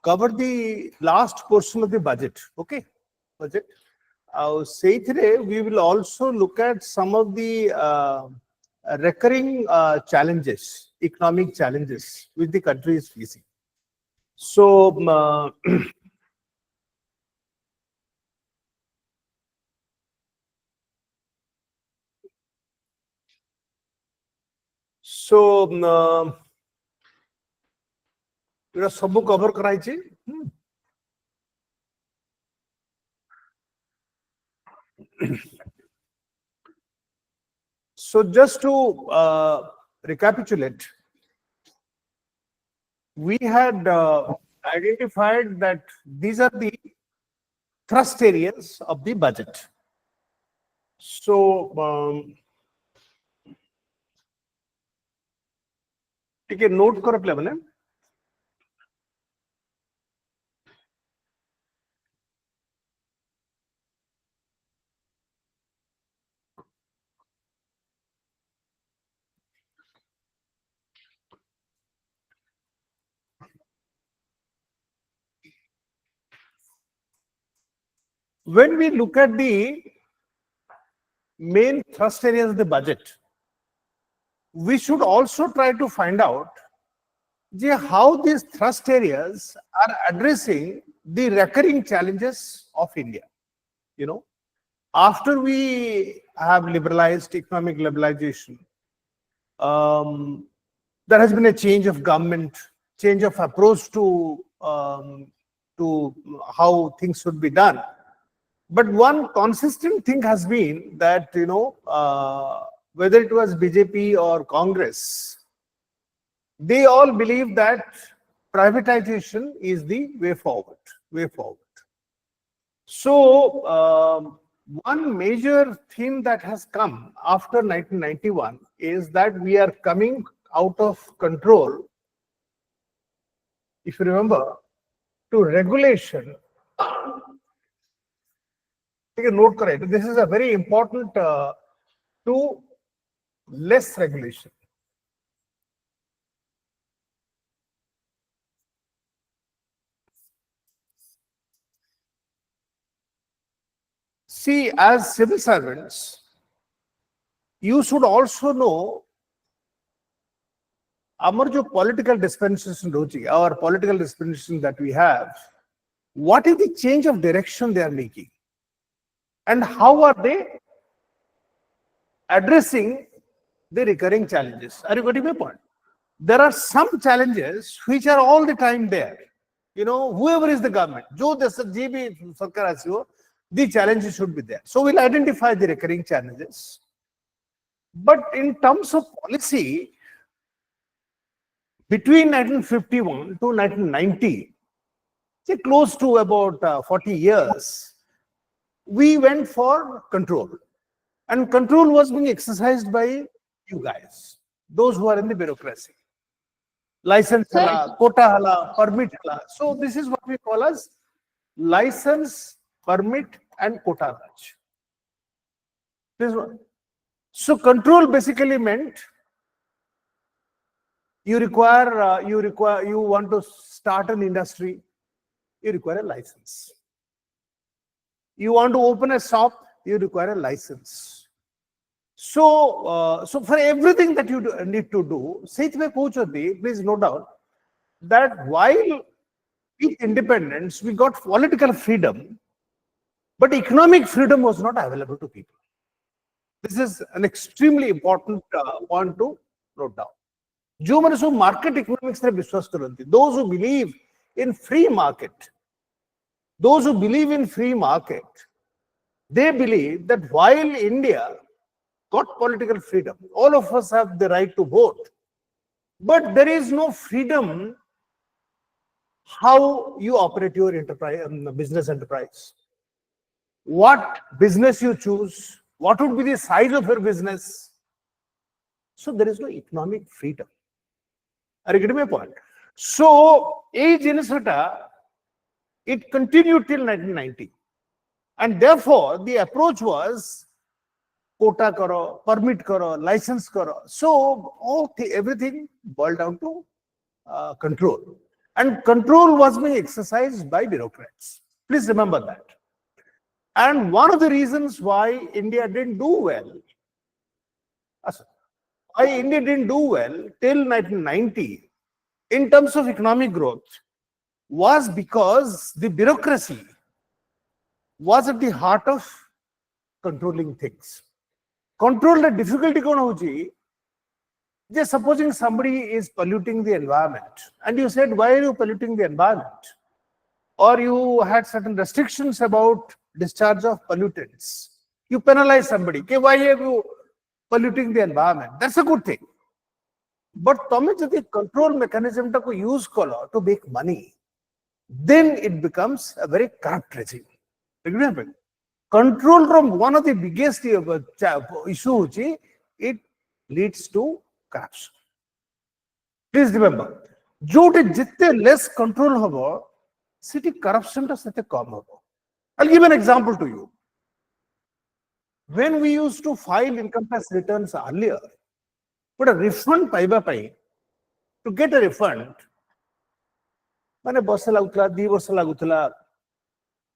cover the last portion of the budget. Okay, budget. We will also look at some of the recurring challenges, economic challenges which the country is facing. So, सब cover कराई छी. So just to recapitulate, we had identified that these are the thrust areas of the budget. So take a note karo level. When we look at the main thrust areas of the budget, we should also try to find out how these thrust areas are addressing the recurring challenges of India. You know, after we have liberalized economic liberalization, there has been a change of government, change of approach to how things should be done. But one consistent thing has been that, whether it was BJP or Congress, they all believe that privatization is the way forward. So one major theme that has come after 1991 is that we are coming out of control, if you remember, to regulation. Take a note, correct. This is a very important to less regulation. See, as civil servants, you should also know our political dispensation, our political dispensation that we have, what is the change of direction they are making? And how are they addressing the recurring challenges? Are you getting my point? There are some challenges which are all the time there. Whoever is the government, the challenges should be there. So we'll identify the recurring challenges. But in terms of policy, between 1951 to 1990, close to about 40 years, we went for control. And control was being exercised by you guys, those who are in the bureaucracy. License hala, quota hala, permit hala. So this is what we call as license, permit, and quota raj. This one. So control basically meant you want to start an industry, you require a license. You want to open a shop, you require a license. So, for everything that you need to do, please note down that while with independence we got political freedom, but economic freedom was not available to people. This is an extremely important point to note down. Market economics, those who believe in free market, they believe that while India got political freedom, all of us have the right to vote, but there is no freedom how you operate your business enterprise. What business you choose, what would be the size of your business. So there is no economic freedom. Are you getting my point? So, it continued till 1990. And therefore, the approach was quota karo, permit karo, license karo. So, everything boiled down to control. and control was being exercised by bureaucrats. Please remember that. And one of the reasons why India didn't do well, till 1990 in terms of economic growth was because the bureaucracy was at the heart of controlling things. Control the difficulty kon hoji, just supposing somebody is polluting the environment and you said, why are you polluting the environment? Or you had certain restrictions about discharge of pollutants. You penalize somebody. Okay, why are you polluting the environment? That's a good thing. But the control mechanism to use color to make money, then it becomes a very corrupt regime. Control from one of the biggest issues, it leads to corruption. Please remember, jitte less control hobo, city corruption to sete kam hobo. I'll give an example to you. When we used to file income tax returns earlier, but a refund to get a refund,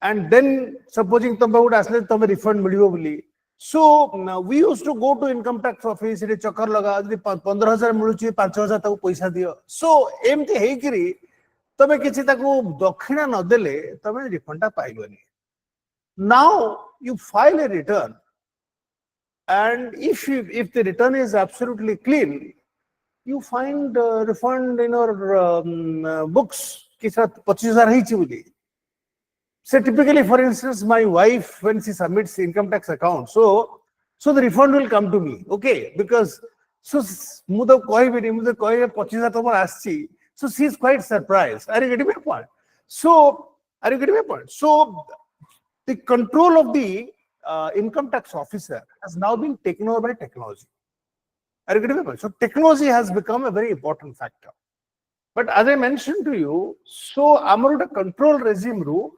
and then supposing refund. So now we used to go to income tax office, chakar laga, 15,000 miluchi, 5,000 taku paisa diyo. So emti heikiri, tame kichi taku dakhina na dele, tame refund ta paibani. Now you file a return, and if the return is absolutely clean, you find refund in your books. So typically, for instance, my wife, when she submits income tax account, so the refund will come to me, okay? Because so she is quite surprised. Are you getting my point? So the control of the income tax officer has now been taken over by technology. Are you getting my point? So technology has become a very important factor. But as I mentioned to you, so our control regime rule,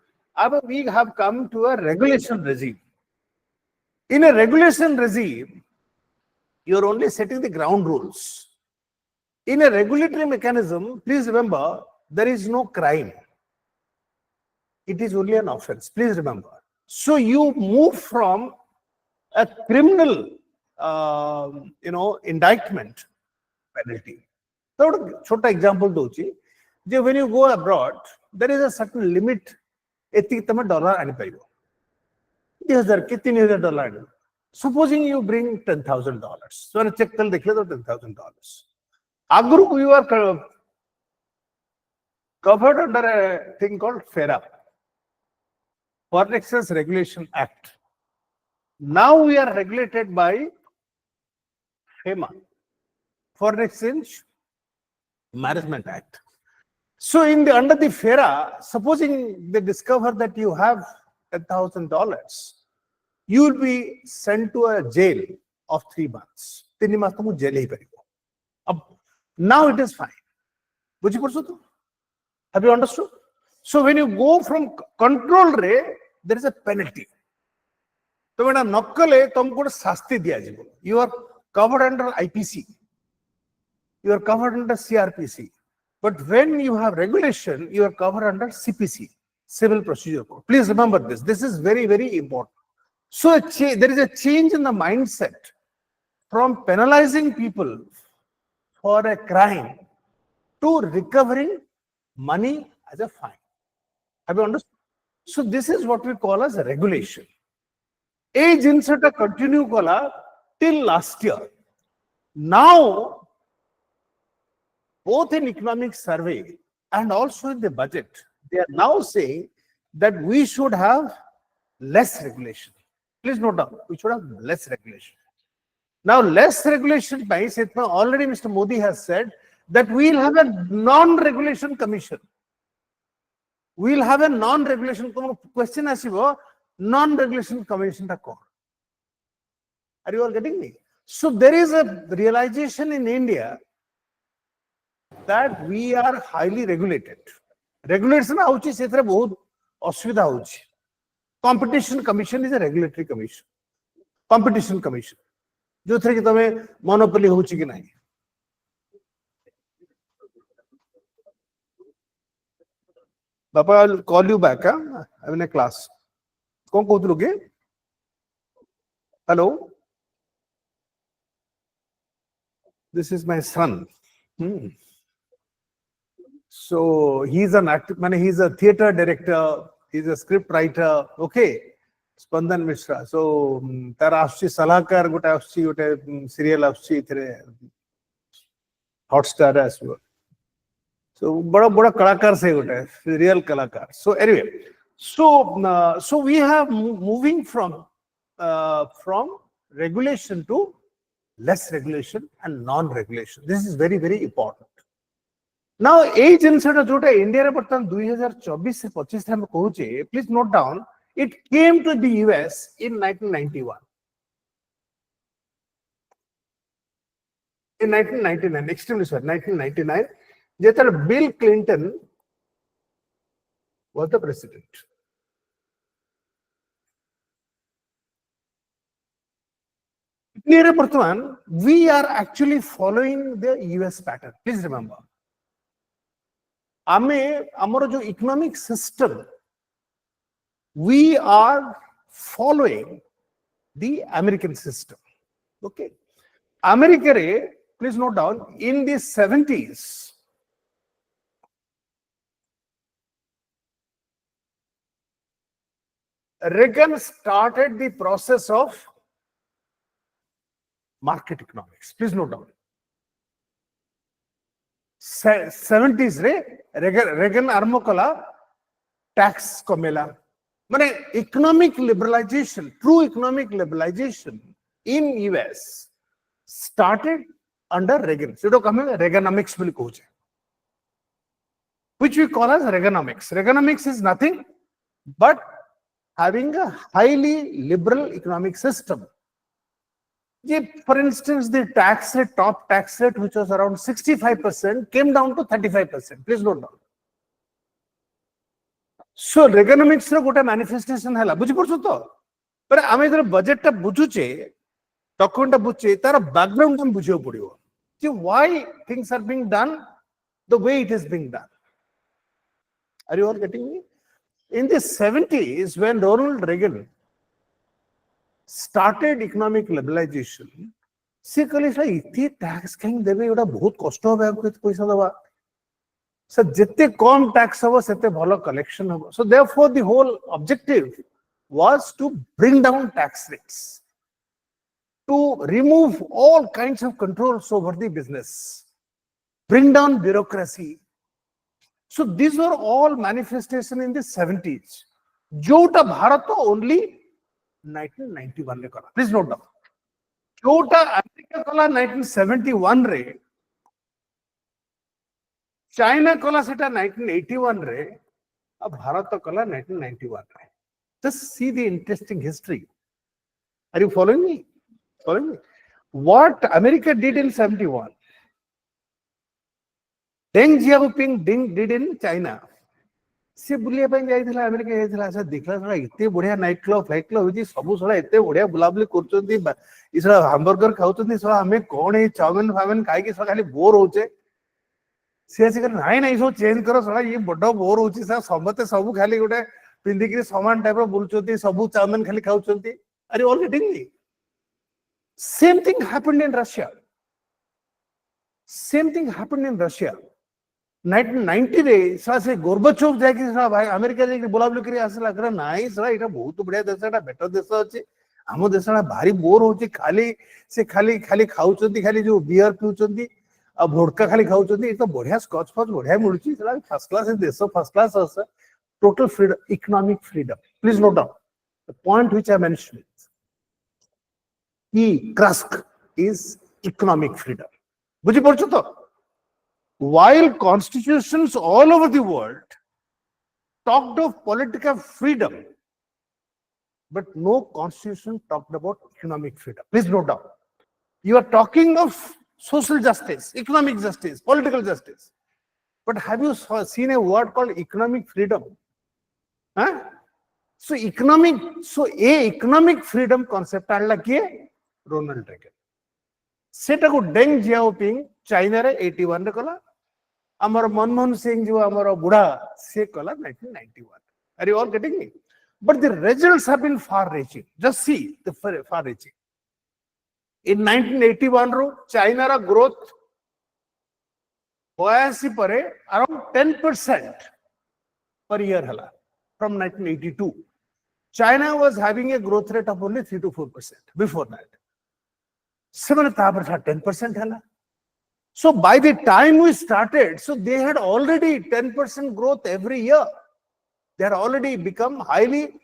we have come to a regulation regime. In a regulation regime, you're only setting the ground rules. In a regulatory mechanism, please remember, there is no crime. It is only an offense. Please remember. So you move from a criminal, indictment penalty. So, short example, when you go abroad, there is a certain limit. $10,000. Supposing you bring $10,000. So, I check $10,000. Agru, you are covered under a thing called FERA, Foreign Exchange Regulation Act. Now we are regulated by FEMA, Foreign Exchange Management Act. So under the FERA, supposing they discover that you have $10,000, you will be sent to a jail of 3 months. Now it is fine. Have you understood? So when you go from control there is a penalty. So when you are covered under IPC, you are covered under CRPC. But when you have regulation, you are covered under CPC, Civil Procedure Code. Please remember this. This is very, very important. So there is a change in the mindset from penalizing people for a crime to recovering money as a fine. Have you understood? So this is what we call as a regulation. Age insert continue till last year. Now, both in economic survey and also in the budget, they are now saying that we should have less regulation. Please note down, we should have less regulation. Now, less regulation, already Mr. Modi has said that we will have a non-regulation commission. We will have a non-regulation question as non-regulation commission. Are you all getting me? So there is a realization in India that we are highly regulated. Regulation Competition Commission is a regulatory commission. Competition Commission. Monopoly Papa, I'll call you back. I'm in a class. Kौन कहते लोगे? Hello. This is my son. So he's an actor. He's a theater director. He's a script writer. Okay. Spandan Mishra. So तार आश्ची सलाहकार गोटे आश्ची गोटे serial आश्ची इतने Hotstar as well. So बड़ा बड़ा कलाकार से गोटे real कलाकार. So anyway, so we have moving from regulation to less regulation and non-regulation. This is very, very important. Now, age incident जोटा India रे बर्तमान 2024 से 25 हम कहूचे, please note down, it came to the US in 1991. In 1999, extremely sorry, 1999, जेतर Bill Clinton was the president. We are actually following the US pattern. Please remember. Our economic system, we are following the American system. Okay. America, please note down, in the 70s, Reagan started the process of market economics. Please note down. 70s re Reagan armo kala tax komela. Mane economic liberalization, true economic liberalization in US started under Reagan. So Reaganomics will coach, which we call as Reaganomics. Reaganomics is nothing but having a highly liberal economic system. For instance, the tax rate, top tax rate, which was around 65%, came down to 35%. Please note down. So, Reaganomics ro gote manifestation hela. Buji porchu to. But ame idhar budget ta bujuche, document ta bujuche, tara background tam bujiyo padibo. See why things are being done the way it is being done. Are you all getting me? In the 70s, when Ronald Reagan started economic liberalization, see kali sa iti tax keng debe yoda bahut cost hobe aapko paisa daba. So jette kom tax hobo sete bhalo collection hobo. So therefore the whole objective was to bring down tax rates, to remove all kinds of controls over the business, bring down bureaucracy. So these were all manifestation in the 70s. Jota Bharat only 1991 kala. Please note down. Jota America kala 1971 re, China kala seta 1981 re, Bharat kala 1991 re. Just see the interesting history. Are you following me? Following me? What America did in 71, Deng Xiaoping did in China. से बुलिया ପାଇଁ ଯାଇଥିଲା America ଯାଇଥିଲା ସେ ଦେଖିଲା ସଳା ଏତେ ବଢିଆ night club flight club ହେଇଛି ସବୁ ସଳା ଏତେ ବଢିଆ ବୁଲାବୁଲି କରୁଛନ୍ତି ଏ ସଳା ହାମ୍ବର୍ଗର ଖାଉଛନ୍ତି ସଳା ଆମେ କଣ ଏଇ ଚାଉମିନ ଫାଉମିନ ଖାଇକି ସଳା ଖାଲି ବୋର ହଉଛେ ସେ ଆସି କରେ ନାଇଁ ନାଇଁ ସବୁ ଚେଞ୍ଜ କର ସଳା ଇଏ ବଡ ବୋର ହଉଛି ସଳା ସମସ୍ତେ ସବୁ ଖାଲି ଗୋଟେ ପିନ୍ଧିକିରି ସମାନ ଟାଇପର ବୁଲୁଛନ୍ତି ସବୁ ଚାଉମିନ ଖାଲି ଖାଉଛନ୍ତି ଆରେ all getting me same thing happened in Russia same thing happened in Russia 1990 रे से गोर्बाचोव जाके भाई अमेरिका जाके बुलाबुली करी आसला करे नाइ सला एटा बहुत बढ़िया देश एटा बेटर देश अछि हम देशला भारी बोर होची खाली से खाली खाली खाउचंती खाली जो बियर पिउचंती आ वोडका खाली खाउचंती ए तो बढ़िया स्कॉच फॉच बढ़िया मिलुची सला फर्स्ट क्लास देश first class us total freedom economic freedom please note down the point which I mentioned की क्रस्क इज इकोनॉमिक फ्रीडम बुझी पड़छ तो while constitutions all over the world talked of political freedom, but no constitution talked about economic freedom. Please note down. You are talking of social justice, economic justice, political justice. But have you seen a word called economic freedom? Huh? So economic freedom concept like Ronald Reagan. Seta ko Deng Xiaoping China re 81 re kala. Amar Manmohan Singh jo amara buddha se kala 1991. Are you all getting me? But the results have been far-reaching. Just see the far-reaching. In 1981 ro China ra growth 82 pare around 10% per year hala. From 1982, China was having a growth rate of only 3 to 4% before that. 10% hala. So by the time we started, so they had already 10% growth every year. They had already become highly,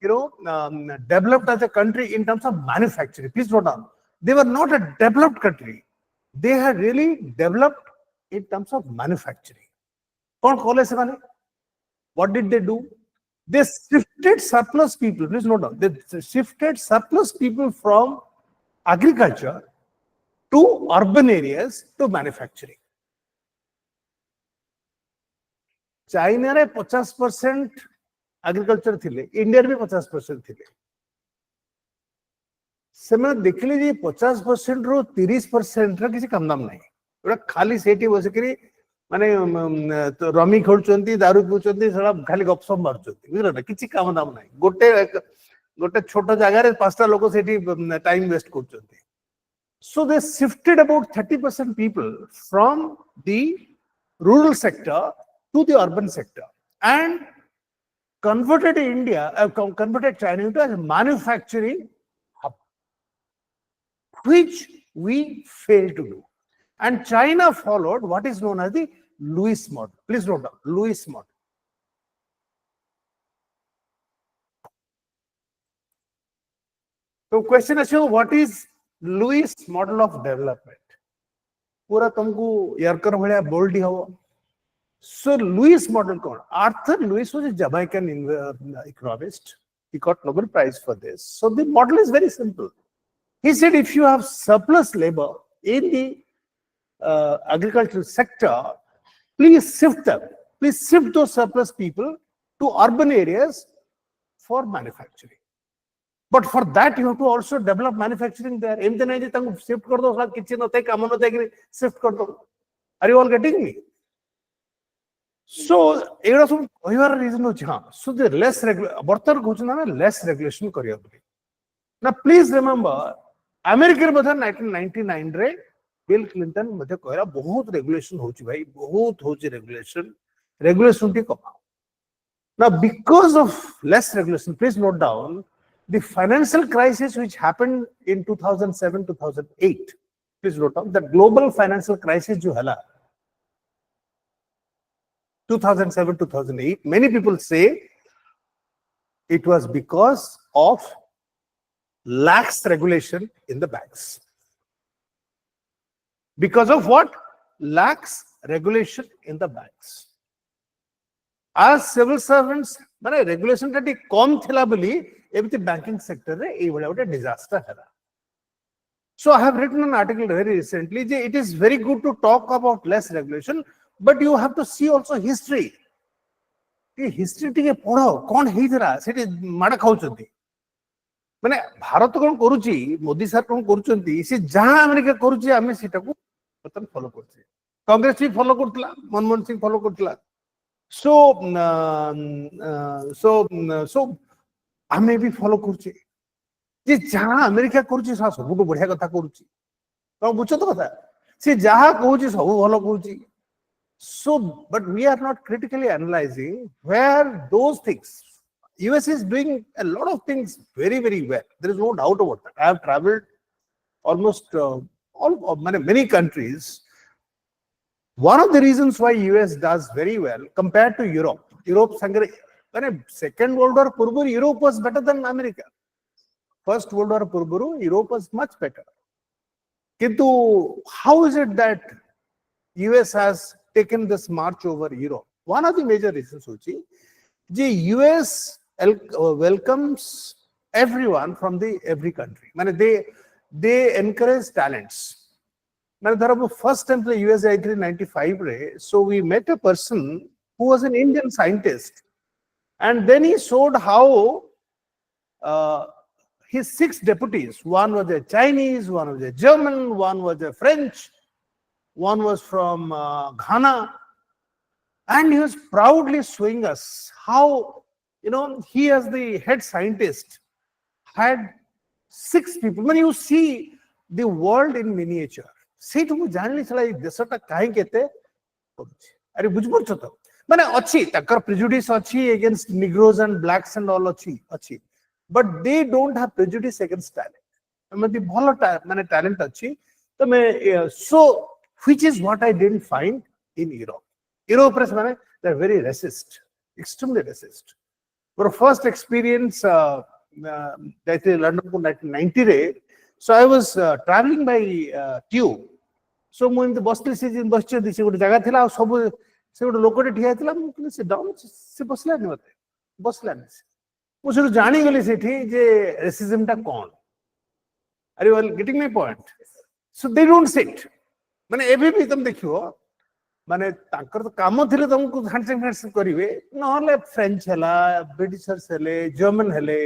developed as a country in terms of manufacturing. Please note down. They were not a developed country. They had really developed in terms of manufacturing. What did they do? They shifted surplus people. Please note down. They shifted surplus people from agriculture to urban areas to manufacturing. China re 50% agriculture thile, India re 50% thile. ସେମାନେ ଦେଖିଲେ ଯେ 50% ରୁ 30% ର କିଛି କାମ ଦାମ ନାହିଁ ପୁରା ଖାଲି ସେଠି ବସିକିରି ମାନେ ରମି ଖେଳୁଛନ୍ତି ଦାରୁ ପିଉଛନ୍ତି ସେଟା ଖାଲି ଗପସପ ମାରୁଛନ୍ତି ବୁଝିଲ ନା କିଛି କାମ ଦାମ ନାହିଁ ଗୋଟେ ଛୋଟ ଜାଗାରେ 5ଟା ଲୋକ ସେଠି ଟାଇମ ୱେଷ୍ଟ କରୁଛନ୍ତି. So they shifted about 30% people from the rural sector to the urban sector and converted converted China into a manufacturing hub, which we failed to do. And China followed what is known as the Lewis model. Please note down, Lewis model. So question is, what is Lewis model of development? Pura tumku yarkar bhaliya bold ho. So Lewis model kon? Arthur Lewis was a Jamaican economist. He got Nobel Prize for this. So the model is very simple. He said if you have surplus labor in the agricultural sector, please shift them. Please shift those surplus people to urban areas for manufacturing. But for that, you have to also develop manufacturing there. Shift shift. Are you all getting me? So, reason so the less regulation. Now, please remember, American in 1999 Bill Clinton bahut regulation hochi bhai, bahut hochi regulation ti kama. Now, because of less regulation, please note down the financial crisis which happened in 2007-2008. Please note down that global financial crisis jo hala 2007-2008. Many people say it was because of lax regulation in the banks. Because of what? Lax regulation in the banks. As civil servants, regulation that kom thila boli the banking sector a disaster. So I have written an article very recently. It is very good to talk about less regulation, but you have to see also history. History टिके पढ़ो कौन हेइतरा सेठी माडा खाउचंती माने भारत कोन करूची Modi sir कोन करूचंती से जहां America करूची आमे सेटा को पतन फॉलो करछे कांग्रेस भी फॉलो करतला मनमोहन सिंह फॉलो करतला सो आमे भी फॉलो करछे जे जहां अमेरिका करूची सा सब बढ़िया कथा करूची तो बुझो तो कथा से जहां कहूची सब भलो कहूची. So, but we are not critically analyzing where those things. US is doing a lot of things very, very well. There is no doubt about that. I have traveled almost many countries. One of the reasons why US does very well compared to Europe. Second World War Purvuru, Europe was better than America. First World War Purvuru, Europe was much better. Kintu, how is it that US has taken this march over Europe? One of the major reasons is the US welcomes everyone from every country. They encourage talents. First time the US in 1995, so we met a person who was an Indian scientist, and then he showed how his 6 deputies, one was a Chinese, one was a German, one was a French, one was from Ghana. And he was proudly showing us how, he as the head scientist had 6 people. When you see the world in miniature, see to janili chala ei desata kahi kete are bujh parcho to mane achi takar prejudice achi against negroes and blacks and all achi, but they don't have prejudice against talent. Amati bhalo mane talent achi to so which is what I didn't find in Europe. Europe mane they're very racist, extremely racist. For first experience that is London in 1990 so I was traveling by tube. So ମୁଁ ଏମିତି ବସିଥିଲି ସେ ଯେମିତି ବସିଛନ୍ତି ସେ ଗୋଟେ ଜାଗା ଥିଲା ଆଉ ସବୁ ସେ ଗୋଟେ ଲୋକଟେ ଠିଆ ହେଇଥିଲା ମୁଁ କହିଲି ସେ ଡାଉନ୍ ସେ ବସିଲାନି ମତେ ବସିଲାନି ମୁଁ ସେଠୁ ଜାଣିଗଲି ସେଠି ଯେ ରେସିଜମ ଟା କ'ଣ are you are getting my point so they don't sit ମାନେ ଏବେ ବି ତମେ ଦେଖିବ ମାନେ ତାଙ୍କର ତ କାମ ଥିଲେ ତମକୁ ହ୍ୟାଣ୍ଡସେକ୍ କରିବେ ନହେଲେ ଫ୍ରେଞ୍ଚ ହେଲା ବ୍ରିଟିଶର୍ସ ହେଲେ ଜର୍ମାନ ହେଲେ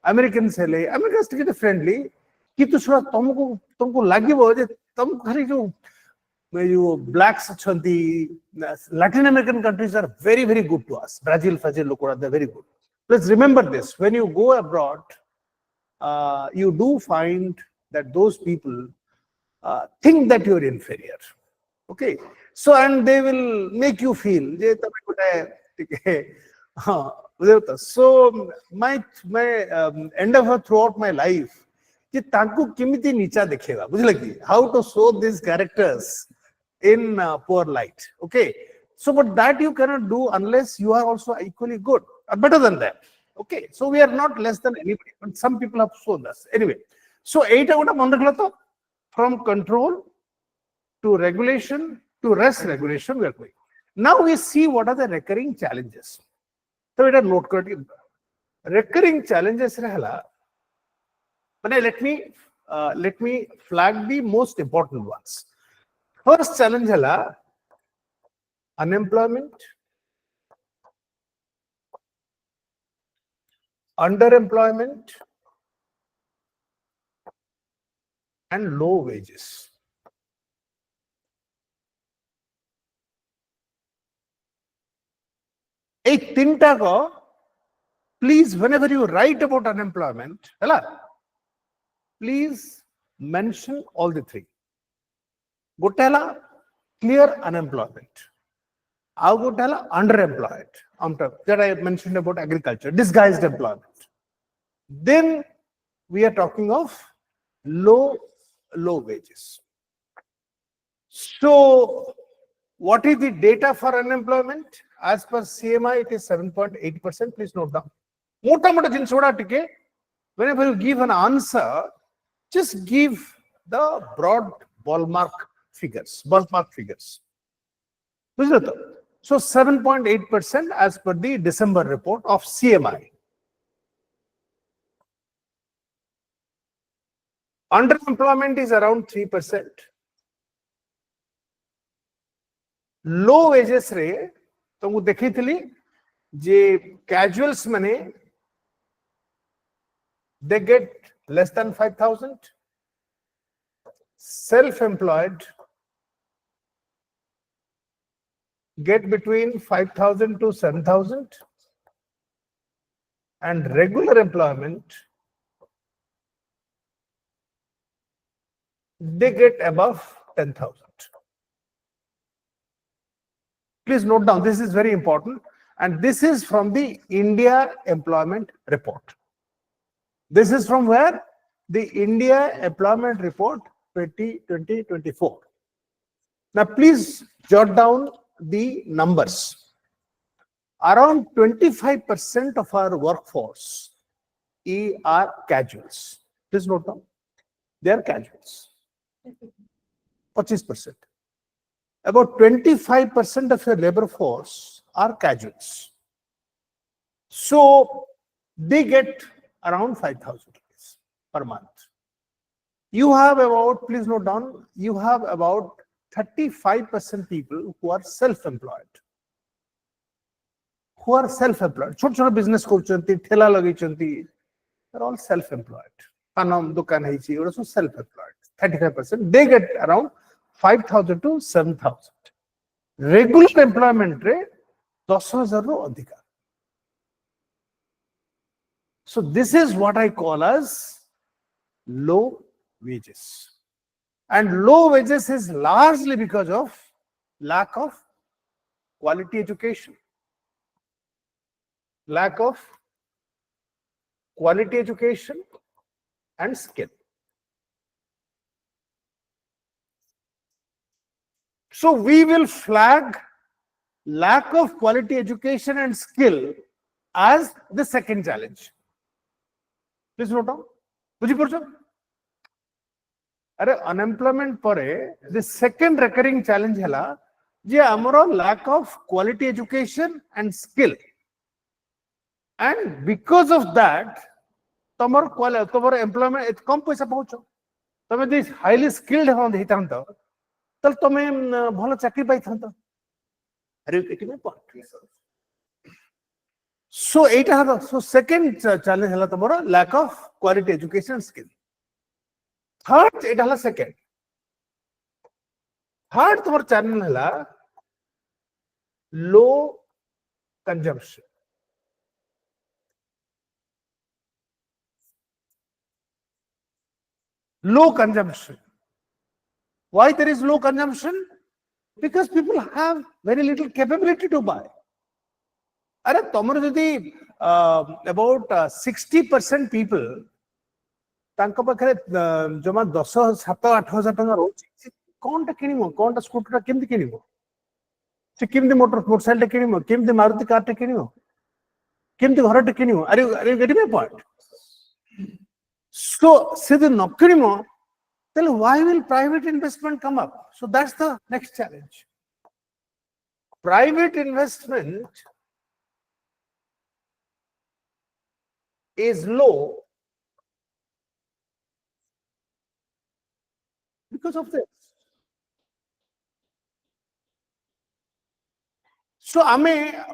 ଆମେରିକାନ୍ସ ହେଲେ ଆମେରିକାନ୍ସ ଟିକେ ଫ୍ରେଣ୍ଡଲି କିନ୍ତୁ ଶୁଣ ତମକୁ ଲାଗିବ ଯେ ତମକୁ ଖାଲି ଯୋଉ blacks ଅଛନ୍ତି Latin American countries are very very good to us. Brazil look they're very good. Let's remember this, when you go abroad you do find that those people think that you're inferior. Okay, so and they will make you feel je tame gote so my endeavor throughout my life कि ताकू किमिति नीचा देखेगा बुझले कि how to show these characters in poor light. Okay, so but that you cannot do unless you are also equally good or better than them. Okay, so we are not less than anybody, but some people have shown us anyway. So eita gota mon rakhla to from control to regulation to rest regulation we are going. Now we see what are the recurring challenges. So eta note kar recurring challenges rahla. But let me flag the most important ones. First challenge है unemployment, underemployment, and low wages. एक तीनटा को please whenever you write about unemployment, please mention all the 3. Gotala clear unemployment. How gotala underemployed. That I mentioned about agriculture, disguised employment. Then we are talking of low wages. So what is the data for unemployment? As per CMI, it is 7.8%. Please note down. Mota jinsoda tike. Whenever you give an answer, just give the broad ballpark figures. So 7.8% as per the December report of CMI. Underemployment is around 3%. Low wages re to mu dekhithili je casuals mane they get less than 5,000. Self-employed get between 5,000 to 7,000, and regular employment they get above 10,000. Please note down, this is very important, and this is from the India Employment Report. This is from where? The India Employment Report 2020-24. Now, please jot down the numbers. Around 25% of our workforce are casuals. Please note down. They are casuals. 25%. About 25% of your labor force are casuals. So they get around 5,000 rupees per month. You have about, please note down, you have about 35% people who are self-employed. Chota business କରୁଛନ୍ତି, ଠେଲା ଲଗେଇଛନ୍ତି, they're all self-employed. Panam dukan ହେଇଛି, also self-employed. 35%. They get around 5,000 to 7,000. Regular employment रे 10,000 रो अधिका. So this is what I call as low wages. And low wages is largely because of lack of quality education. Lack of quality education and skill. So we will flag lack of quality education and skill as the second challenge. Please note down. अरे unemployment परे the second recurring challenge है जे हमरो lack of quality education and skill, and because of that तमर employment कम पैसा पाउछो. तमे दि highly skilled होइतांत तल तमे भलो चाकरी पाइथांत. अरे it may point. So Etah so second challenge हला तमरो lack of quality education skill. Third एटा हला सेकंड. थर्ड तमर चैलेंज हला लो consumption. Low consumption. Why there is low consumption? Because people have very little capability to buy. अरे तमर जदि about 60% people तांको पाखरे जमा 10,000-7,000-8,000 टका रोची कोनटा किनिमो, कोनटा स्कूटर केमति किनिमो, से केमति मोटरसाइकिल किनिमो, केमति मारुति कार किनिमो, केमति घरटे किनिमो. अरे get me point. So, then why will private investment come up? So that's the next challenge. Private investment is low because of this. So,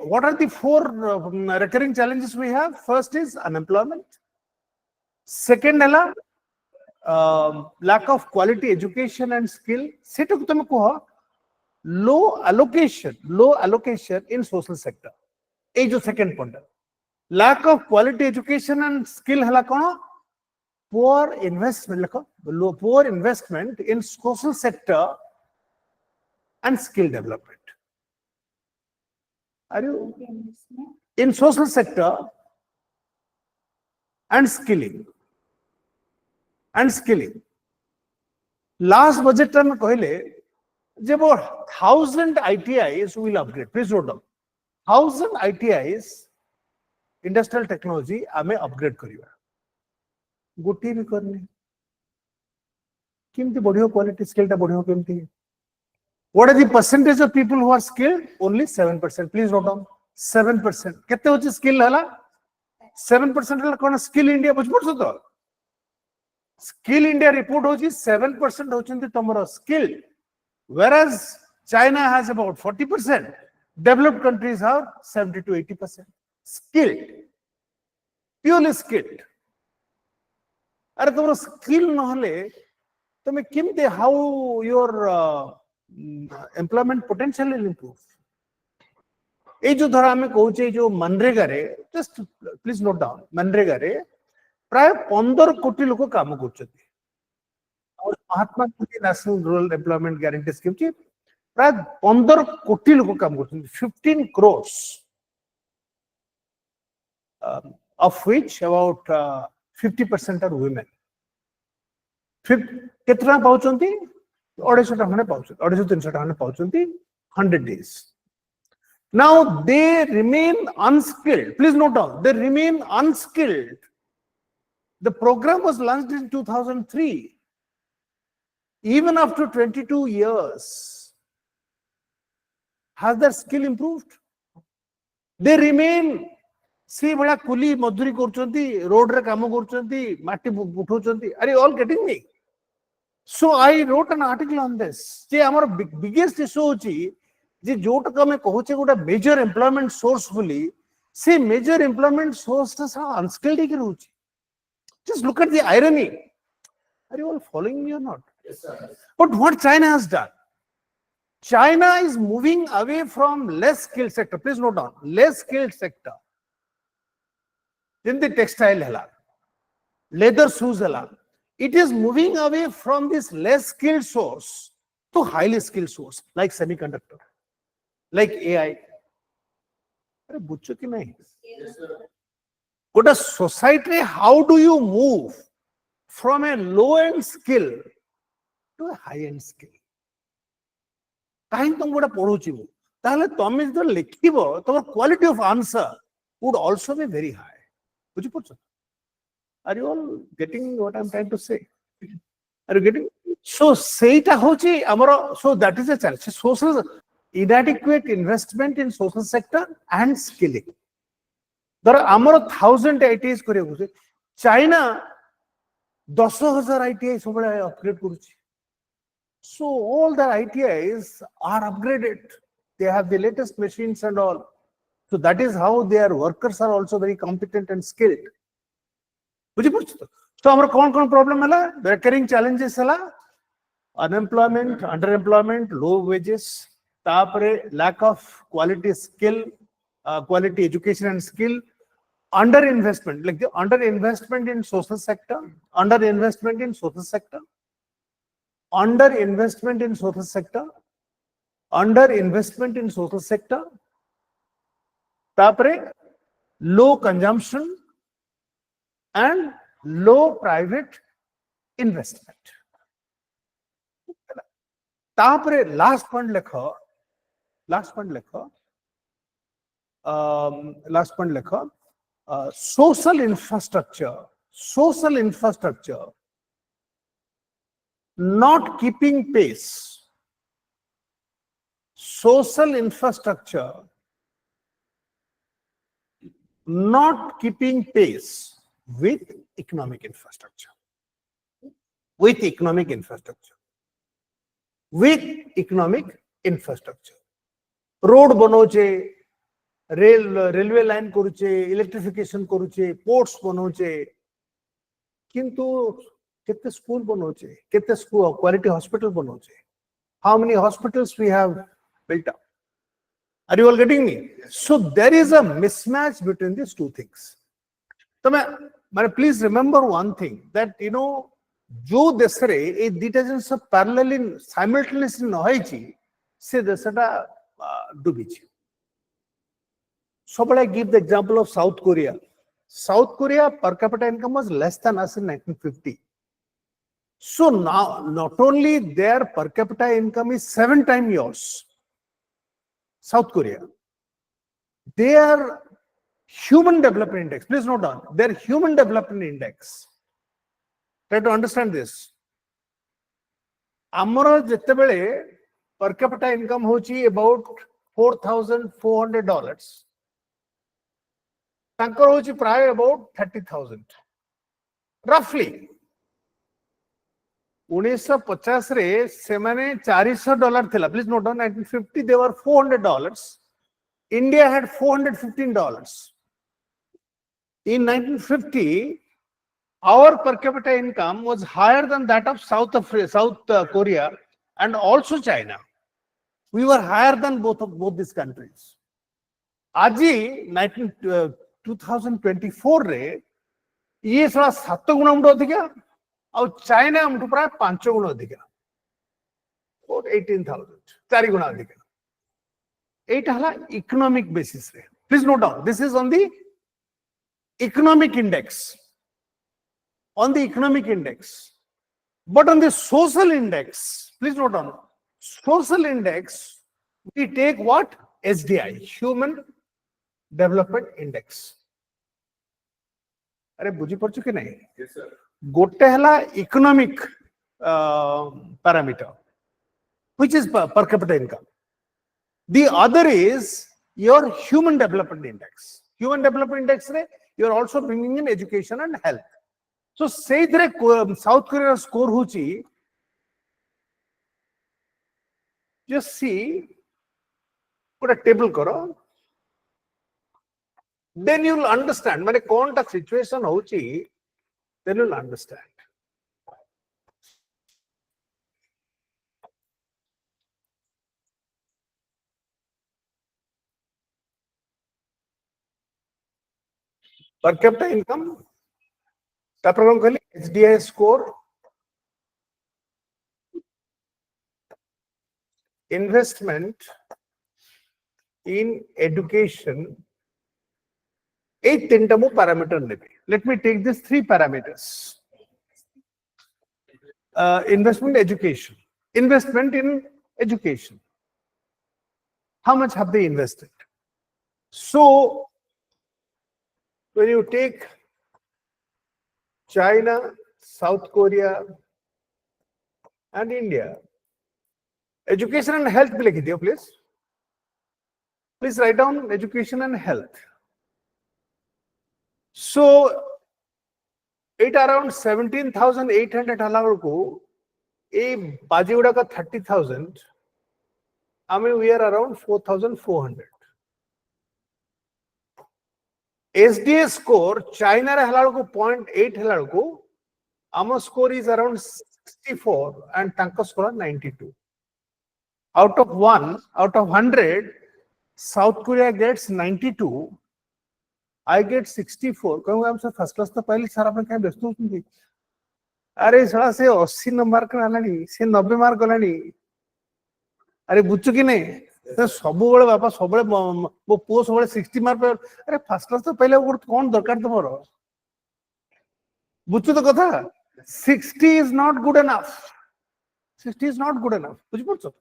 what are the four recurring challenges we have? First is unemployment. Second है lack of quality education and skill. सेटो तुम कहो low allocation in social sector. ये जो second point है. Lack of quality education and skill है कौन? Poor investment poor investment in social sector and skill development. Are you in social sector and skilling? Last budget term कहले जब 1,000 ITIs will upgrade. Please note down. 1,000 ITIs industrial technology आमे upgrade करियो. गोटी भी करने. किमती बढ़ियो quality skill टा बढ़ियो किमती. What are the percentage of people who are skilled? Only 7%. Please note down. 7%. कितने होची skill हला? 7% हला कौन skill India बुझ पड़ सकता? Skill India report होची 7% होचंती तमरो skilled, whereas China has about 40%. Developed countries have 70 to 80% skilled, purely skilled. अरे तमरो skill नहले तमे किमते how your employment potential will improve. ए जो धरा हमें कहूचे जो मनरेगा रे, just please note down, MNREGA रे प्राय 15 कोटी लोग काम करछथि. और Mahatma Gandhi national rural employment guarantee scheme ची प्राय 15 कोटी लोग काम करछथि. 15 crores, of which about 50% are women. कितना पाउचंती? 250 टका पाउचंती, 250-300 टका पाउचंती 100 days. Now they remain unskilled. Please note down, they remain unskilled. The program was launched in 2003. Even after 22 years, has their skill improved? They remain. See, bada kuli madhuri korchanti, road re kamo korchanti, matti uthochanti. Are you all getting me? So I wrote an article on this. जे हमारा biggest issue होची, जे जो टका में कहूचे गोटा major employment source बोली, से major employment source टा सा unskilled ही होची. Just look at the irony. Are you all following me or not? Yes, sir. But what China has done? China is moving away from less skilled sector. Please note down, less skilled sector. In the textile hela, leather shoes hela, it is moving away from this less skilled source to highly skilled source like semiconductor, like AI. Are buchcho ki nahi? Yes, sir. Good a society, how do you move from a low-end skill to a high-end skill? Kahin tum goda poruchi mu. Tahle tome jdo likhibo, tomar quality of answer would also be very high. Buchi pochcho? Are you all getting what I'm trying to say? Are you getting? So seita hochi amaro. So that is a challenge. Social inadequate investment in social sector and skilling. There are amaro 1,000 ITIs kore. China 10,000 ITIs upgrade kuruchi. So all the ITIs are upgraded. They have the latest machines and all. So that is how their workers are also very competent and skilled. So our con problem hela, recurring challenges hela, unemployment, underemployment, low wages, tapare lack of quality skill, quality education and skill, underinvestment, like the underinvestment in social sector, underinvestment in social sector, underinvestment in social sector, underinvestment in social sector, tapare low consumption and low private investment. Tapare last point lekho, social infrastructure not keeping pace. Social infrastructure not keeping pace with economic infrastructure. With economic infrastructure. Road banoche, railway line koruche, electrification koruche, ports banoche. Kintu kete school banoche, kete school quality hospital banoche. How many hospitals we have built up? Are you all getting me? So there is a mismatch between these two things. So please remember one thing, that jo desare a dita jinsa parallel simultaneously nohaichi se desata dubichi. So but I give the example of South Korea. South Korea per capita income was less than us in 1950. So now not only their per capita income is 7 times yours, South Korea, their human development index, please note down, their human development index. Try to understand this. Amara jetebele per capita income hochi about $4,400. Tankar hochi pray about 30,000. Roughly. 1950 re semane $400 thila. Please note down, 1950 they were $400. India had $415. In 1950, our per capita income was higher than that of South Korea and also China. We were higher than both these countries. Aji 2024 re ye sala 7 guna mdo adhika aw China amtu pra 5 guna adhika. About 18,000, 4 guna adhika. It hala economic basis re. Please note down, this is on the economic index. On the economic index. But on the social index, please note down, social index, we take what? SDI, Human Development Index. Are buji parchu ki nahi? Yes, sir. Gote hala economic parameter, which is per capita income. The other is your Human Development Index. Human Development Index, you are also bringing in education and health. So say South Korea score huchi, just see, put a table karo, then you will understand. Mane kaun ta situation huchi, then you will understand. per capita income तापर कोन कहली HDI score investment in education 8 तीनटा मु parameter नेबे. Let me take these 3 parameters. Investment education. Investment in education. How much have they invested? So when you take China, South Korea and India, education and health भी लिख दियो please. Please write down education and health. So it around 17,800 हलावर को ए बाजी उड़ा का 30,000. I mean we are around 4,400. SDA score China रे हलावर को 0.8 हलावर को आमो score is around 64 and tanka score 92. Out of 100, South Korea gets 92. I get 64. कहूँगा हम sir first class तो पहले सारा अपने क्या व्यस्त होती थी. अरे साला से 80 नंबर का लाला नहीं, से 90 मार्क का लानी. अरे बुच्चू की नहीं. तो सबू बड़े बापा सब बड़े वो पोस्ट बड़े 60 मार्क पर. अरे फर्स्ट क्लास तो पहले वो कौन दरकार तुम्हारा? बुच्चू तो कथा. 60 is not good enough. 60 is not good enough. बुझ पड़ो?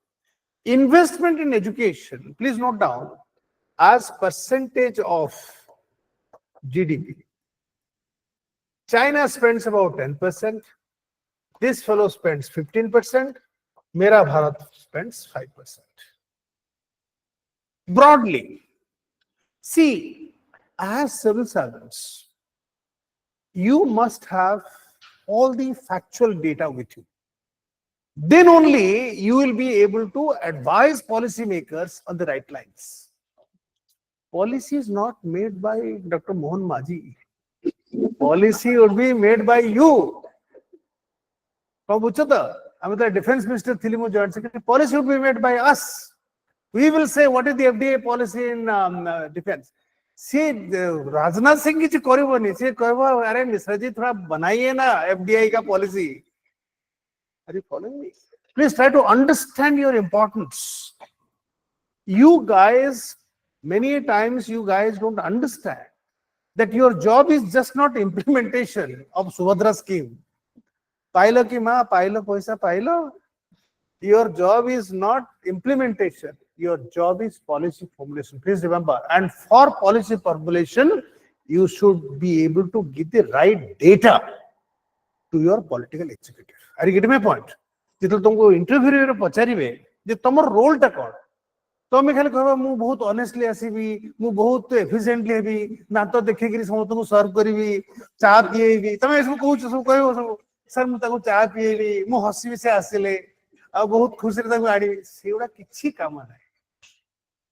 Investment in education, please note down, as percentage of GDP. China spends about 10%. This fellow spends 15%. Mera Bharat spends 5%. Broadly, see, as civil servants, you must have all the factual data with you. Then only you will be able to advise policymakers on the right lines. Policy is not made by Dr. Mohan Maji. Policy would be made by you. I'm the defense minister, joint secretary. Policy would be made by us. We will say what is the FDA policy in defense. See, Rajnath Singh ji koriboni. See, koiba, are Mishra ji thoda banaiye na FDI ka policy. Are you following me? Please try to understand your importance. You guys, many times you guys don't understand that your job is just not implementation of Subhadra scheme. Pailo ki ma, pailo paisa pailo. Your job is not implementation. Your job is policy formulation. Please remember. And for policy formulation, you should be able to give the right data to your political executive. Are you getting my point? जितो तुमको interview रे पचारिबे जे तमर role टा कोन तमे खाली कहबा मु बहुत ऑनेस्टली आसीबी मु बहुत एफिशिएंटली हेबी ना तो देखे कि समस्त को सर्व करबी चा पिएबी तमे इसको कहू सब कहबो सब सर मु ताको चा पिएबी मु हसीबी से आसिले आ बहुत खुशी रे ताको आडी सेउडा किछि काम नै.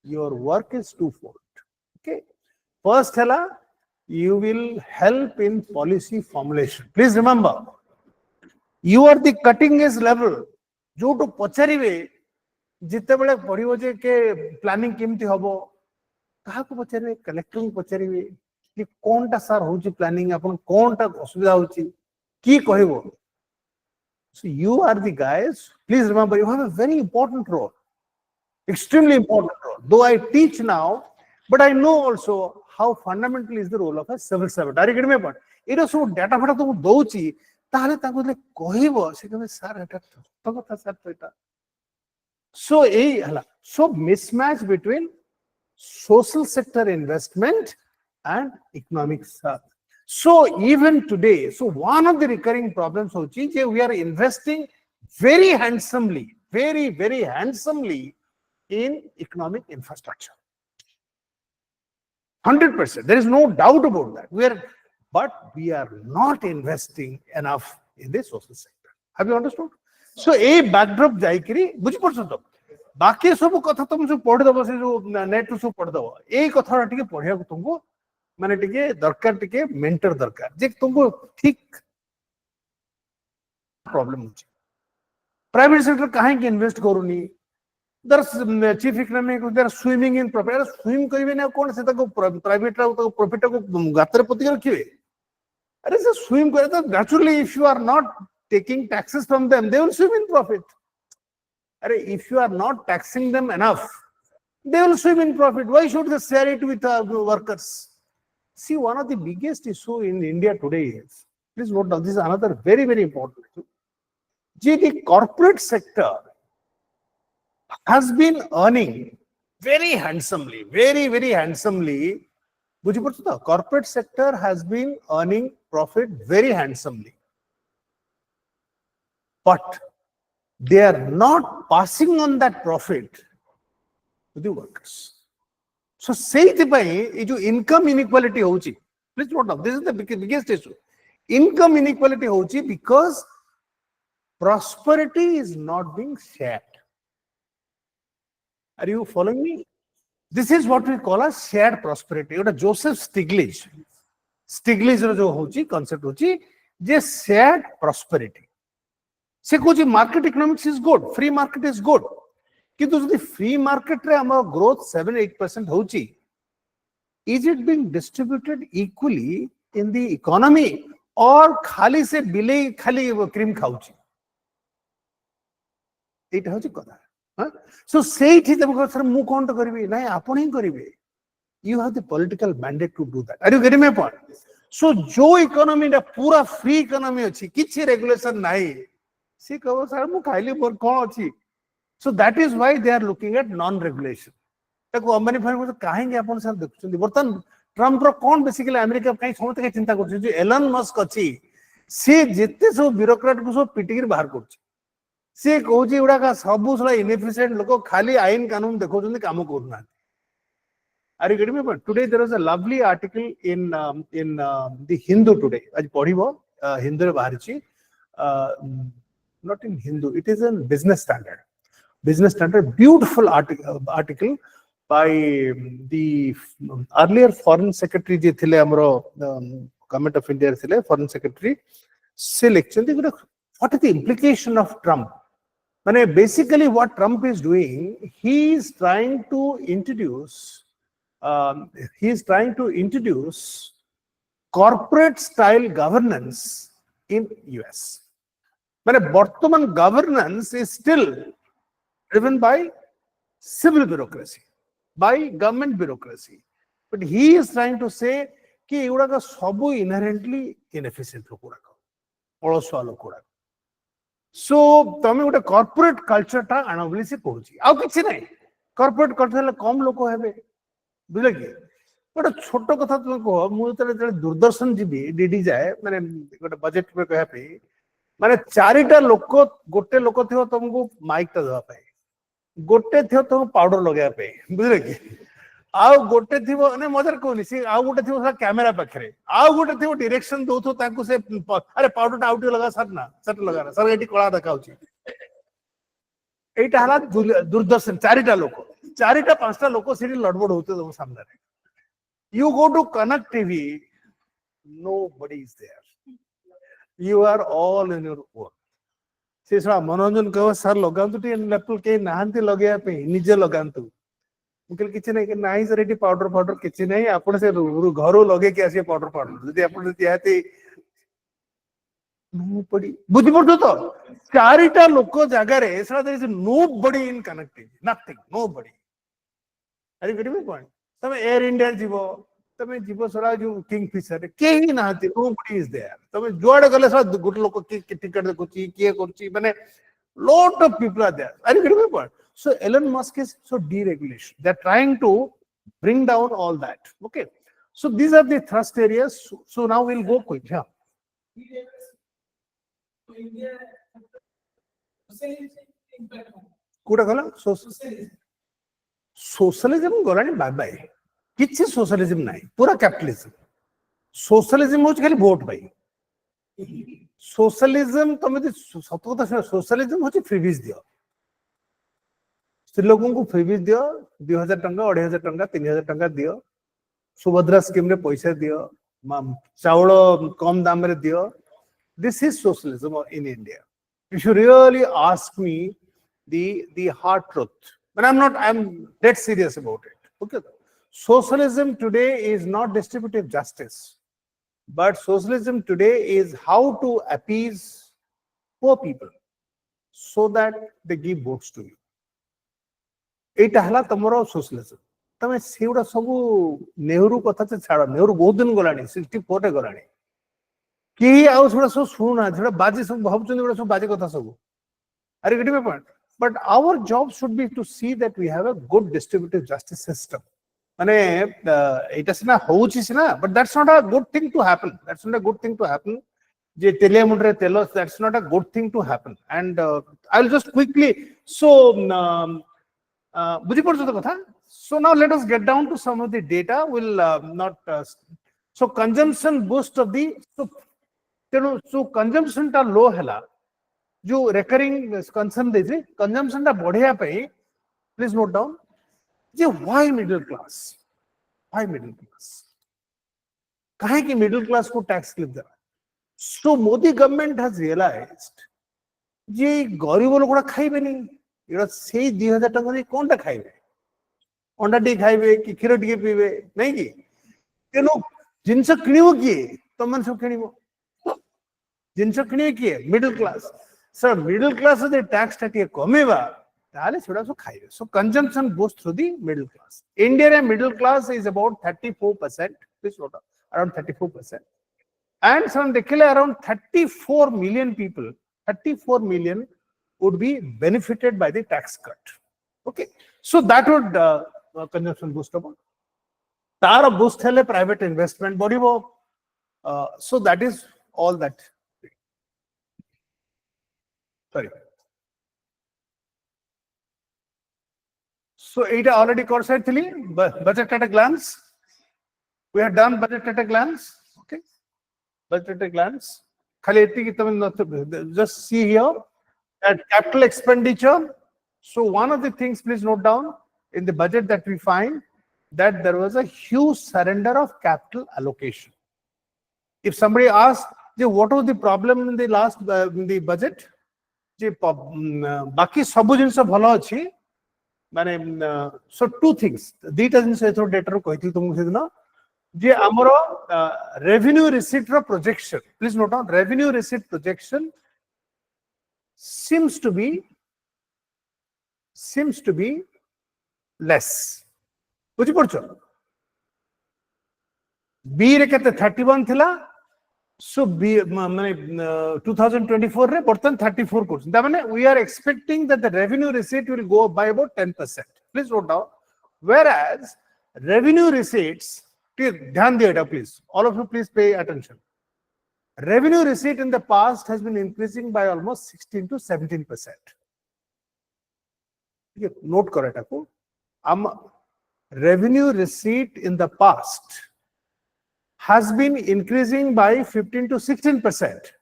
Your work is twofold. Okay, first hela you will help in policy formulation. Please remember, you are the cutting edge level. जो तो पचारिबे जिते बेले पढ़िबो जे के प्लानिंग केमती हबो कहा को पचारिबे कलेक्टर को पचारिबे कि कोनटा सर होची प्लानिंग अपन कोनटा असुविधा होची की कहबो. So you are the guys. Please remember, you have a very important role, extremely important role. Though I teach now, but I know also how fundamental is the role of a civil servant. Are you getting my point? It is so data fata to douchi ताहले ताको ले कहबो से कहबे sir एटा तो कथा sir तो एटा. So ए हला so mismatch between social sector investment and economic stuff. So even today, so one of the recurring problems hochi je we are investing very handsomely, very handsomely in economic infrastructure. 100%. There is no doubt about that. But we are not investing enough in the social sector. Have you understood? So a backdrop jaikiri बुझी पड़छ तो बाकी सब कथा तुम जो पढ़ दबो से जो नेट सब पढ़ दबो ए कथा टिके पढ़िया को तुमको माने टिके दरकार टिके मेंटर दरकार जे तुमको ठीक प्रॉब्लम होची प्राइवेट सेक्टर काहे के invest करूनी there chief economic, they are swimming in profit. Swim karibe na kon se tako private ra tako profit ko gatar poti rakhibe. Are se swim kare to naturally if you are not taking taxes from them, they will swim in profit. Are if you are not taxing them enough, they will swim in profit. Why should they share it with workers? See, one of the biggest issue in India today is, please note down, this is another very, very important issue. The corporate sector has been earning very handsomely, very, very handsomely. The corporate sector has been earning profit very handsomely. But they are not passing on that profit to the workers. So, say the income inequality hochi. Please note down, this is the biggest issue. Income inequality hochi because prosperity is not being shared. Are you following me? This is what we call as shared prosperity. Joseph Stiglitz concept hochi, just shared prosperity. Se kuchi market economics is good, free market is good. Kintu the free market re amar growth 7-8% hochi, is it being distributed equally in the economy or khali se bilei khali cream khauchi? It hochi kotha. So say it is sir mu kon to karibe nai apun hi karibe. You have the political mandate to do that. Are you getting my point? So jo economy da pura free economy achi, kichi regulation nahi. See kabo sir mu khaili bor kon achi. So that is why they are looking at non-regulation. Ambani firm kahinge apun sir dekhuchandi. Bortan Trump ro kon basically America kai samote kai chinta korchi jo Elon Musk achi. Se jette so bureaucrat ko so pitigir bahar korchi. Se kochi udaka sabu sala inefficient loko khali ain kanun dekhochandi kamo koruna. Are you getting me? But today there was a lovely article in the Hindu today. Aj padibo Hindu re baharichi. Not in Hindu. It is in Business Standard. Business Standard, beautiful article by the earlier Foreign Secretary, Government of India, Foreign Secretary. What is the implication of Trump? Basically, what Trump is doing, he is trying to introduce corporate-style governance in US. Bortoman governance is still driven by civil bureaucracy, by government bureaucracy. But he is trying to say that this is inherently inefficient. So, you corporate culture ta anomaly se kochi. How kichhi nahi. Corporate culture le kom loko hebe. Bujhla. But a choto katha tume ko, mu tale Doordarshan jibi DD jaye, mane budget pe ko happy. Mane charita loko gotte loko thiyo tumko mic ta deba pai. Gotte thiyo tum powder lagaya pai. Bujhla ki. Aau gotte thiyo ne mother ko ni si aau gotte thiyo sa camera pakhre. Aau gotte thiyo direction do tho tanku se are powder ta out laga sar na sat laga na sar eti kola dakauchi. Eita hala Doordarshan charita panchta loko siri ladbod hote tum samne. You go to Cuttack TV, nobody is there. You are all in your work. See, sir, Manoranjan kawa sir logantu ti laptop ke nahanti lagaya pe nije logantu. Uncle kichi nahi nahi sir eti powder kichi nahi apne se gharu lage ke asi powder jodi apne tiyati nobody budhi porto to charita loko jagare sir there is nobody in Cuttack TV, nothing, nobody. Are you getting my point? Tame Air India jibo, tame jibo sara jo Kingfisher kehi nahati, nobody is there. Tame joade gale sara good loko ticket dekochi kiye korchi mane lot of people are there. Are you getting my point? So Elon Musk is so deregulation. They're trying to bring down all that. Okay. So these are the thrust areas. So now we'll go quick. Yeah. Kuda kala socialism golani bye bye. Kichhi socialism nahi. Pura capitalism. Socialism hochi khali vote bhai. Socialism tome socialism hochi freebies diyo. लोगों को freebies दियो 2000 टंका 2500 टंका 3000 टंका दियो Subhadra scheme रे पैसा दियो चावल कम दाम रे दियो this is socialism in India. If you really ask me the hard truth, But I'm dead serious about it. Okay. Socialism today is not distributive justice, but socialism today is how to appease poor people so that they give votes to you. ଏଇଟା ହେଲା ତମର socialism. ତମେ ସେଗୁଡା ସବୁ ନେହେରୁ କଥା ଛାଡ, ନେହେରୁ ବହୁତ ଦିନ ଗଲାଣି, 64 ରେ ଗଲାଣି, କେହି ଆଉ ସେଗୁଡା ସବୁ ଶୁଣୁନାହାନ୍ତି, ସେଗୁଡା ବାଜି ସବୁ ଭାବୁଛନ୍ତି, ଏଗୁଡା ସବୁ ବାଜି କଥା ସବୁ. Are you getting my point? But our job should be to see that we have a good distributive justice system. ମାନେ ଏଇଟା ସିନା ହଉଛି ସିନା, but that's not a good thing to happen. That's not a good thing to happen. ଯେ ତେଲିଆ ମୁଣ୍ଡରେ ତେଲ, that's not a good thing to happen. And I'll just quickly, so ବୁଝିପାରୁଛ ତ କଥା? So now let us get down to some of the data. We'll not so consumption boost of the so consumption टा low ହେଲା, जो recurring concern देछि consumption टा बढ़िया पे, please note down J why middle class, why middle class, काहे कि middle class को tax clip they. So Modi government has realized जे गरीब लोग खाइबे नहीं, एड़ा से 2000 टका दे कोनटा खाइबे, अंडा टी खाइबे कि क्षीर टी पीबे नहीं कि तेनो जिनस किनिबो किए, तमन सब किनिबो जिनस किनिबे किए middle class. Sir middle class दे टैक्स टी कमेबा ताले सेडा सब खाइबे. So consumption goes through the middle class. India रे middle class is about 34%, please note around 34%. And some देखले around 34 million people, 34 million would be benefited by the tax cut. Okay, so that would consumption boost up. Tar boost hele private investment body wo. So that is all that. Sorry. So it already covered budget at a glance. We have done budget at a glance. Okay, budget at a glance. Just see here that capital expenditure. So one of the things, please note down in the budget that we find that there was a huge surrender of capital allocation. If somebody asks, what was the problem in the last in the budget? Baki sabu jinsa bhala achi. So two things. Dita jinsa ethro data ro kahithili tumu sedina. Je amaro revenue receipt ro projection. Please note down, revenue receipt projection seems to be less. Buchi porcho. B re kete 31 thila. So B 2024 re portan 34 course. That means we are expecting that the revenue receipt will go up by about 10%. Please note down. Whereas revenue receipts, dhyan diye please. All of you please pay attention. Revenue receipt in the past has been increasing by almost 16 to 17%. Note correct. Revenue receipt in the past has been increasing by 15 to 16%.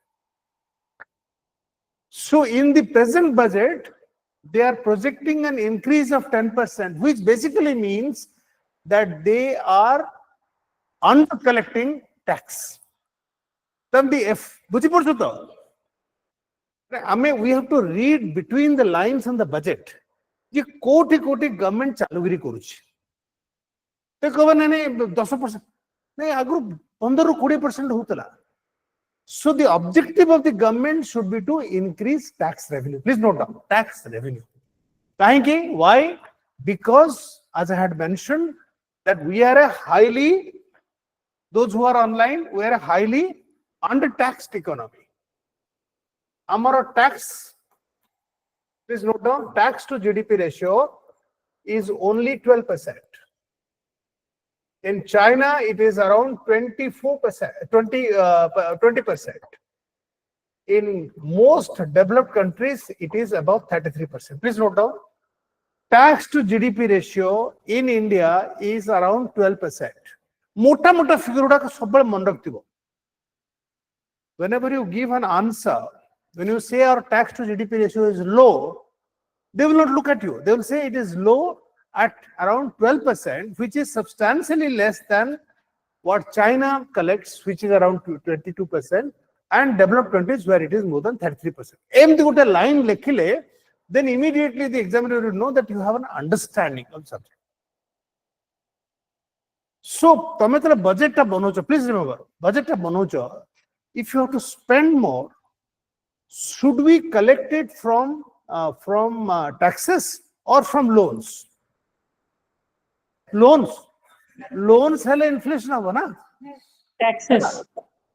So in the present budget, they are projecting an increase of 10%, which basically means that they are under collecting tax. Then the F, we have to read between the lines on the budget. ये कोटी government चालूगिरी करूची ते कवन ने 10% नहीं आगु 15-20% होतला. So the objective of the government should be to increase tax revenue. Please note down, tax revenue. Why? Because as I had mentioned that we are a highly, those who are online, we are a highly under-taxed economy. Our tax, please note down, tax to GDP ratio is only 12%. In China, it is around 20%. In most developed countries, it is about 33%. Please note down, tax to GDP ratio in India is around 12%. Mota figure ka sabbal man raktibo. Whenever you give an answer, when you say our tax to GDP ratio is low, they will not look at you. They will say it is low at around 12%, which is substantially less than what China collects, which is around 22%, and developed countries where it is more than 33%. Em the line lekhile then immediately the examiner will know that you have an understanding of subject. So, budget ta banaucho, please remember, budget ta banaucho, if you have to spend more, should we collect it from taxes or from loans? Loans hell inflation habo na? Taxes.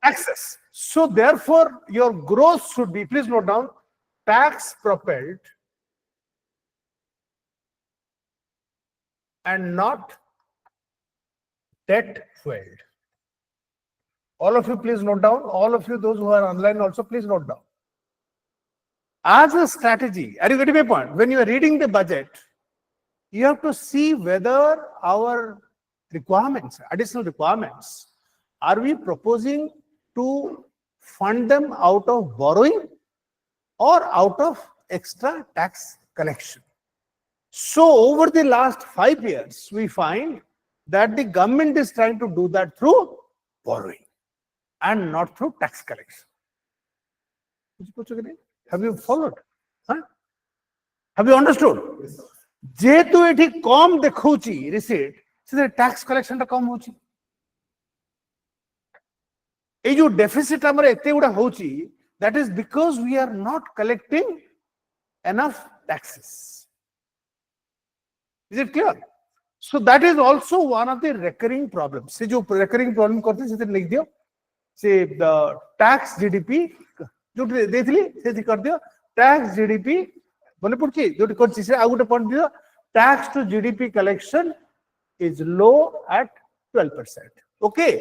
Taxes. So therefore, your growth should be, please note down, tax propelled and not debt fueled. All of you please note down. All of you, those who are online also, please note down. As a strategy, are you getting my point? When you are reading the budget, you have to see whether our requirements, additional requirements, are we proposing to fund them out of borrowing or out of extra tax collection? So over the last 5 years, we find that the government is trying to do that through borrowing and not through tax collection. Have you followed? Huh? Have you understood? যেহেতু এটি কম দেখুছি receipt সেটা tax কলেকশনটা কম হচ্ছে এই যে deficit আমরা এতে গুড়া হচ্ছে that is because we are not collecting enough taxes. Is it clear? So that is also one of the recurring problems. से जो recurring problem करते हैं से लिख दियो से the tax GDP जो देखली से कर दियो tax GDP মনে পড়ছে যেটা করছি সে আর একটা পয়েন্ট দিও tax to GDP collection is low at 12%. Okay,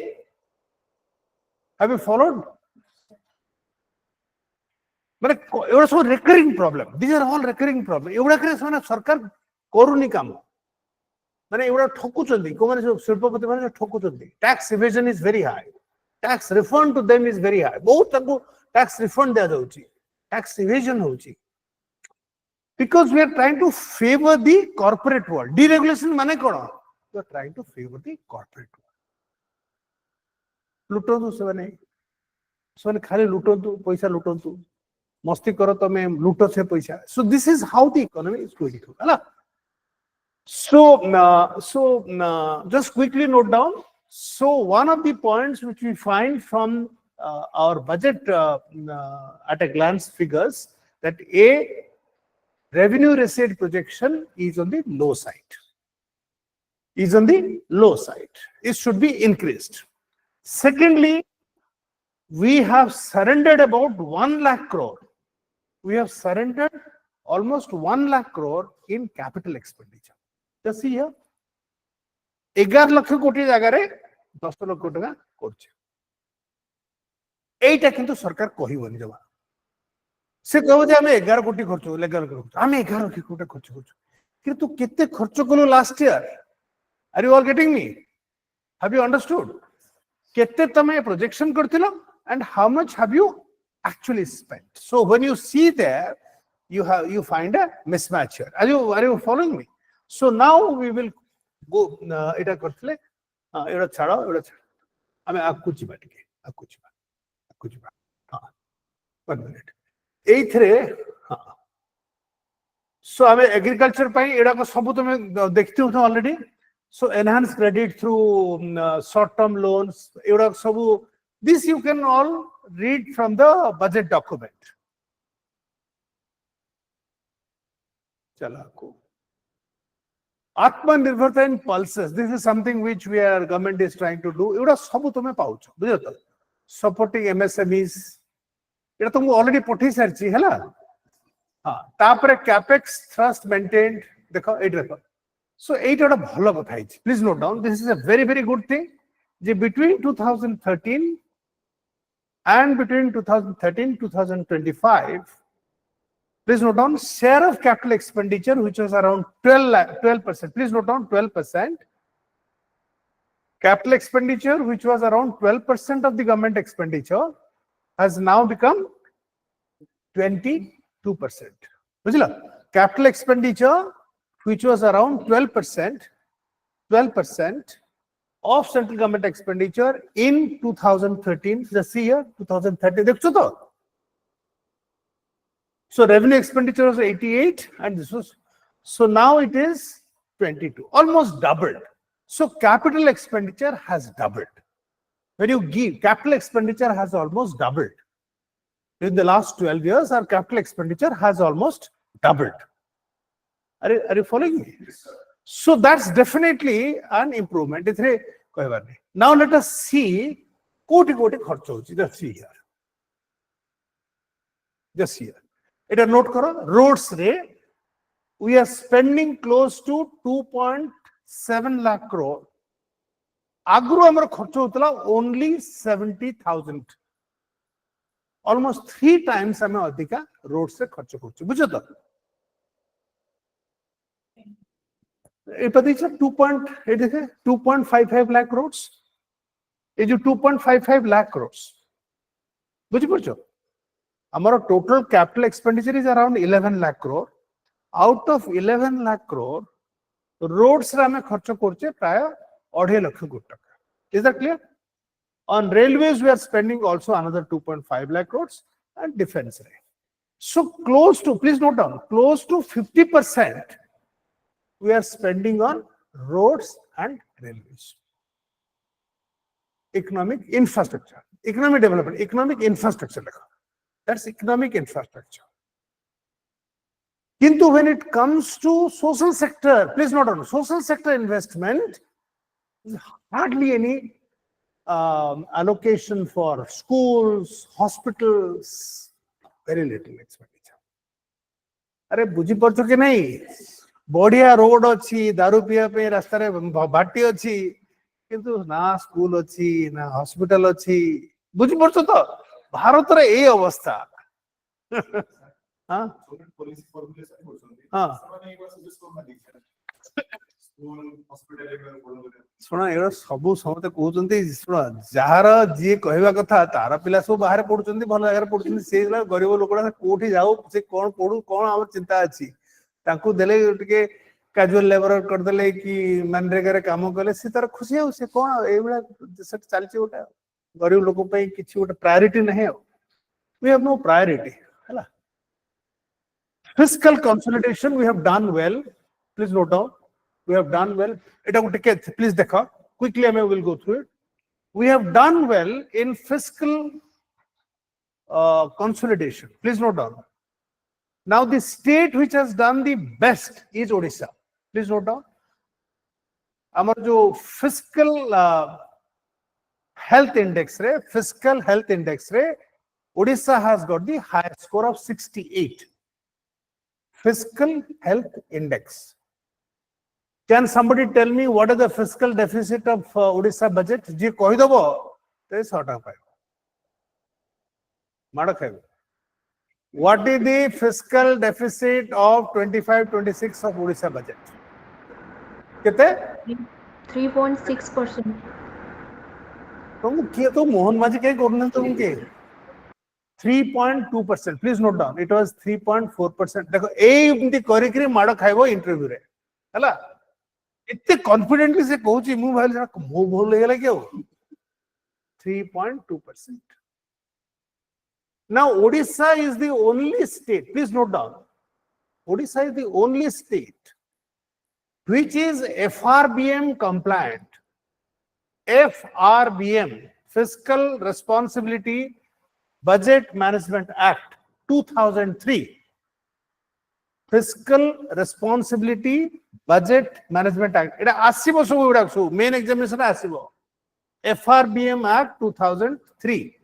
have you followed? মানে এটা সব recurring problem, this are all recurring problem. এগুলা করে মানে সরকার করুনি কাম, মানে এগুলা ঠকুচନ୍ତି, কোମାନେ শিল্পপতি মানে ঠকুচନ୍ତି। Tax evasion is very high, tax refund to them is very high, বহুত তাଙ୍କୁ ট্যাক্স রিফন্ড দেয়া যাଉଛି, ট্যাক্স ইভেশন ହେଉଛି। Because we are trying to favor the corporate world. Deregulation mane kono? We are trying to favor the corporate world. लुटंतु सेवने खाली लुटंतु, पैसा लुटंतु, मस्ती करो तमे लुटो से पैसा. So this is how the economy is going to, है ना? So just quickly note down. So one of the points which we find from our budget at a glance figures that revenue receipt projection is on the low side. It should be increased. Secondly, we have surrendered about 1 lakh crore. We have surrendered almost 1 lakh crore in capital expenditure. Just see here. 11 lakh কোটি জায়গায় 10 লক্ষ টাকা করছে। এইটা কিন্তু সরকার কহিবনি জমা। সে কহব যে আমি 11 কোটি খরচ আমি 11 কোটি খরচ করছি, কিন্তু কেতে খরচ কলো last year? Are you all getting me? Have you understood? কেতে তুমি প্রজেকশন করছিল and how much have you actually spent? So when you see there, you find a mismatch here. Are you following me? So now we will go এটা করলে এটা ছাড়াও আমি আকু Chiba টিকে আকু Chiba হ্যাঁ 1 মিনিট এইথরে হ্যাঁ। সো আমি এগ্রিকালচার পাই এটা সব তুমি দেখতে हो already. So enhance credit through short term loans এটা সব, this you can all read from the budget document. Chalako. Atmanirbharta in pulses. This is something which government is trying to do. Euda sabu tome paucho. Bujhato. Supporting MSMEs. Eta tumu already pothi sarchi hela. Ha. Tapare capex thrust maintained. Dekho, it dekho. So eight oda bhalo kotha hoichi. Please note down. This is a very very good thing. Je between 2013 and between 2013-2025, please note down, share of capital expenditure which was around 12%. Please note down 12%. Capital expenditure which was around 12% of the government expenditure has now become 22%. Bujhla? Capital expenditure which was around 12% of central government expenditure in 2013, just see here 2013, dekho to So revenue expenditure was 88 and this was, so now it is 22, almost doubled. So capital expenditure has doubled. When you give, capital expenditure has almost doubled. In the last 12 years, our capital expenditure has almost doubled. Are you following me? So that's definitely an improvement. Now let us see koti kharcha hochi. Just see here. Just here. It note karo, roads re, we are spending close to 2.7 lakh crore. Agro amar kharcha hotla only 70,000. Almost 3 times ame adhika roads re kharcha hochi. Bujho to? It is 2.55 lakh crores. It is 2.55 lakh crores. Bujho? Our total capital expenditure is around 11 lakh crore. Out of 11 lakh crore, roads rame kharcha korche praya 2.5 lakh crore. Is that clear? On railways, we are spending also another 2.5 lakh crores and defense. So close to, please note down, close to 50% we are spending on roads and railways. Economic infrastructure, economic development, economic infrastructure. That's economic infrastructure. Kintu when it comes to social sector, please note down, social sector investment, hardly any allocation for schools, hospitals, very little expenditure. Are buji parcho ke nahi? बढ़िया road अच्छी दारू पिया पे रास्ता रे बाटी अच्छी किंतु ना स्कूल अच्छी ना हॉस्पिटल अच्छी बुझी पड़छ तो भारत रे ए अवस्था हां हां सुना एरो सब समते कहउचंती सुना जहार जे कहबा कथा तारा पिला सब बाहर पडुचंती भल जगह पडुचंती से गरीब लोकडा कोठी जाऊ से कोन पडु कोन हमर चिंता अछि ताकू देले टिके कैजुअल लेबर कर देले कि मनरेगा रे काम कले से तार खुशी हो से कोन ए बेला से चलची ओटा गरीब लोक पई किछि ओटा प्रायोरिटी नहीं हो वी हैव नो प्रायोरिटी हला fiscal consolidation we have done well please note down we have done well eta टिके please dekha quickly I will go through it we have done well in fiscal consolidation please note down. Now the state which has done the best is Odisha. Please note down. Amar jo fiscal health index re, Odisha has got the highest score of 68. Fiscal health index. Can somebody tell me what is the fiscal deficit of Odisha budget? Ji koi dobo, te sota pai. Mada khaibo. What is the fiscal deficit of 25-26 of Odisha budget? कितने? 3.6%. तुम किए तो मोहन माजी क्या करने तुम के? 3.2%. Please note down. It was 3.4%. देखो ए इम्ति करी करी माड़ा खाएगो इंटरव्यू रे, है ना? इतने confidently से कहूँची मुँह भाई जरा मुँह बोल लेगा क्या हो? 3.2%. Now, Odisha is the only state, please note down, Odisha is the only state which is FRBM compliant. FRBM, Fiscal Responsibility Budget Management Act 2003. Fiscal Responsibility Budget Management Act. It asibo so main examination asibo. FRBM Act 2003.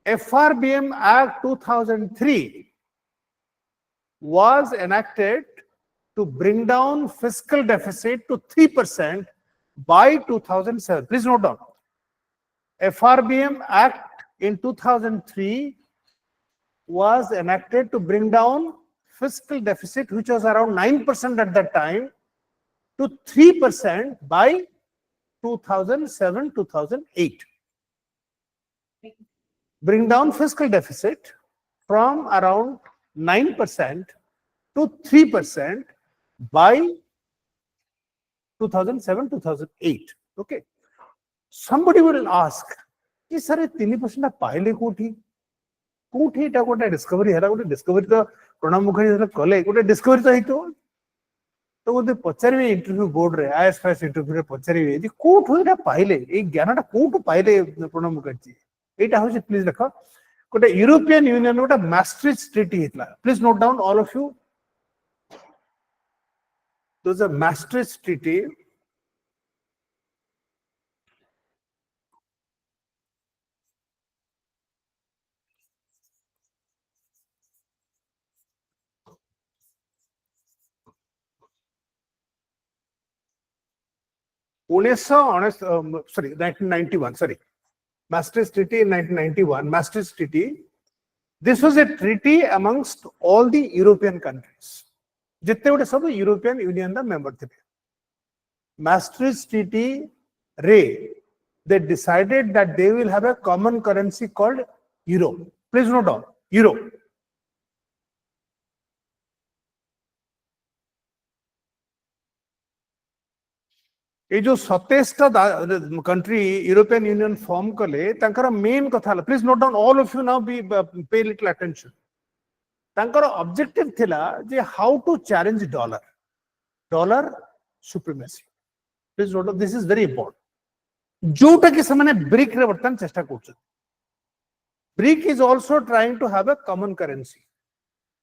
FRBM Act 2003 was enacted to bring down fiscal deficit to 3% by 2007. Please note down. FRBM Act in 2003 was enacted to bring down fiscal deficit, which was around 9% at that time, to 3% by 2007-2008. Bring down fiscal deficit from around 9% to 3% by 2007-2008. Okay. Somebody will ask, "Is sir 3% पाइले कोठी?" कोठी एटा गोटे discovery हैला गोटे discovery तो प्रणब मुखर्जी कले गोटे discovery तो हेतो तो गोटे पचारे इंटरव्यू बोर्ड रे आईएएस फाइस इंटरव्यू रे पचारे जे कोठो एटा पाइले ए ज्ञानटा कोठो पाइले प्रणब मुखर्जी एटा होचे प्लीज देखो गोटे यूरोपियन यूनियन गोटे maastricht treaty हेतला please note down all of you those are maastricht treaty 1991, sorry. Maastricht Treaty in 1991, Maastricht Treaty. This was a treaty amongst all the European countries. जितने बड़े सब यूरोपियन यूनियन का member थे. Maastricht Treaty रे they decided that they will have a common currency called euro. Please note down euro. ये जो 27 country European union form कले तांकर मेन कथा please note down all of you now be pay little attention तांकर objective थिला जे how to challenge dollar supremacy please note this is very important जोटा कि समाने ब्रिक रे वर्तन चेष्टा करछन BRIC is also trying to have a common currency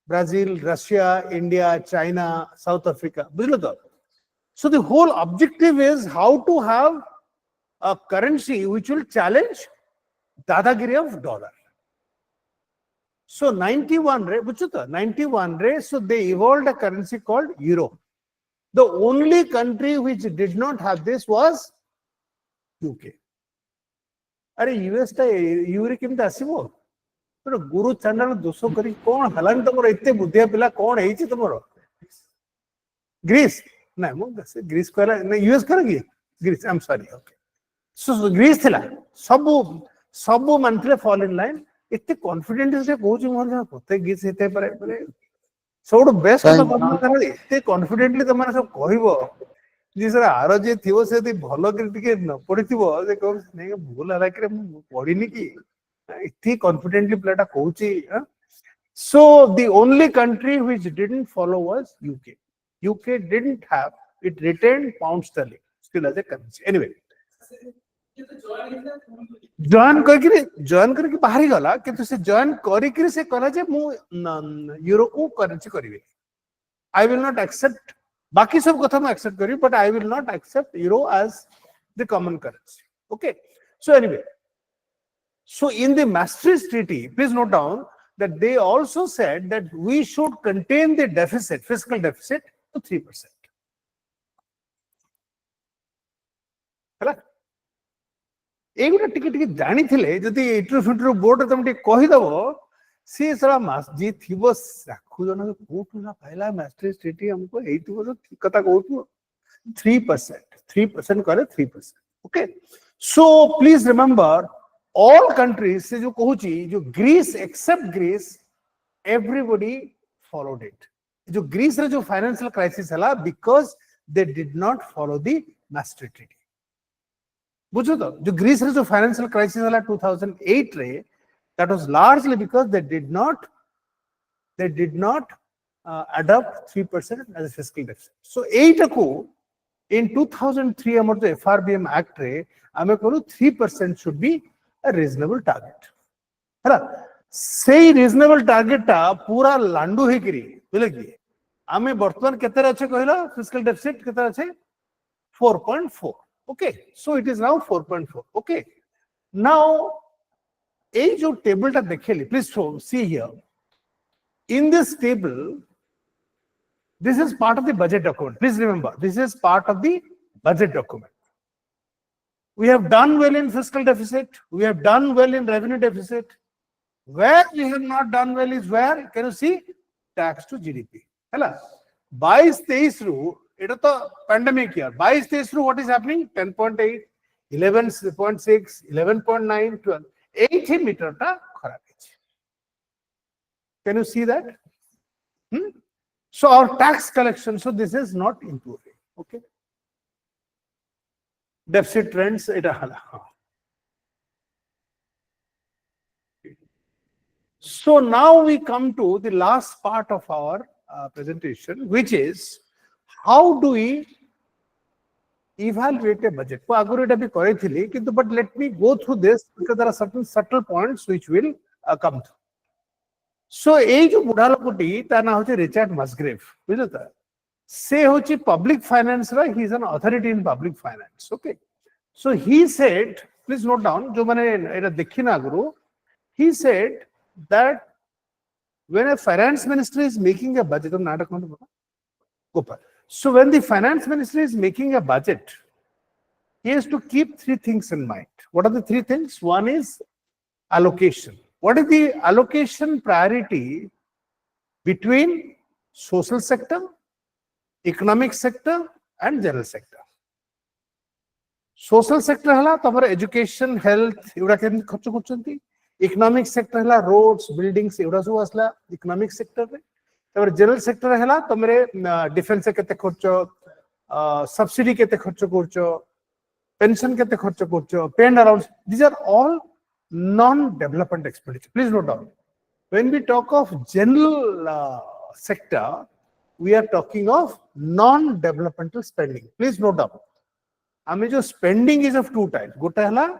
Brazil Russia India China South Africa बुझलो तो. So the whole objective is how to have a currency which will challenge dadagiri of dollar. So 91 re, 91 re, so they evolved a currency called euro. The only country which did not have this was UK. अरे US टा यूरे केमते आसीबो तो गुरु channel दोषो करी कोन हलान तमरो एते बुद्धिया पिला कोन हेछि तमरो Greece ना मो ग्रीस कहला ना यूएस करगी Greece I am sorry okay so Greece थिला सब मानथिले फॉल इन लाइन एते कॉन्फिडेंट से कहूची मोर जा पते ग्रीस हेते परे सबो बेस्ट तो बना कर एते कॉन्फिडेंटली त माने सब कहइबो जी सर आरो जे थिवो से ती भलो के टिके न पडिथिबो जे को नै भूल हला के पडिनी की एते कॉन्फिडेंटली प्लेटा कहूची so the only country which didn't follow was UK UK didn't have, it retained pound sterling still as a currency. Anyway, join करके बाहर गला किंतु से join करिकरी से कहला जे मु यूरो को करेंसी करिवे. I will not accept बाकी सब कथा मैं accept करी but I will not accept euro as the common currency. Okay. So anyway, so in the Maastricht Treaty, please note down that they also said that we should contain the deficit, fiscal deficit to 3%. हला एक गोटे टिके टिके जानी थिले जदी interview board तुम टिके कहि दबो सी सला मास जी थिबो राखु जन कोठु ना पाइला Maastricht Treaty हमको एइतिबो जो कथा कहू 3% करे 3%. Okay, so please remember all countries से जो कहूची जो Greece except Greece everybody followed it. जो ग्रीस रे जो फाइनेंशियल क्राइसिस हला because they did not follow the Maastricht Treaty. बुझो तो जो ग्रीस रे जो फाइनेंशियल क्राइसिस हला 2008 रे that was largely because they did not adopt 3% as a fiscal deficit. So 8 को in 2003 हमर जो FRBM act रे हमें करू 3% should be a reasonable target. हला सेही रिजनेबल टारगेट टा पूरा लांडू हे करी बोले कि आमे वर्तमान केते अच्छे कहला फिस्कल डेफिसिट केते अच्छे 4.4. Okay so it is now 4.4. Okay now ए जो टेबल टा देखेली please see here in this table this is part of the budget document. Please remember this is part of the budget document. We have done well in fiscal deficit, we have done well in revenue deficit. Where we have not done well is where, can you see, tax to GDP. Hela 22-23 ru eta to pandemic year 22-23 ru what is happening 10.8 11.6 11.9 12 8 meter ta kharab hai. Can you see that? So our tax collection, so this is not improving. Okay, deficit trends eta hala So now we come to the last part of our presentation, which is how do we evaluate a budget? But let me go through this because there are certain subtle points which will come through. So এই যে বুঢ়া লোকটি তার নাম হচ্ছে Richard Musgrave, বুঝলো তো? সে হচ্ছে পাবলিক ফাইন্যান্স রা, he is an authority in public finance. Okay, so he said, please note down, जो মানে এটা দেখি না আগ্রহ, he said that when a finance minister is making a budget, so when the finance minister is making a budget, he has to keep three things in mind. What are the three things? One is allocation. What is the allocation priority between social sector, economic sector and general sector? Social sector hala tamara education, health eguda ken kharcho korchanti. Economic sector hala roads, buildings eguda सब asla economic sector re. तापर general sector hala tamare defense kete kharcho, subsidy kete kharcho korcho, pension kete kharcho korcho, pay and allowance. These are all non-development expenditure. Please note down. When we talk of general sector, we are talking of non-developmental spending. Please note down. जो spending is of two types. गोटे हला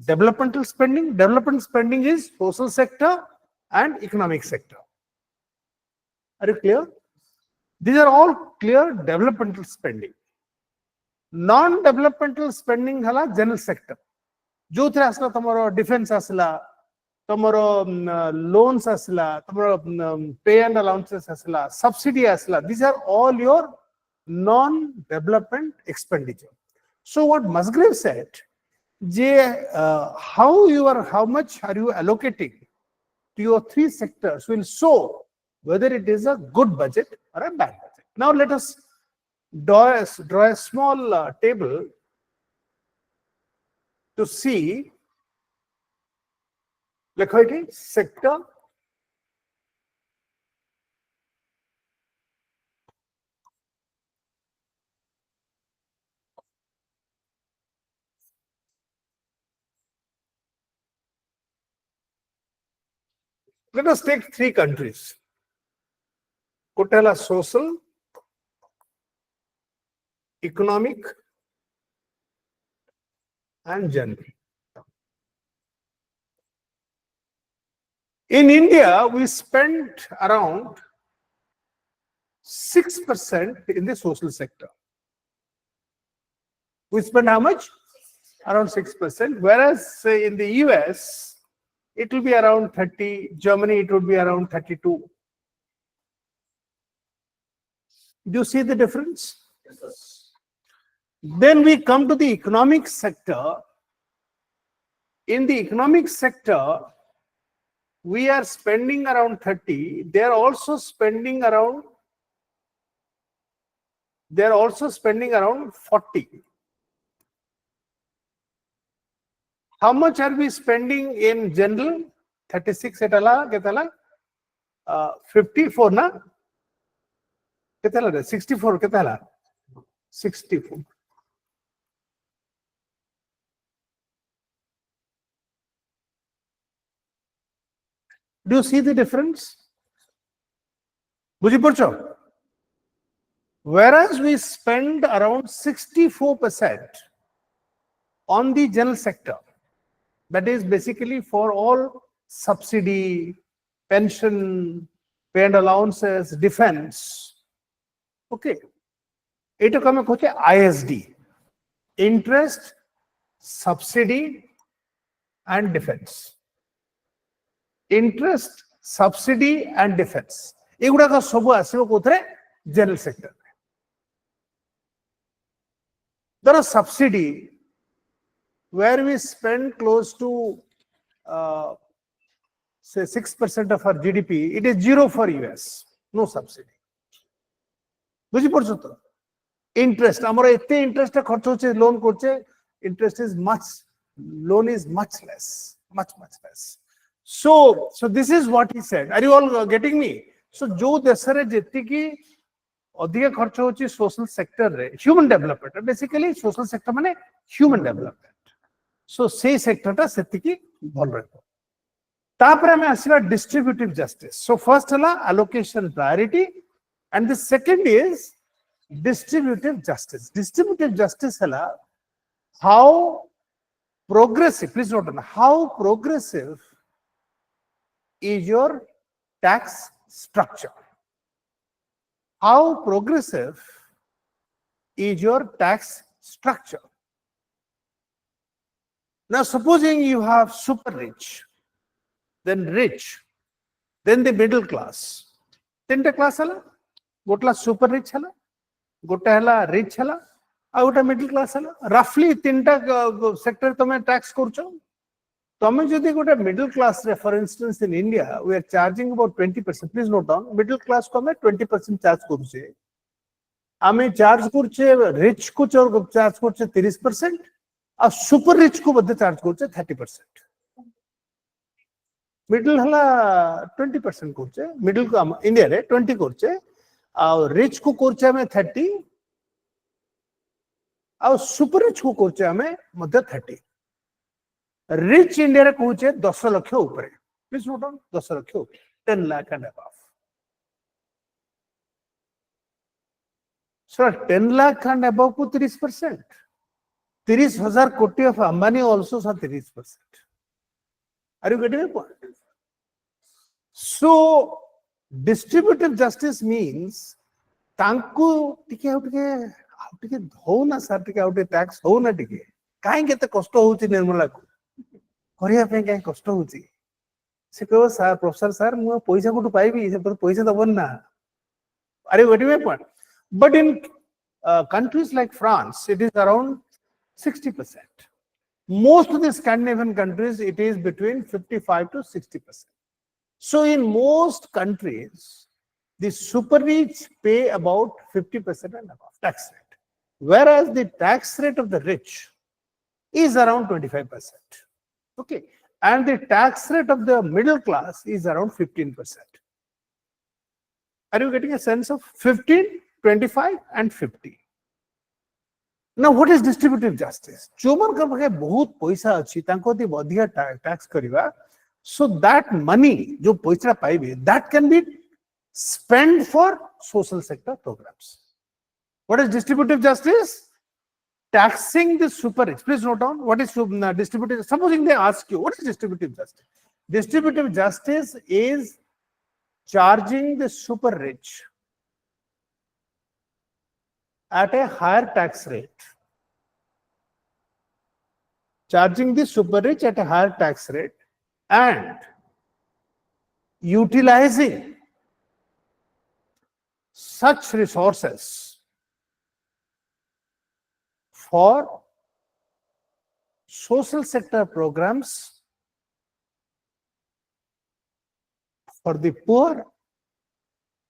developmental spending. Development spending is social sector and economic sector. Are you clear? These are all clear developmental spending. Non-developmental spending हला general sector. जो थे असला तमरो defense असला, तमरो loans असला, तमरो pay and allowances असला, subsidy असला. These are all your non-development expenditure. So what Musgrave said, how much are you allocating to your three sectors will show whether it is a good budget or a bad budget. Now let us draw a small table to see, sector, let us take three countries. Kotala social, economic and general. In India, we spend around 6% in the social sector. We spend how much? Around 6%, whereas say in the US, it will be around 30, Germany it would be around 32. Do you see the difference? Yes. Then we come to the economic sector. In the economic sector, we are spending around 30. They are also spending around 40. How much are we spending in general? 36 etala ketala 54 na ketala 64 ketala 64. Do you see the difference? Buji porcho. Whereas we spend around 64% on the general sector. That is basically for all subsidy, pension, pay and allowances, defense. Okay. Ito kame koche ISD. Interest, subsidy, and defense. Interest, subsidy, and defense. Eguda ka sobu asibo kothre general sector. There are subsidy, where we spend close to say 6% of our GDP, it is zero for US, no subsidy. Buji porcho to? Interest, amara ette interest ta kharcho hoche loan korche, interest is loan is much less, much less. So this is what he said. Are you all getting me? So jo desare jeti ki ଅଧିକ ଖର୍ଚ୍ଚ hochi social sector re, human development. Basically social sector mane human development. So say sector ta setiki bhal rahbo. तापर हमें आसीबा distributive justice. So first हला allocation priority and the second is distributive justice. Distributive justice hela how progressive, please note down, how progressive is your tax structure. How progressive is your tax structure. Now supposing you have super rich, then rich, then the middle class. Tinta class hala, gotla super rich hala, gota hala rich hala, gota middle class hala. Roughly tinta sector tome tax kurcho. Tome jodi gota middle class re, for instance in India, we are charging about 20%. Please note down, middle class ko 20% charge kurche. Ame charge kurche rich ko charge kurche 30%. A super rich ko badhe charge kurche 30%. Middle hala 20% kurche, middle ko India re 20 kurche, rich ko kurche ame 30, super rich ko kurche ame madhe 30. Rich India re kurche 10 lakh upare. Please note down 10 lakh upare, 10 lakh and above. So 10 lakh and above ko 30%. 30,000 koti of Ambani also saw 30%. Are you getting my point? So distributive justice means tanku tike ho na sir tike out tax ho na tike kahin kete kosto hochi nirmala ko koriya pe kahin kosto hochi se ko sir professor sir mu paisa kotu paibi se paisa dabon na. Are you getting my point? But in countries like France, it is around 60%. Most of the Scandinavian countries, it is between 55 to 60%. So in most countries, the super rich pay about 50% and above tax rate, whereas the tax rate of the rich is around 25%. Okay, and the tax rate of the middle class is around 15%. Are you getting a sense of 15, 25, and 50? Now, what is distributive justice? Choman ka pahe bahut paisa achi, tanko di badhiya tax kariba, so that money jo paisa paibe, that can be spent for social sector programs. What is distributive justice? Taxing the super rich. Please note down what is distributive. Supposing they ask you, what is distributive justice? Distributive justice is charging the super rich at a higher tax rate. Charging the super rich at a higher tax rate and utilizing such resources for social sector programs for the poor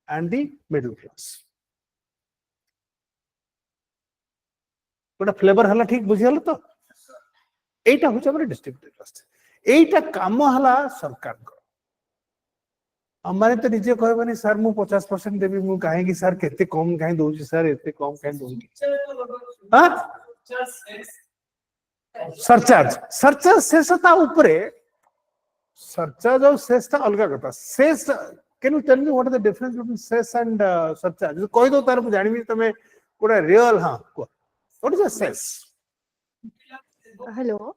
and the middle class. But a flavor hala thik bujhi hala to? Eita hoche amar distributive justice. Eita kamo hala sarkar ko. हमारे तो नीचे कहे बनी sir मु 50% देवी मु कहेंगी sir कितने कम कहीं दोगी सर इतने कम कहीं दोगी हाँ सरचार्ज सरचार्ज शेषता ऊपरे सरचार्ज और शेषता अलग करता शेष can you tell me what is the difference between cess and surcharge? कोई तो तार जानी भी तमें कोड़ा real हाँ what is a cess? Hello.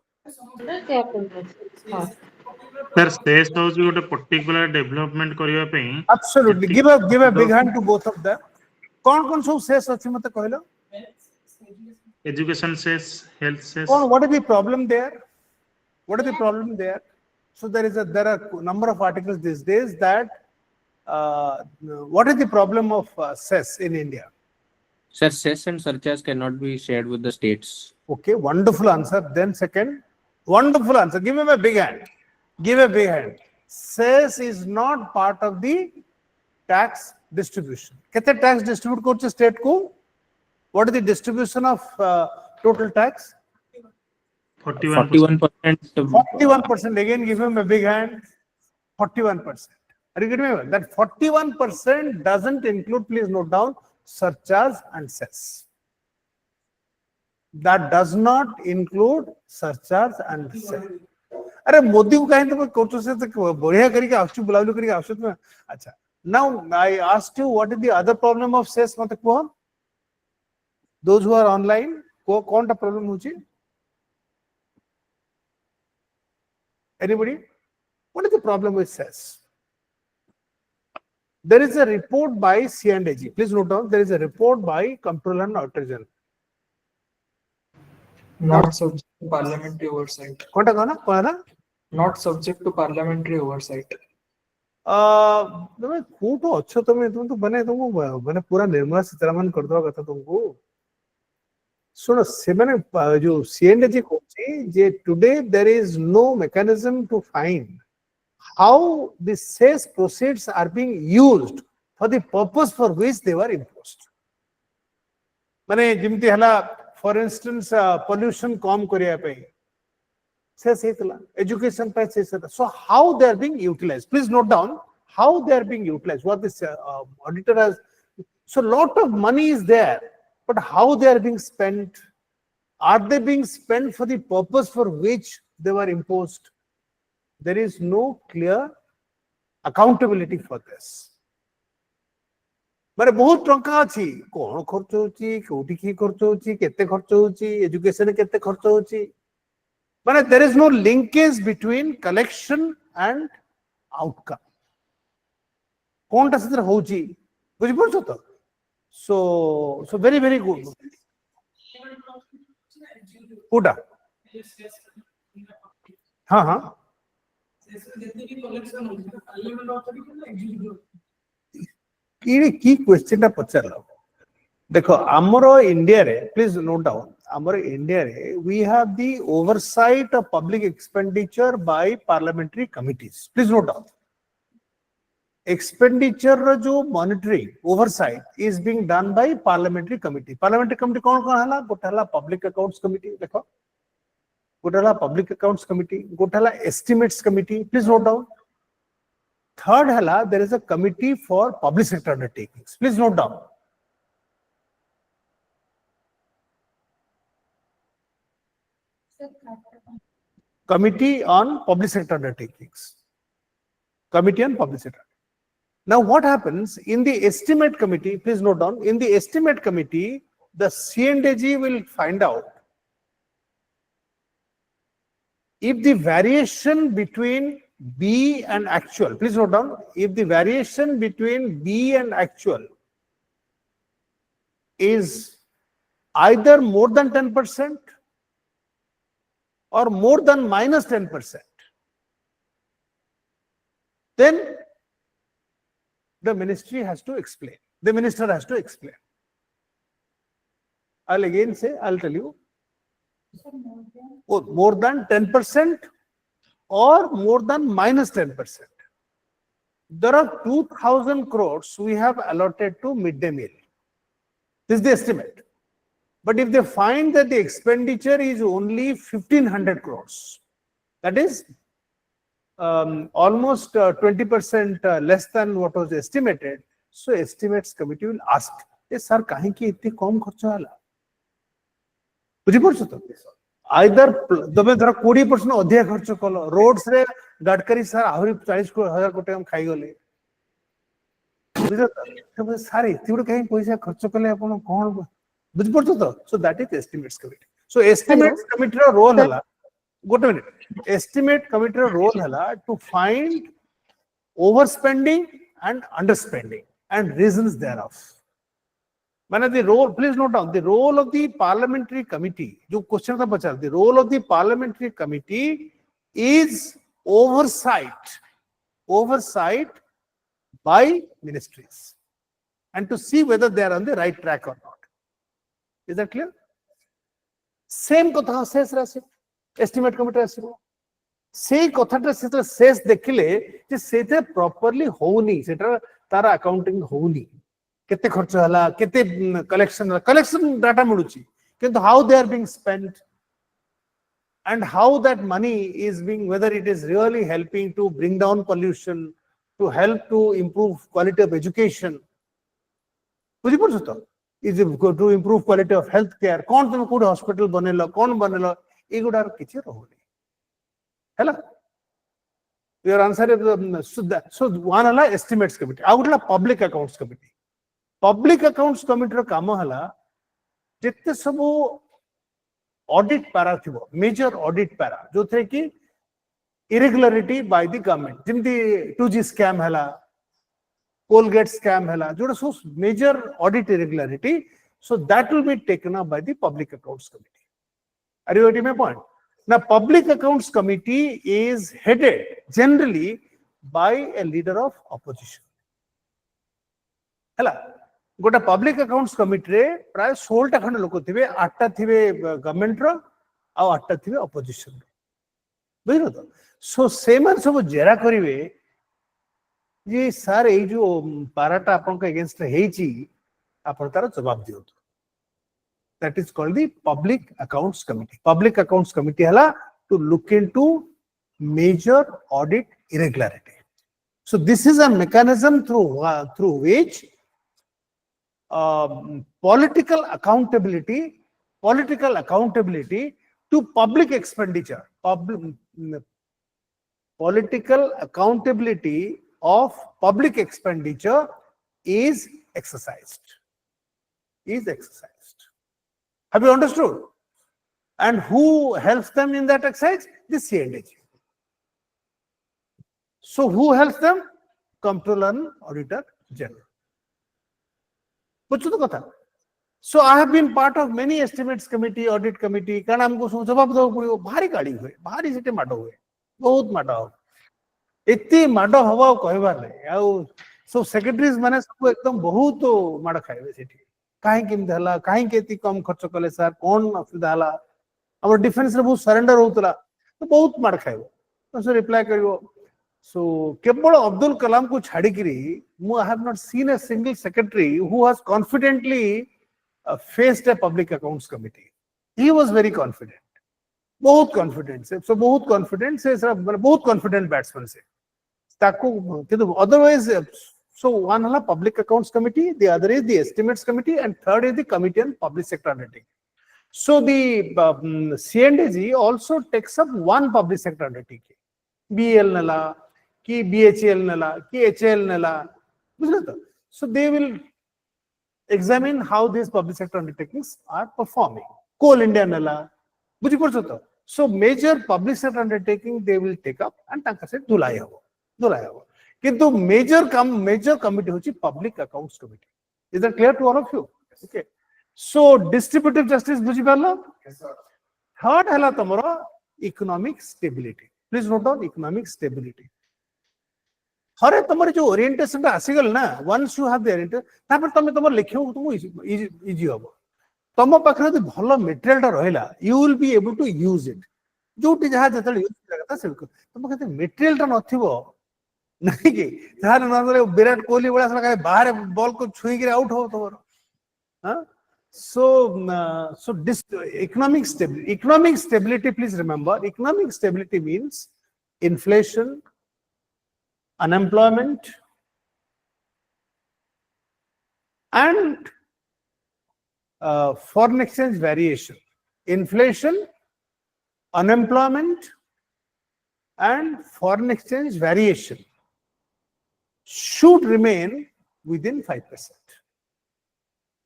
Sir, cess house is a particular development करिया पे. Absolutely. Give a big hand to both of them. कौन सब cess अच्छी मत कहलो? Education cess, health cess. What is the problem there? What is the problem there? So there are a number of articles these days that what is the problem of cess in India? Sir, cess and surcharge cannot be shared with the states. Okay, wonderful answer. Then second, wonderful answer. Give him a big hand. Give a big hand. Cess is not part of the tax distribution. Kitne tax distribute korche state ko? What is the distribution of total tax? 41%. 41%. Again, give him a big hand. 41%. Are you getting me? That 41% doesn't include, please note down, surcharge and cess. That does not include surcharge and cess. अरे मोदी को कहीं तुम court से तो बढ़िया करके आसु बुलावली करके आसु तुम अच्छा now I asked you what is the other problem of cess मत को दोज हु आर ऑनलाइन को कोनटा प्रॉब्लम होची anybody what is the problem with cess there is a report by C&AG please note down there is a report by Comptroller and Auditor General Not subject to parliamentary oversight. कोनटा कहना Not subject to parliamentary oversight. तुम्हें कोटो अच्छा तुम तो बने तुमको बने पूरा निर्मला सीतारमण कर दो कथा तुमको सुनो से मैंने जो C&AG Kochi J today there is no mechanism to find how the cess proceeds are being used for the purpose for which they were imposed माने जिमती हला for instance pollution कम करिया पे cess हेतला education पे cess so how they are being utilized please note down how they are being utilized what this auditor has so lot of money is there but how they are being spent are they being spent for the purpose for which they were imposed there is no clear accountability for this मारे बहुत टंका अछि कोन खर्च होची कोठी की खर्च होची केते खर्च होची एजुकेशन केते खर्च होची माने there is no linkage between collection and outcome कोनटा से होची बुझि पड़छो तो so very good कोटा हां की क्वेश्चन पचार देखो आमर इंडिया रे प्लीज नोट डाउन आमर इंडिया रे we have the oversight of public expenditure by parliamentary committees please note down expenditure जो monitoring oversight is being done by parliamentary committee कौन हला गोटे हला पब्लिक अकाउंट्स कमिटी देखो गोटे हला पब्लिक अकाउंट्स कमिटी गोटे हला estimates committee please note down third हला there is a committee for public sector undertakings please note down committee on public sector undertakings committee on public sector now what happens in the estimate committee please note down in the estimate committee the C&AG will find out if the variation between B and actual, please note down, if the variation between B and actual is either more than 10% or more than minus 10%, then the ministry has to explain. The minister has to explain. I'll again say, I'll tell you, more than 10%, or more than minus 10%. There are 2,000 crores we have allotted to midday meal. This is the estimate. But if they find that the expenditure is only 1,500 crores, that is almost 20% less than what was estimated, so estimates committee will ask, sir, kahin ki itni kam kharcha hala? बुझी पड़छ तो either तबे धर 20% अधिक खर्च कल roads रे Gadkari sir आहुरी 40,000 कोटी हम खाई गले बुझ सर इतिउड कहीं पैसा खर्च कले अपन कोन बुझी पड़छ तो so that is estimates committee so estimates committee रो रोल हला गोटे मिनिट एस्टिमेट कमिटी रो रोल हला to find over spending and under spending and reasons thereof माने the role please note down the role of the parliamentary committee जो question था बचा the role of the parliamentary committee is oversight by ministries and to see whether they are on the right track or not is that clear same कथा शेष राशि estimate committee आसीबो से कथाटा से शेष देखिले जे सेते प्रॉपर्ली होउनी सेटा तार अकाउंटिंग होउनी केते खर्च हला केते कलेक्शन डाटा मिलुची किंतु how they are being spent and how that money is being whether it is really helping to bring down pollution to help to improve quality of education बुझी पड़छ तो is to improve quality of health care कोन तुम code hospital बनेलो कोन बनेलो एगुडार किछि रहउनी हैला your answer is so one hala estimates committee out la public accounts committee ro kamo hala jette sabu audit para thibo major audit para jo the ki irregularity by the government jimti 2G scam hala Colgate scam hala joda so major audit irregularity, so that will be taken up by the public accounts committee. Are you getting my point? Now, public accounts committee is headed generally by a leader of opposition. Hela, got a public accounts committee प्राय 16 टा खंड लोक थिबे 8 टा थिबे government रो आ 8 टा थिबे opposition रो बुझलो तो सो semen सब जेरा करिवे जे सर ए जो पाराटा आपन के अगेंस्ट हेची आपन तार जवाब दियो। That is called the Public Accounts Committee. Public Accounts Committee hala to look into major audit irregularity. So this is a mechanism through which political accountability to public expenditure, political accountability of public expenditure is exercised. Have you understood? And who helps them in that exercise? The C&AG. So who helps them? Comptroller and Auditor General. So I have been part of many estimates committee, audit committee. कारण हमको जवाब दो पड़ियो भारी गाड़ी हुए, भारी setae माडो हुए, बहुत माडो हो। इतनी माडो हवा कहबार नहीं। आउ so secretaries माने सब एकदम बहुत माडो खाए सिटी। कहीं किंतु हला कहीं केती कम खर्च कले सर कौन असुविधा हला हमर डिफेंस रे बहुत सरेंडर होतला तो बहुत मार खाइबो तो से रिप्लाई करिवो सो केवल अब्दुल कलाम को छाड़ी करी मु I have not seen a single secretary who has confidently faced a public accounts committee he was very confident बहुत कॉन्फिडेंट से सो बहुत कॉन्फिडेंट से बहुत कॉन्फिडेंट बैट्समैन से ताको किंतु otherwise. So one is Public Accounts Committee, the other is the Estimates Committee, and third is the Committee on Public Sector Undertaking. So the C&AG also takes up one public sector undertaking. BL nala, ki BHL nala, ki HL nala. So they will examine how these public sector undertakings are performing. Coal India nala. So major public sector undertaking they will take up and tanka se dhulai habo. Kintu major committee hochi Public Accounts Committee. Is that clear to all of you? Okay. So distributive justice बुझी पारलो? Yes sir. Third हला तमरो economic stability. Please note down economic stability. हरे तमरे जो orientation टा आसीगल ना, once you have the orientation, तापर तमे तमर लिखियो तुमको easy हबो. तम पाखरे जो भलो material टा रहला, you will be able to use it. जोटी जहा जतल यूज करता से तम कहते material टा नथिबो नहीं कि जहां नजर विराट कोहली बड़ा सा बाहर बॉल को छुई के आउट हो तमरो. हां so economic stability, please remember economic stability means inflation, unemployment, and foreign exchange variation. Inflation, unemployment, and foreign exchange variation should remain within 5%.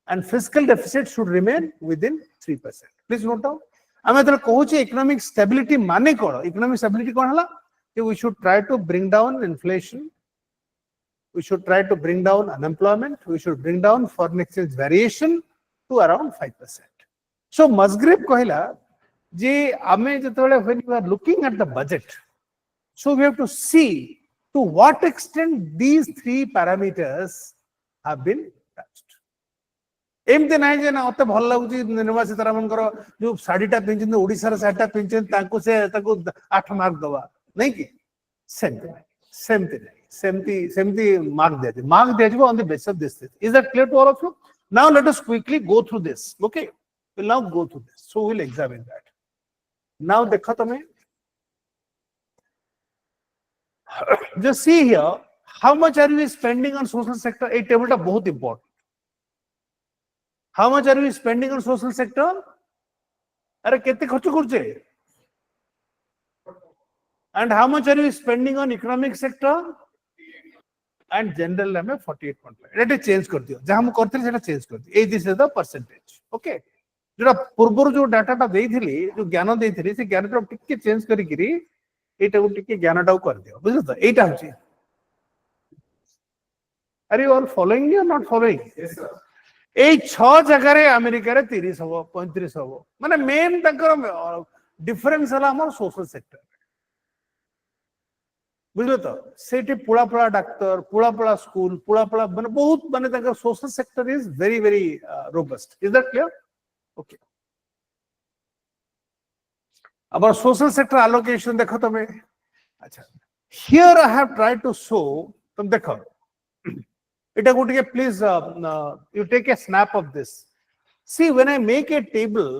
And fiscal deficit should remain within 3%. Please note down. I mean, economic stability mane kono. Economic stability kono hala? We should try to bring down inflation. We should try to bring down unemployment. We should bring down foreign exchange variation to around 5%. So Musgrave kohila, when we are looking at the budget, so we have to see to what extent these three parameters have been touched. एमते नाही जे ना ओते भल लागुची निर्मला सीतारामन करो जो साडीटा पिंचिन ओडिसा रे साडीटा पिंचिन ताको से ताको 8 मार्क दवा नहीं कि सेमती मार्क दे जो on the basis of this. Is that clear to all of you? Now let us quickly go through this. Okay, we'll now go through this, so we'll examine that. Now देखो तमे just see here how much are we spending on social sector. A table टा बहुत important. How much are we spending on social sector? अरे कितने खर्च करछे And how much are you spending on economic sector? And general में 48.5. Let it change कर दियो. जहाँ हम करते हैं सेटा change कर दियो. This is the percentage. Okay. जोड़ा पूर्वर जो डाटा टा देई थिली, जो ज्ञान देई थिली, से ज्ञान टा टिके change करी किरी, एटा को टिके ज्ञान टाउ कर दियो. बुझलो तो? एटा होची. Are you all following me or not following? Yes, sir. এই 6 জায়গায় আমেরিকারে 30 হবো 35 হবো মানে মেন তাଙ୍କର ডিফারেন্স হলা আমার সোশ্যাল সেক্টর বুঝলো তো সেটি পোড়া পোড়া ডাক্তার পোড়া পোড়া স্কুল পোড়া পোড়া মানে বহুত মানে তাଙ୍କର social sector is very very robust is that clear okay আবার সোশ্যাল সেক্টর অ্যালোকেশন দেখো তুমি আচ্ছা here I have tried to show তুমি দেখো এটা গোটিকে please you take a snap of this. See, when I make a table,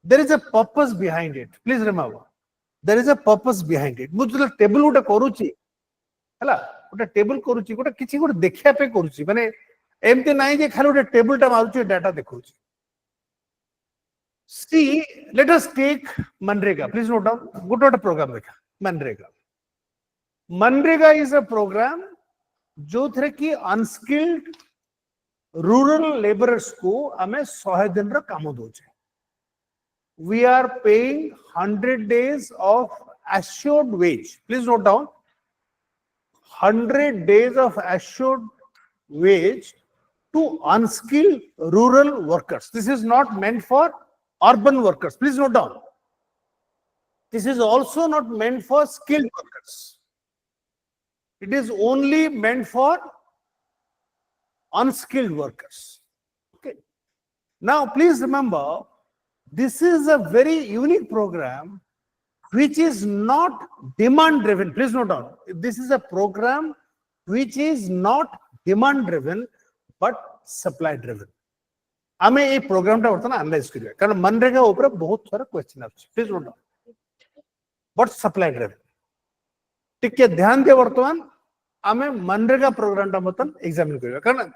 there is a purpose behind it. Please remember, there is a purpose behind it. ମୁଁ ଯେତେବେଳେ table ଗୋଟେ କରୁଛି ହେଲା ଗୋଟେ ଟେବୁଲ କରୁଛି ଗୋଟେ କିଛି ଗୋଟେ ଦେଖିବା ପାଇଁ କରୁଛି ମାନେ ଏମିତି ନାହିଁ ଯେ ଖାଲି ଗୋଟେ ଟେବୁଲଟା ମାରୁଛି ଡାଟା ଦେଖଉଛି See, let us take Manrega. Please note down. Good order program देखा Manrega. Manrega is a program जो थे कि अनस्किल्ड रूरल लेबरर्स को हमें 100 दिन रा काम दोचे we are paying 100 days of assured wage please note down 100 days of assured wage to unskilled rural workers this is not meant for urban workers please note down this is also not meant for skilled workers It is only meant for unskilled workers. Okay. Now, please remember, this is a very unique program which is not demand driven. Please note down. This is a program which is not demand driven but supply driven. हमें ये program टा वर्तमान analyze करिए कारण मनरेगा ऊपर बहुत सारा question आछे. Please note down. But supply driven. टिके ध्यान दे वर्तमान आमे मनरेगा प्रोग्राम टा मतन एग्जामिन करियो कारण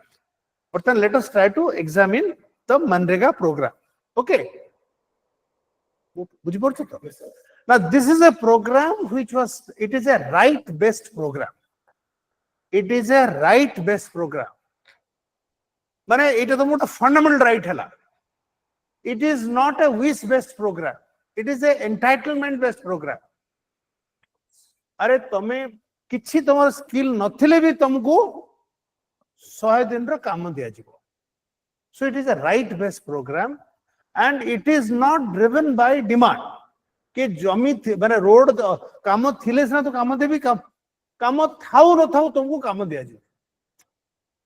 वर्तमान let us try to examine the मनरेगा प्रोग्राम ओके बुझी पड़छ तो now this is a program which was it is a right based program it is a right based program माने एटा तो मोटा फंडामेंटल राइट हैला it is not a wish based program it is a entitlement based program अरे तमे किछि तमर skill नथिले भी तुमको 100 दिन रा काम दिया जिवो so it is a right based program and it is not driven by demand के जमी माने रोड काम थिले ना तो काम देबी काम थाउ न थाउ तुमको काम दिया जिवो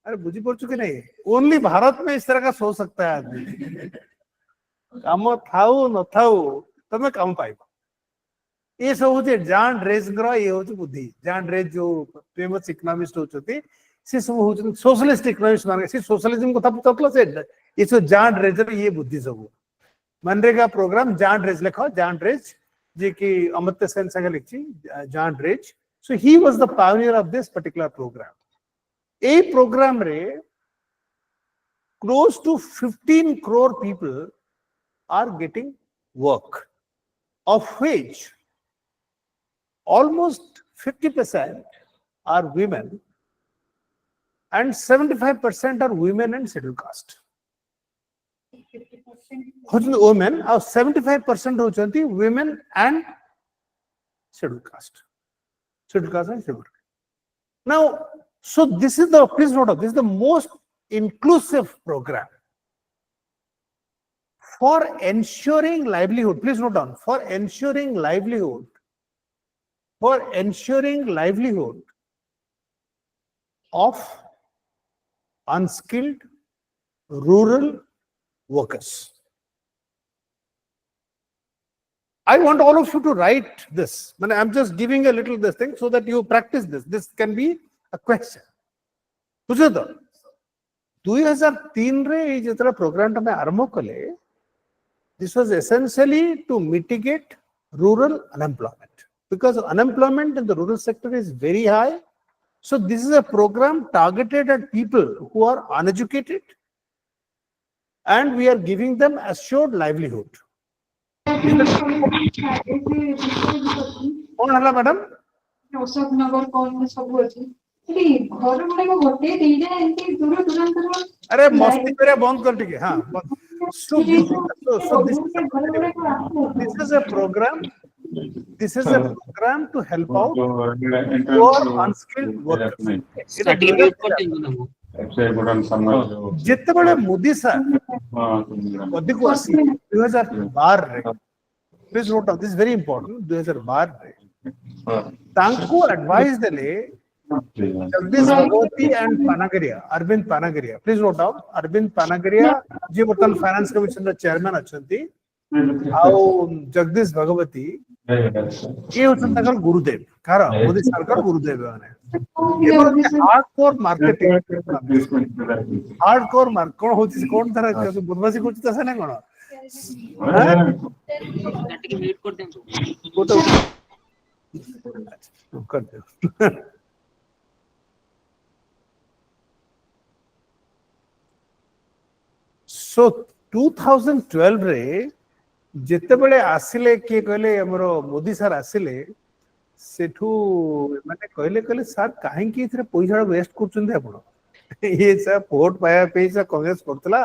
अरे बुझी पड़ चुके नहीं ओनली भारत में इस तरह का सोच सकता है आदमी काम थाउ न थाउ तमे काम पाइबो ये सब होते जान रेज ग्रो ये होते बुद्धि जान रेज जो फेमस इकोनॉमिस्ट होते से सब होते सोशलिस्ट इकोनॉमिस्ट मान के सोशलिज्म को तब तक से ये सब जान रेज ये बुद्धि सब मनरेगा प्रोग्राम जान रेज लिखो जान रेज जे की अमर्त्य सेन संग लिखी जान रेज so he was the pioneer of this particular program a program रे close to 15 crore people are getting work of which almost 50% are women and 75% are women and scheduled caste. 50% women or 75% होचंती women and scheduled caste. Scheduled caste and scheduled. Now, so this is the please note this is the most inclusive program for ensuring livelihood. Please note down for ensuring livelihood. For ensuring livelihood of unskilled rural workers. I want all of you to write this. I'm just giving a little this thing so that you practice this. This can be a question. बुझे तो 2003 रे ये जितना programme टा मैं आरंभ कले this was essentially to mitigate rural unemployment. Because unemployment in the rural sector is very high. So this is a program targeted at people who are uneducated and we are giving them assured livelihood. कौन हला madam Ashok Nagar कौन सब अच्छे घर गुड़ा गोटे दीटा एमती दूर दूरांतर अरे मस्ती करे बंद कर टिके हां so this is a program to help out poor unskilled workers starting mute कर देंगे ना वो जिते बड़े मोदी सर अधिक आसी 2012 रे please note this very important 2012 रे तांको एडवाइस देले Jagdish Bhagwati and Panagariya Arvind Panagariya please note down Arvind Panagariya जे वर्तमान फाइनेंस कमिशन रा चेयरमैन अछंती आउ जगदीश भगवती ये होछन तकर गुरुदेव कार मोदी सरकार गुरुदेव माने हार्डकोर मार्केटिंग हार्डकोर मार्क कोन होछि कोन तरह बदमाशी करछि तसे ना कोन starting mute कर देंगे वो तो कर दो सो 2012 रे जिते बड़े आसिले के कहले हमरो मोदी सर आसिले सेठू माने कहले कहले सर काहे की इथरे पैसा वेस्ट करछन आपण ये सर वोट पाया पैसा कांग्रेस करतला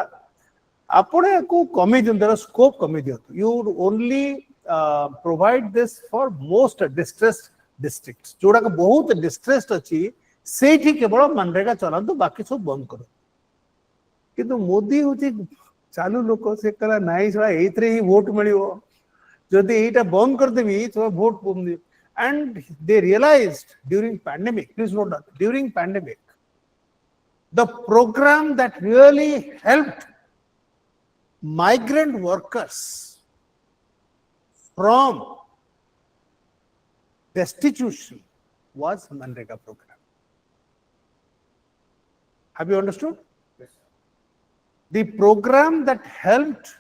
आपण को कमी जंदर स्कोप कमी दियो you only provide this for most distressed districts जोड़ा का बहुत डिस्ट्रेस्ड अछि सेठी केवल मनरेगा चलांतो बाकी सब बंद करो किंतु मोदी होची चालू लोक से कला नाई सला एथरे ही वोट मिलियो जदी एटा बंद कर देबी तो वोट पोमदी and they realised during pandemic please note during pandemic the programme that really helped migrant workers from destitution was Manrega program. Have you understood? Yes. The program that helped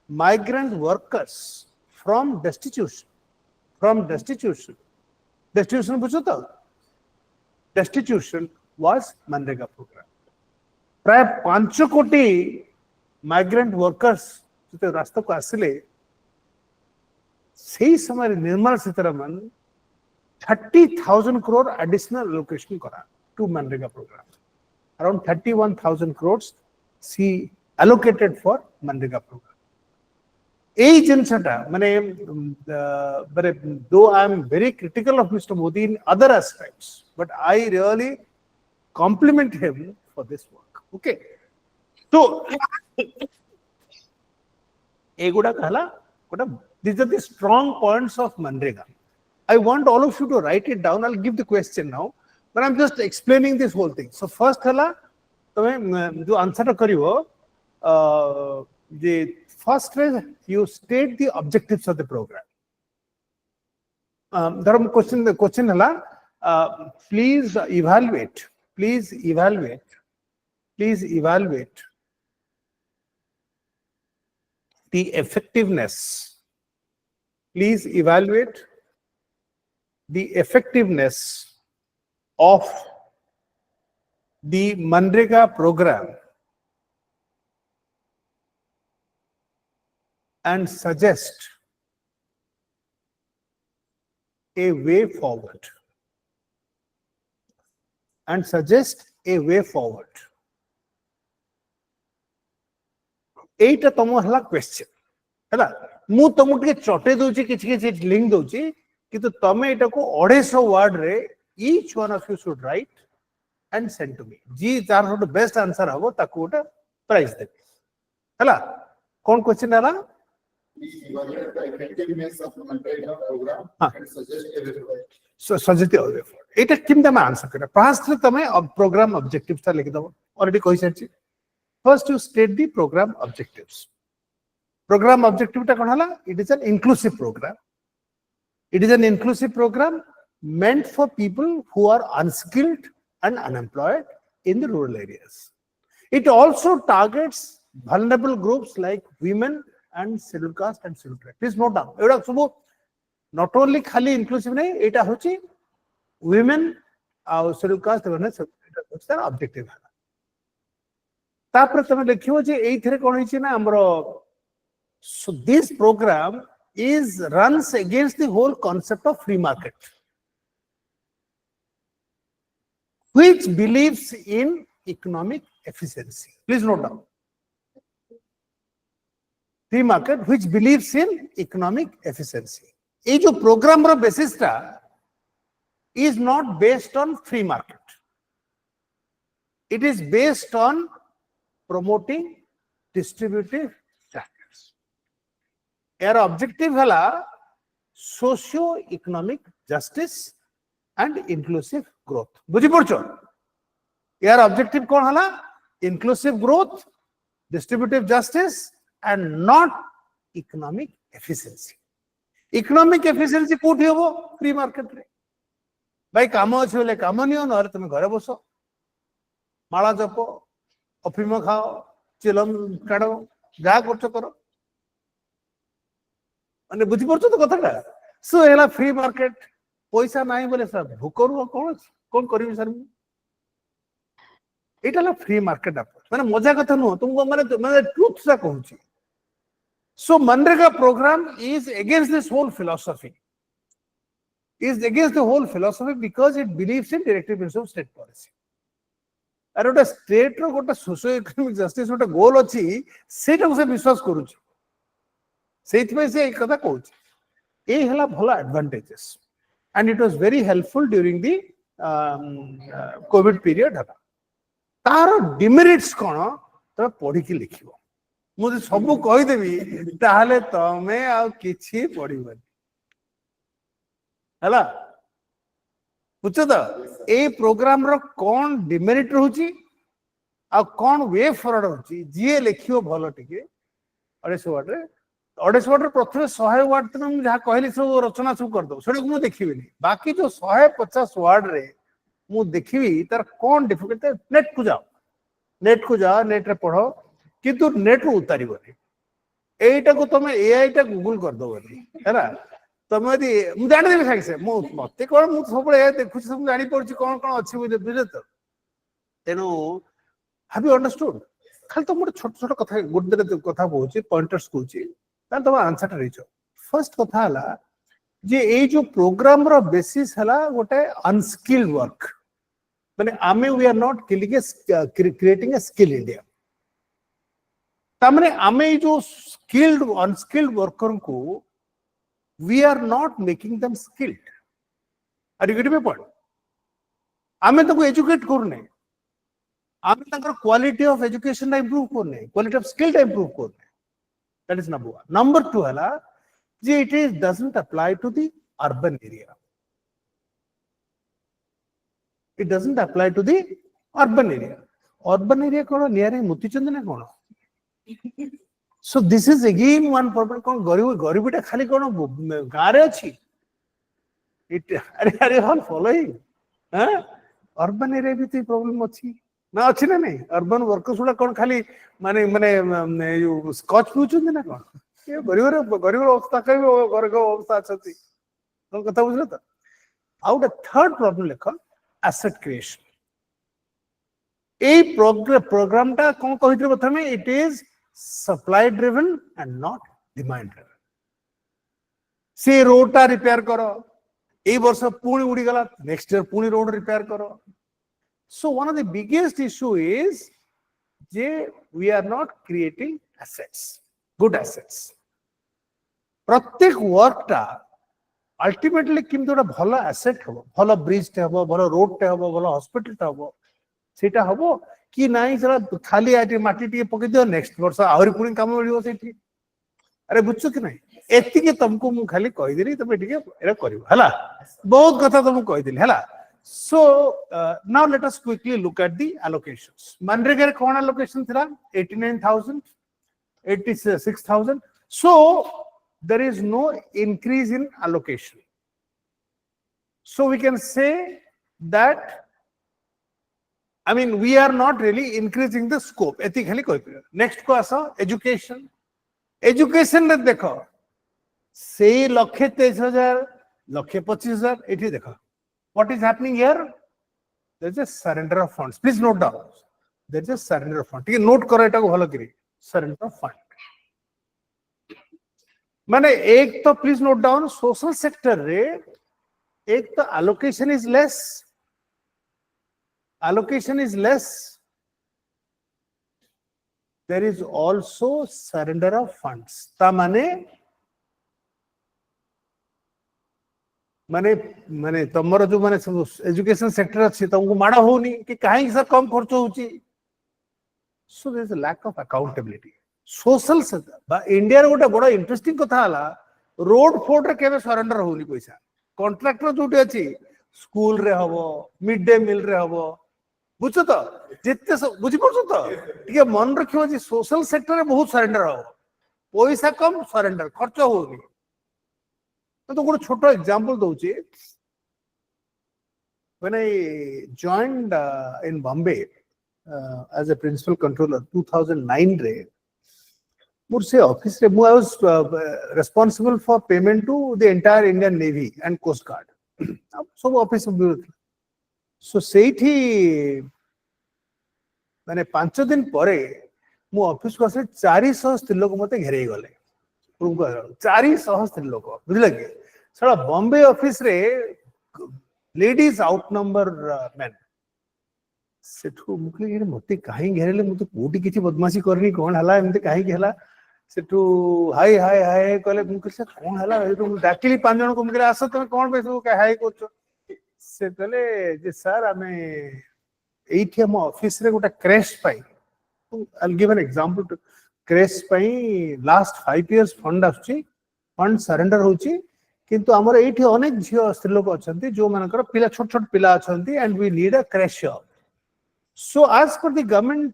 migrant workers from destitution बुझो तो destitution was Manrega program. प्राय 5 कोटी migrant workers जो रास्ता को आसिले सही समय Nirmala Sitharaman 30,000 crore additional allocation करा to MNREGA program around 31,000 crores she allocated for MNREGA program ए जिनसटा माने though I am very critical of Mr. Modi in other aspects but I really compliment him for this work okay so एगुड़ा कहला Kota these are the strong points of Manrega. I want all of you to write it down. I'll give the question now, but I'm just explaining this whole thing. So first हला तमे जो answer करिवो the first is you state the objectives of the program. धर्म question हला please evaluate the effectiveness. Please evaluate the effectiveness of the Manrega program and suggest a way forward. एटा तम हला question हला मु तमु के चटे दोची किछि लिंक दोची किंतु तमे एटा को 250 वर्ड रे each one of you should write and send to me जी जार होट बेस्ट आंसर हबो ताको ओटा प्राइज दे हला कोन क्वेश्चन हला सजेस्ट एटा किम तमे आंसर करे फास्ट तमे प्रोग्राम ऑब्जेक्टिव्स ता लिख दबो ऑलरेडी कहि सची First, you state the program objectives. Program objective ta konala? It is an inclusive program. It is an inclusive program meant for people who are unskilled and unemployed in the rural areas. It also targets vulnerable groups like women and scheduled caste and scheduled tribe. Please note down. Eoda subo not only khali inclusive nahi, eta hochi women और scheduled caste and eta objective है. तापर तमे लिखियो जे एथरे कोन हिची ना हमरो so this program runs against the whole concept of free market, which believes in economic efficiency. Please note down. Free market which believes in economic efficiency. ये जो program रो basis टा is not based on free market. It is based on promoting distributive tactics. Their objective है socio-economic justice and inclusive growth. बुझी पड़छो? Their objective कौन है? Inclusive growth, distributive justice, and not economic efficiency. Economic efficiency कोठी होबो free market रे. भाई काम अच्छे बोले काम नहीं हो ना तुम घरे बसो माला जपो अफीम खाओ चिलम काढ़ो जहाँ करछो करो माने बुझी पड़छो तो कथाटा सो एला फ्री मार्केट पैसा नाही बोले सर भूकरू कौन करिवि सर एटा फ्री मार्केट अप्रोच माने मजा कथा नु तुमको माने ट्रुथ सा कहूची. So Manrega program is against this whole philosophy. Is against the whole philosophy because it believes in directive principle of state policy. And what a state ro gota socio-economic justice what a goal achi seta ko se vishwas karuchi. Seithme se ek katha kohuchi. E hela bhala advantages. And it was very helpful during the COVID period. Taro demerits kono tame podhiki likhibo. मुझे सब कहीदेवी ताहले तमे आ किछि पढ़िबनी हला बुझछ त ए programme रो कोन demerit रहउची आ कोन way forward होची जे लेखियो भलो टिके 250 वर्ड रे 250 वर्ड रे प्रथमे 100 वर्ड त हम जहा कहली सब रचना सब कर दो सेडा को मु देखिबिनी बाकी जो 150 वर्ड रे मु देखिबी तार कोन डिफिकल्ट नेट को जाओ नेट रे पढ़ो किंतु नेट रू उतारी एटा को तुम एआई टा गूगल कर दो है ना तुम यदि मु जान देबे साइड से मते कोन मु सब ए देखु सब जानि पड़छि कोन कोन अछि बुझे तो तेनो हैव यू अंडरस्टूड खाली तुम छोट छोट कथा गुड कथा कहूछि पॉइंटर्स कहूछि त तुम आंसर रीच फर्स्ट कथा हला जे ए जो प्रोग्राम रो बेसिस हला गोटे अनस्किल्ड वर्क माने आमे we are not creating a skill India तामने आमे जो स्किल्ड अनस्किल्ड वर्कर को we are not making them skilled are you getting my point आमे तो एजुकेट करने आमे तंकर क्वालिटी ऑफ एजुकेशन इंप्रूव करने क्वालिटी ऑफ स्किल इंप्रूव करने दैट इज नंबर 1 नंबर 2 हला जे it is doesn't apply to the urban area it doesn't apply to the urban area कोन नियर मोतीचंद ना कोन. So this is again one problem कौन गरीबीटा खाली कौन गारे अच्छी it are you all following urban area भी तो problem अच्छी ना अच्छी ना नहीं urban workers उड़ा कौन खाली माने यो स्कॉच पीउचुंदी ना कौन ये गरीब अवस्था का भी गरीब अवस्था अच्छी तो कथा बुझलो तो आउट थर्ड प्रॉब्लम लेखो asset creation ए प्रोग्राम टा कौन कहितरे प्रथमे it is supply driven and not demand driven. से रोड टा रिपेयर करो ए वर्ष पुणी उड़ी गला नेक्स्ट ईयर पुणी रोड रिपेयर करो. So one of the biggest issue is J we are not creating assets, good assets. प्रत्येक वर्क टा अल्टीमेटली किम तो भलो एसेट हबो भलो ब्रिज टे हबो भलो रोड टे हबो भलो हॉस्पिटल टे हबो सेटा हबो कि नाही सरा खाली आटी माटी टी पके दियो नेक्स्ट वर्ष आहुरी पुणी काम मिलियो सेठी अरे बुझছো कि नाही एति के तुमको मु खाली कहि देली तमे ठीक एरा करिवो हला बहुत कथा तुमको कहि देली हला. So now let us quickly look at the allocations. MNREGA रे कोन allocation थिला 89,000 86,000. So there is no increase in allocation. So we can say that I mean we are not really increasing the scope. Ethically next को आसा education. Education रे देखो से लक्षे 23,000 लक्षे 25,000 एठी देखो. What is happening here? There is a surrender of funds. Please note down. There is a surrender of funds. ठीक है note करो एटा को भलो करी. Surrender of fund. माने एक तो please note down social sector रे एक तो allocation is less, there is also surrender of funds ता माने माने तमरो जो माने एजुकेशन सेक्टर अच्छी तुमको माड़ा होनी कि कहीं सर कम खर्च होची so there is a lack of accountability social India रे गोटे बड़ा इंटरेस्टिंग कथा हला रोड फोर्ड रे केबे सरेंडर होनी पैसा कॉन्ट्रैक्टर जोटे अछि स्कूल रे हबो मिड डे मील रे हबो बुझो तो जिते बुझी पड़छो तो ठीक मन रखियो जे सोशल सेक्टर रे बहुत सरेंडर हो पैसा कम सरेंडर खर्च होनी तो गोटे छोटो example दूची when I joined in Bombay as a principal controller 2009 रे मुर से ऑफिस रे I was responsible for payment to the entire Indian Navy and Coast Guard सब ऑफिस सो सेठी माने 5 दिन परे मु ऑफिस को आसे 400 स्त्री लोक मते घेरै गले 400 स्त्री लोक बुझले कि साला बॉम्बे ऑफिस रे लेडीज आउटनंबर मेन सेठू मुखले ये मते काहे घेरेले मते कोटी किछि बदमाशी करनी कोन हला एमते काहे हला सेठू हाय हाय हाय कहले मुखले से कोन हला एठू डाकिली 5 जन को मुखले आसो तमे कोन पैसो का हाय करछो से कहले जे सर हमें एठी हम ऑफिस रे गोटा क्रैश पाई I will give an example to creche पाई लास्ट 5 इयर्स फंड आछी फंड सरेंडर होची किंतु हमर एठी अनेक झियो स्त्री लोक अछंती जो मानकर पिला छोट छोट पिला अछंती and we need a creche job so as per the government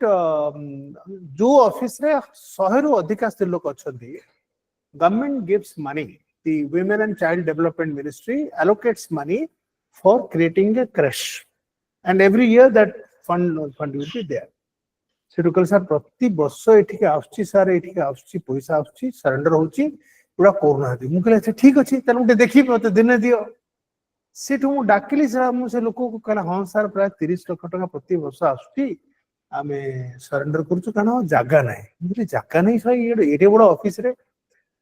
जो ऑफिस रे 100 रु अधिक स्त्री लोक अछंती government gives money the women and child development ministry allocates money for creating a creche and every year that fund will be there सेटू कल सर प्रति वर्ष एठी के आउची सर एठी के आउची पैसा आउची सरेंडर होची पूरा कोरोना दे मु कहले ठीक अछि तने उठे देखि मते दिन दियो सेठू मु डाकिली सर मु से लोक को कहला हां सर प्राय 30 लाख टका प्रति वर्ष आछी आमे सरेंडर करछु काना जागा नाही मुझे जागा नाही सर ये एटे बड़ ऑफिस रे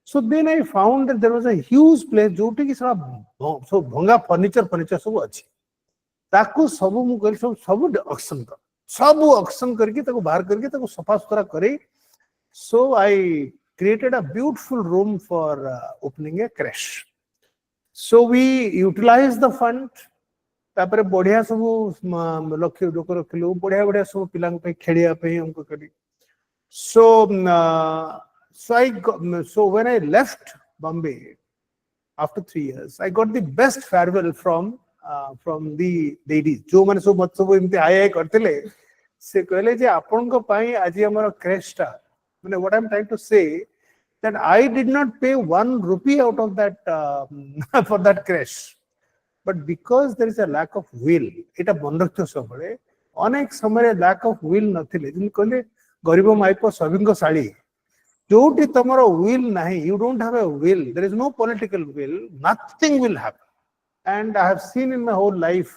so then I found that there was a huge place जोटी की सब भंगा फर्नीचर सब अछि ताकू सब मु कहल सब ऑक्शन करके ताको बाहर करके ताको सफा सुथरा करे सो आई created a beautiful room for opening a crash so we utilized the fund तापरे बढ़िया सब लक्ष्य लोक रखिलु बढ़िया बढ़िया सब पिला पे खेलिया पे हमको करी so when I left Bombay after 3 years I got the best farewell from the ladies जो माने सब मत सब इमते आय करथिले से कहले जे आपन को पई आज हमर क्रैश टा what I'm trying to say that I did not pay 1 rupee out of that for that crash but because there is a lack of will eta bonrakto सबले अनेक समय lack of will नथिले जिन कहले गरीब माइपो सबिंग साली जोटी तमरो will नहीं you don't have a will there is no political will nothing will happen and I have seen in my whole life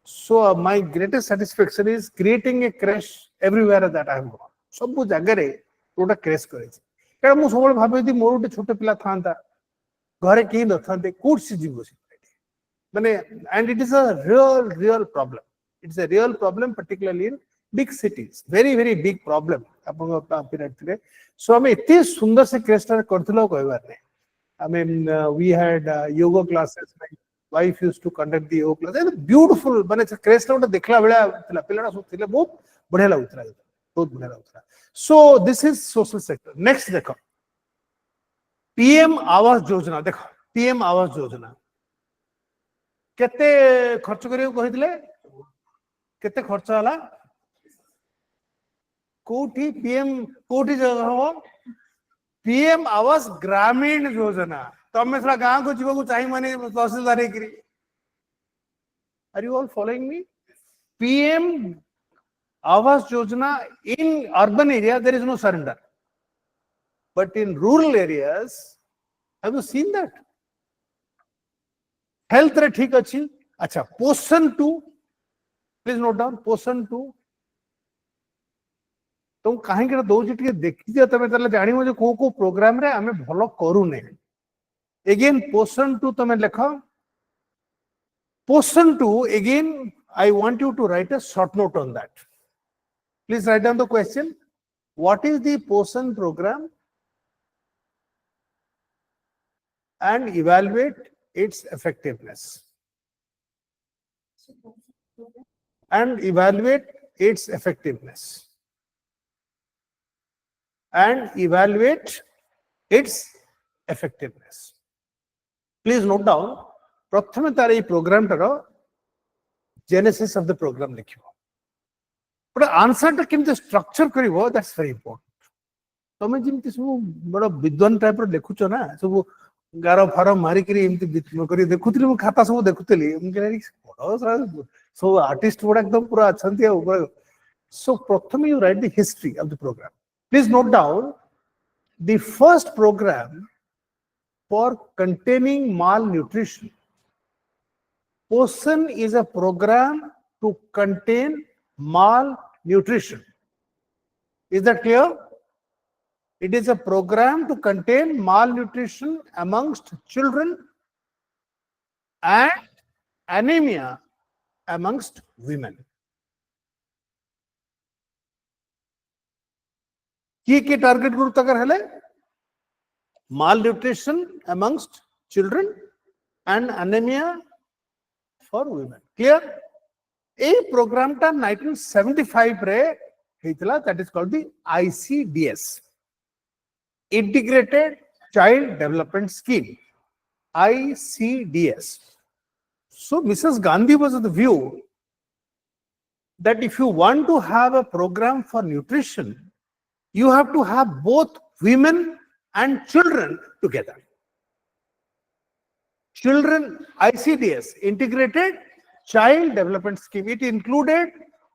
so my greatest satisfaction is creating a crash everywhere that I have gone सब जगह रे गोटा crash करे कारण मु सब भाबे दि मोर गोटे छोटे पिला थांता घरे के न थांते कोट से जीवो से माने and it is a real problem particularly in big cities very big problem upon period रे सो हमें इतने सुंदर से क्रेश करथलो कहबार ने I mean we had yoga classes my wife used to conduct the yoga class and beautiful माने crash टा देखला बेला पिलाडा सब थिले बहुत बढ़िया लागुतरा बहुत बढ़िया लागुतरा so this is social sector next देखो पीएम आवास योजना देखो पीएम आवास योजना केते खर्च करियो कहितले केते खर्च हला कोठी पीएम कोठी जगह हो पीएम आवास ग्रामीण योजना तमे सला गांव को जीव को चाहि माने तहसीलदार हेकरी are you all following me PM Awas Yojana in urban area there is no surrender but in rural areas have you seen that health रे ठीक अछि अच्छा पोषण 2 प्लीज नोट डाउन पोषण 2 तो काहे के दो जे देखि दियो तमे तले जानि मो जे को प्रोग्राम रे हमें भलो करू नै Again, portion 2 तमें लिखो. Portion 2, again, I want you to write a short note on that. Please write down the question. What is the portion program? And evaluate its effectiveness. And evaluate its effectiveness. And evaluate its effectiveness. Please note down, प्रथमे तार ये program टारो genesis of the program लिखियो. But answer टा किंतु structure करिवो, that's very important. तमे जिमती सब बड़ा विद्वान टाइप रो लिखुचो ना, सब गारो फारो मारी करी एमती बितनो करी देखुतली मु खाता सब देखुतली मु कहली बड़ा सारा so artist would एकदम पूरा अच्छंती है ऊपर. So प्रथमे you write the history of the program. Please note down the first program for containing malnutrition. Portion is a program to contain malnutrition. Is that clear? It is a program to contain malnutrition amongst children and anemia amongst women. Key target group तक है malnutrition amongst children and anemia for women. Clear? A program ta 1975 रे hitla, that is called the ICDS, Integrated Child Development Scheme, ICDS. So Mrs. Gandhi was of the view that if you want to have a program for nutrition, you have to have both women and children together. Children, ICDS, Integrated Child Development Scheme. It included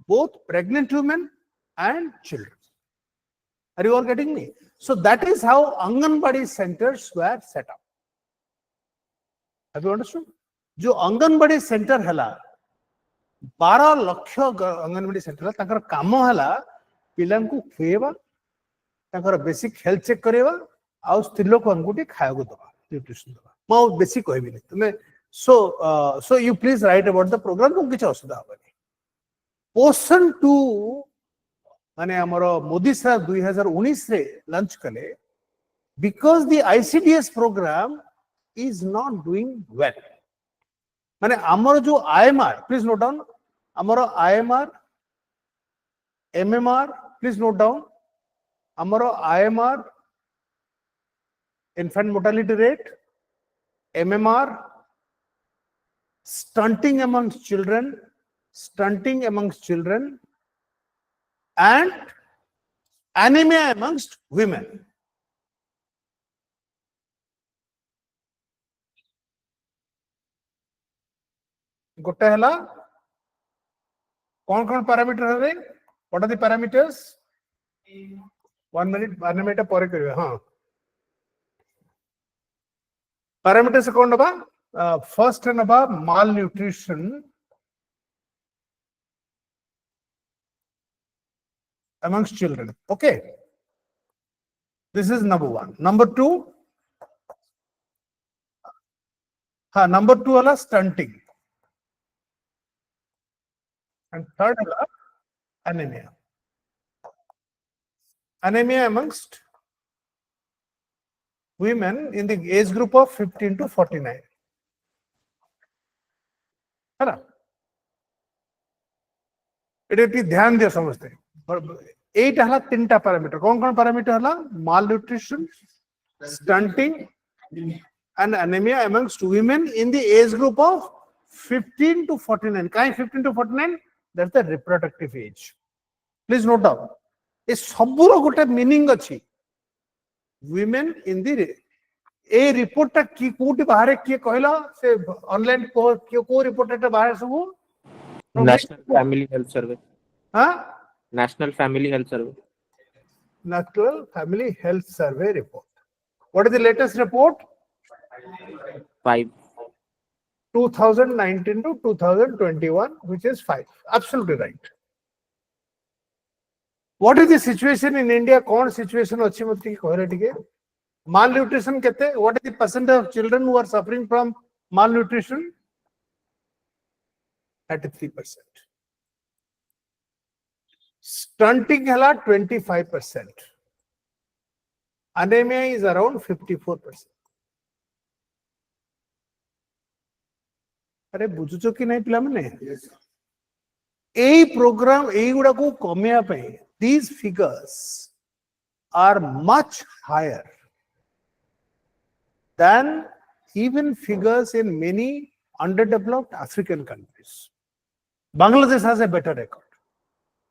both pregnant women and children. Are you all getting me? So that is how Anganwadi centers were set up. Have you understood? जो anganwadi centre हला 12 lakh anganwadi centre ताकर काम हला पिलान को खुएबा ताकर basic health check करेबा आ स्त्री लोक अंगुटी खायगो दबा nutrition दबा म बेसिक कहबी नै तमे so you please write about the program को किछ असुविधा होबनी. पोषण 2 माने हमरो मोदी सर 2019 रे लॉन्च कले because the ICDS program is not doing well. माने आमर जो IMR, please note down, आमर IMR, MMR, please note down, आमर IMR, infant mortality rate, MMR, stunting amongst children, and anemia amongst women. गोटे हला कौन पैरामीटर है? What are the parameters? 1 minute parameter पर करिवे. हां, पैरामीटर से कौन नबा? फर्स्ट नबा malnutrition amongst children. Okay, this is number 1. Number 2, number 2 वाला stunting, and third वाला anemia. Anemia amongst women in the age group of 15 to 49. है ना? इटे ध्यान दिया समझते. एट हला 3टा पैरामीटर. कौन पैरामीटर हला? Malnutrition, stunting and anemia amongst women in the age group of 15 to 49. Kind 15 to 49, that's the reproductive age. Please note down. Is सबुरो गोटे मीनिंग अछि. Women in the A report ता की कोटी बाहर किए कहला से ऑनलाइन को रिपोर्ट ता बाहर सब नेशनल फैमिली हेल्थ सर्वे. हां, national family health survey. National Family Health Survey report. What is the latest report? 5. 2019 to 2021, which is 5. Absolutely right. What is the situation in India? कौन situation अच्छी मत की कहरे टिके? Malnutrition kete? What is the percentage of children who are suffering from malnutrition? 33%. Stunting hela 25%. Anemia is around 54%. अरे बुझुचो कि नहीं पिला माने ए प्रोग्राम ए गुडा को कमिया पे these figures are much higher than even figures in many underdeveloped African countries. Bangladesh has a better record.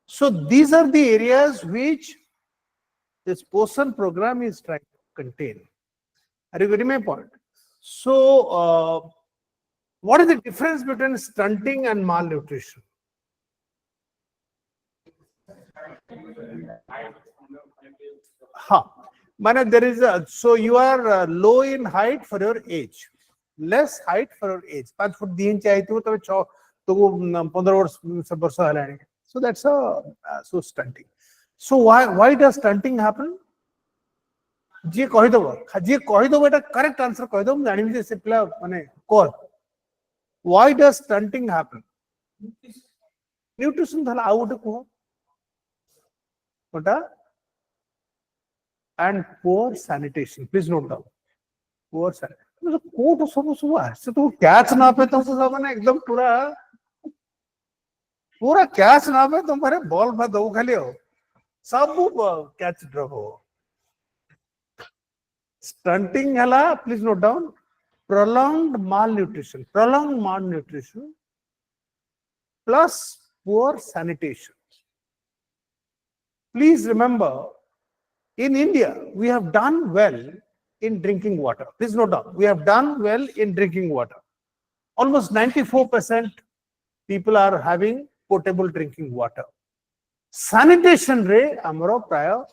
So these are the areas which this POSAN program is trying to contain. Are you getting my point? So what is the difference between stunting and malnutrition? There is so you are low in height for your age, less height for your age. 5 foot 3 inch आइतो तबे 6 तो 15 वर्ष हेलानी. So that's so stunting. So why does stunting happen? जी कहि दबो एटा correct answer कहि दबो जानि जे से पिला माने कोर. Why does stunting happen? Nutrition thला आउ गोटे को कोटा and poor sanitation. Please note down. Poor sanitation. कोट सब आसे तो कैच ना पे तो सब माने एकदम पूरा कैच ना पे तुम्हारे बॉल में दो खाली हो सब कैच ड्रॉप हो. Stunting hela, please note down, prolonged malnutrition plus poor sanitation. Please remember, in India, we have done well in drinking water. Please note down, we have done well in drinking water. Almost 94% people are having potable drinking water. Sanitation rate, amaro praya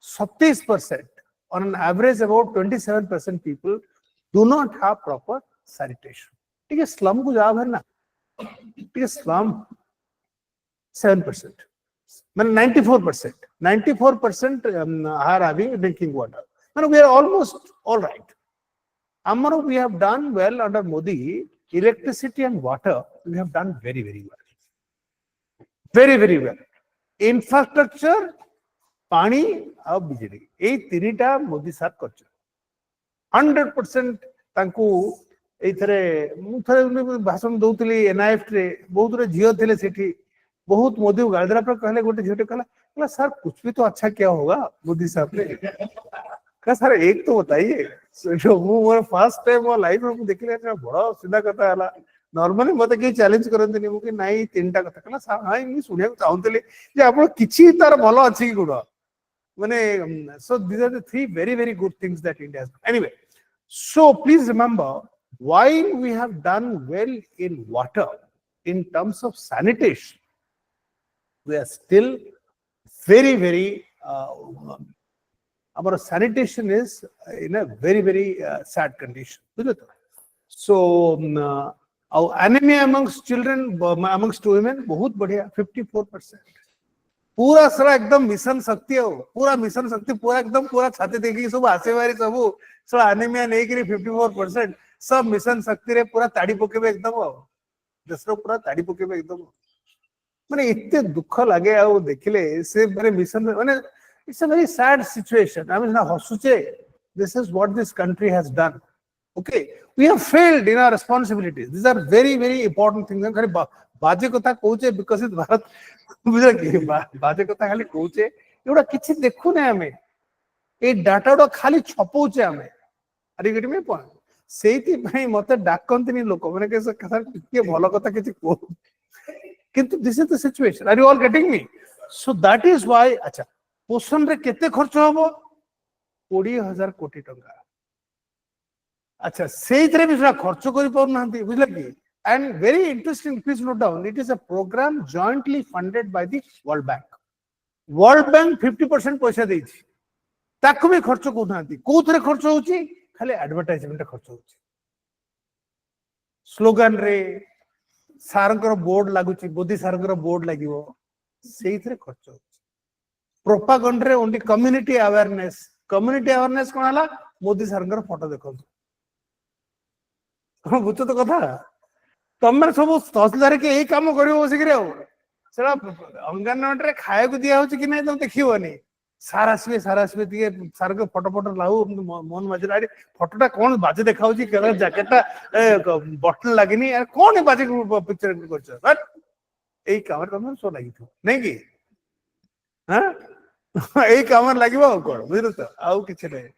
37%. On an average, about 27% people do not have proper sanitation. ठीक है, slum को जवाब है ना? ठीक है, slum 7%. Man 94% are having drinking water. Man, we are almost all right. Amaro, we have done well under Modi. Electricity and water, we have done very, very well. Very, very well. Infrastructure, पानी और बिजली ए तीनटा मोदी साथ करछ 100% तांकू एथरे मु थरे भाषण दउतली NIF रे बहुत रे झियो थिले सेठी बहुत मोदी गालदरा पर कहले गोटे झियोटे कहला सर कुछ भी तो अच्छा क्या होगा मोदी साहब ने का सर एक तो बताइए. सो मोर फर्स्ट टाइम मो लाइफ में देखले बड़ा सीधा कथा हला. नॉर्मली मते के चैलेंज करंते नि मु कि नाही तीनटा कथा कहला सर हां इ सुनिया चाहूतले जे आपण किछि तार भलो अछि कि गुडा. So these are the three very, very good things that India has done. Anyway, so please remember, while we have done well in water, in terms of sanitation, we are still very, very, our sanitation is in a very, very sad condition. So, our anemia amongst children, amongst women, बहुत बढ़िया, 54%. पूरा सारा एकदम mission शक्ति है, पूरा mission शक्ति पूरा एकदम पूरा छाती देखी सब आसे बारी सब सारा एनीमिया नहीं करी 54% सब मिशन शक्ति रे पूरा ताड़ी पकेबे एकदम दसरो पूरा ताड़ी पकेबे एकदम माने इत्ते दुख लागे आ देखले से माने मिशन माने it's a very sad situation. I mean ना हसुचे. This is what this country has done. Okay, we have failed in our responsibilities. This are very, very important things. खाली बाजे कथा कहूचे विकसित भारत बुझल कि बाजे कथा खाली कहूचे एवडा किछि देखु नै हमें ए डाटा डो खाली छपौचे हमें. अरे गेट में पॉइंट सेति भाई मते डाकंतनी लोक माने के कथा के भलो कथा किछि को किंतु this is the situation. Are you all getting me? So that is why. अच्छा, पोषण रे केते खर्च होबो? 20,000 कोटी टंका. अच्छा, सेइथरे भी खर्च करि पाउ नांती बुझल कि. And very interesting, please note down, it is a program jointly funded by the World Bank. World Bank 50% पैसा देछि. ताकु भी खर्च को नांती. कोथरे खर्च होछि? खाली एडवर्टाइजमेंट खर्च होछि. स्लोगन रे सारंकर बोर्ड लागुछि, मोदी सारंकर बोर्ड लागिवो, सेइथरे खर्च होछि. प्रोपागेंडा रे ओनली कम्युनिटी अवेयरनेस कोन हला मोदी सरकार फोटो देखो बुझ तो कथा तुम सब तहसीलदार के यही काम कर अंगनवाड़ी रे खाया को दिया कि नहीं तुम देखनी सार आसवे सार को फोटो फोटो लाऊ मन मजे फोटोटा कौन बाजे देखा जैकेटा बटन लगनी कौन बाजे पिक्चर कर काम तुम सब लगी नहीं कि हाँ यही काम लगे कौन बुझल तो आउ कि नहीं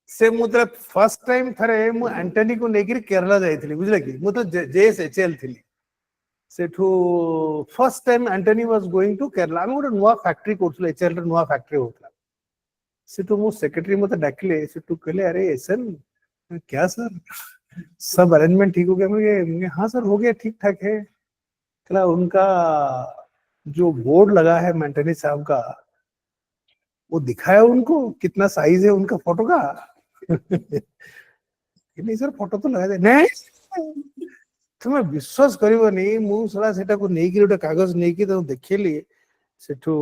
से मुझे फर्स्ट टाइम थरे मु एंटनी को लेकर केरला जाइथिली बुझले कि मु तो जेएसएचएल थिली सेठू first time Antony was going to Kerala हम गोटे नुआ फैक्ट्री करथले एचएल नुआ फैक्ट्री होतला सेठू मु सेक्रेटरी मते डाकले सेठू कहले अरे एसन क्या सर सब अरेंजमेंट ठीक हो गया मैं हाँ सर हो गया ठीक ठाक है कहला उनका जो बोर्ड लगा है मेंटेनी साहब का वो दिखाया उनको कितना साइज है उनका फोटो का नहीं सर फोटो तो लगा दे नहीं तुम्हें विश्वास करबनी मु सला सेटा को नेकी गोटे कागज नेकी तो देखिली सेठू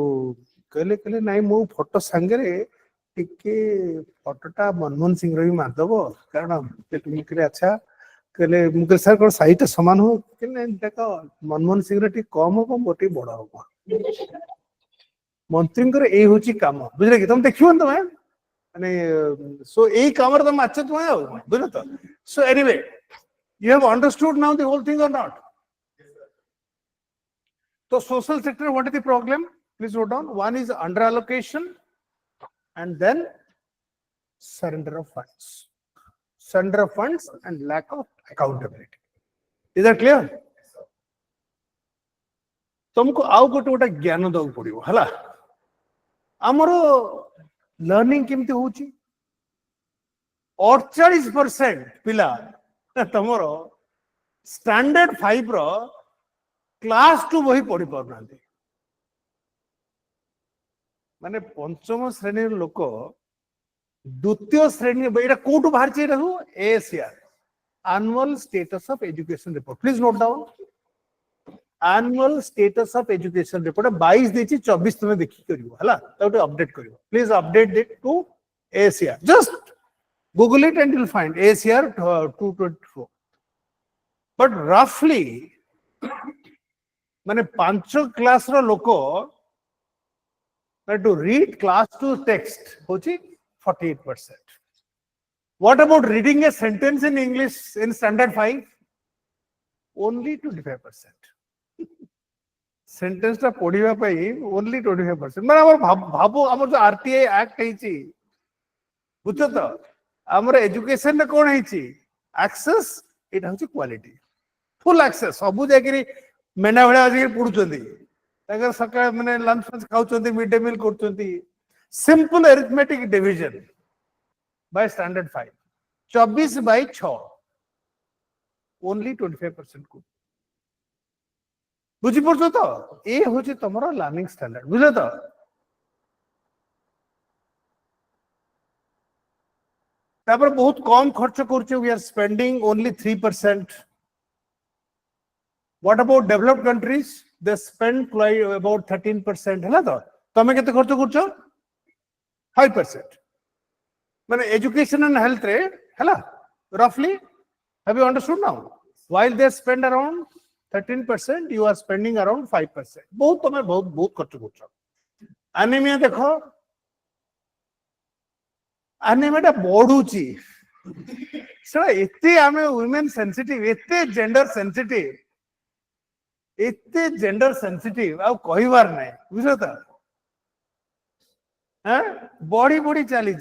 कहले कहले नहीं मु फोटो संगे रे टिके फोटोटा मनमोहन सिंह रो भी मार दबो कारण तुम अच्छा कहले मुके सर को साइज समान हो कि नहीं देखो मनमोहन सिंह रे टिक कम हो मोटी बड़ हो मंत्री यही हूँ काम बुझे कि तुम देखियो तुम माने सो यही काम तुम अच्छा तुम बुझे तो so anyway you have understood now the whole thing or not? So social sector, what is the problem? Please note down. One is under allocation and then surrender of funds. Surrender of funds and lack of accountability. Is that clear? तुमको आउ गोटे ज्ञान दवा पड़ो है आमर learning केमती हूँ 48% पिला तुमर स्टैंडर्ड 5 रो क्लास 2 बही पढ़ी पारना माने पंचम श्रेणी लोक द्वितीय श्रेणी कौटू बाहर ASER annual status of education report please note down annual status of education report 22 देची 24 तुम्हें देखि करिवो हला तो अपडेट करिवो please update it to ASER just Google it and you'll find ACR 224. But roughly, माने 5 क्लास रो लोको to read class 2 text होची 48%. What about reading a sentence in English in standard 5? Only 25%. Sentence टा पढ़िबा पई only 25%. माने हमर भाबो हमर जो आरटीआई एक्ट हेची बुझतो तो आमर एजुकेशन रे कोन हेची एक्सेस इट होची क्वालिटी फुल एक्सेस सब जाकरी मेना भळे आज पढुचंदी ताकर सकाळ माने लंच खाउचंदी मिड डे मील करचंदी simple arithmetic division by standard 5 24/6 only 25% को बुझी पड़छो तो ए होची तमरो लर्निंग स्टैंडर्ड बुझले तो तापर बहुत कम खर्च करछे we are spending only 3%. What about developed countries they spend about 13% हैला तो तमे केते खर्च करछो 5% माने एजुकेशन एंड हेल्थ रे हैला रफली have you understood now while they spend around 13% you are spending around 5% बहुत तमे बहुत खर्च करछो एनीमिया देखो एनीमिया बढ़ुची सला एते आमे वुमेन सेंसिटिव एते जेंडर सेंसिटिव आ कहिवार नै बुझो त हैं बड़ी चली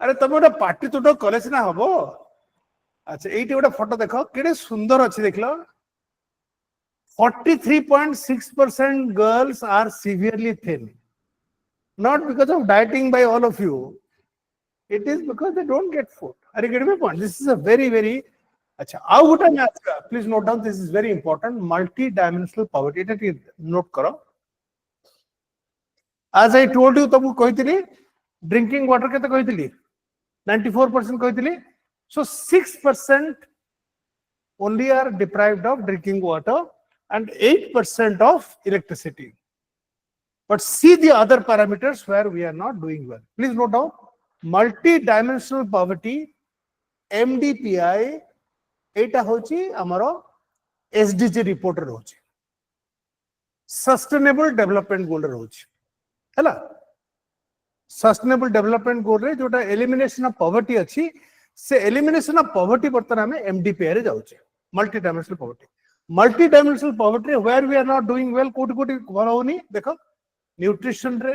अरे तुम गोटे पार्टी तो कॉलेज ना हबो अच्छा एटी गोटे फोटो देखो केडे सुंदर अच्छी देखलो 43.6% girls are severely thin. Not because of dieting by all of you. It is because they don't get food. Are you getting my point? This is a very, very... Achha, please note down, this is very important. Multi-dimensional poverty. Note karo. As I told you, drinking water 94% so 6% only are deprived of drinking water and 8% of electricity. But see the other parameters where we are not doing well. Please note down multi-dimensional poverty, MDPI, एटा होची हमरो SDG report रोची sustainable development goal रोची हैला sustainable development गोल रे जोटा elimination of poverty अछि से elimination of poverty बर्तन हमें MDPI रे जाउची multidimensional poverty where we are not doing well कोटी कोटी भल होनी देखो न्यूट्रिशन रे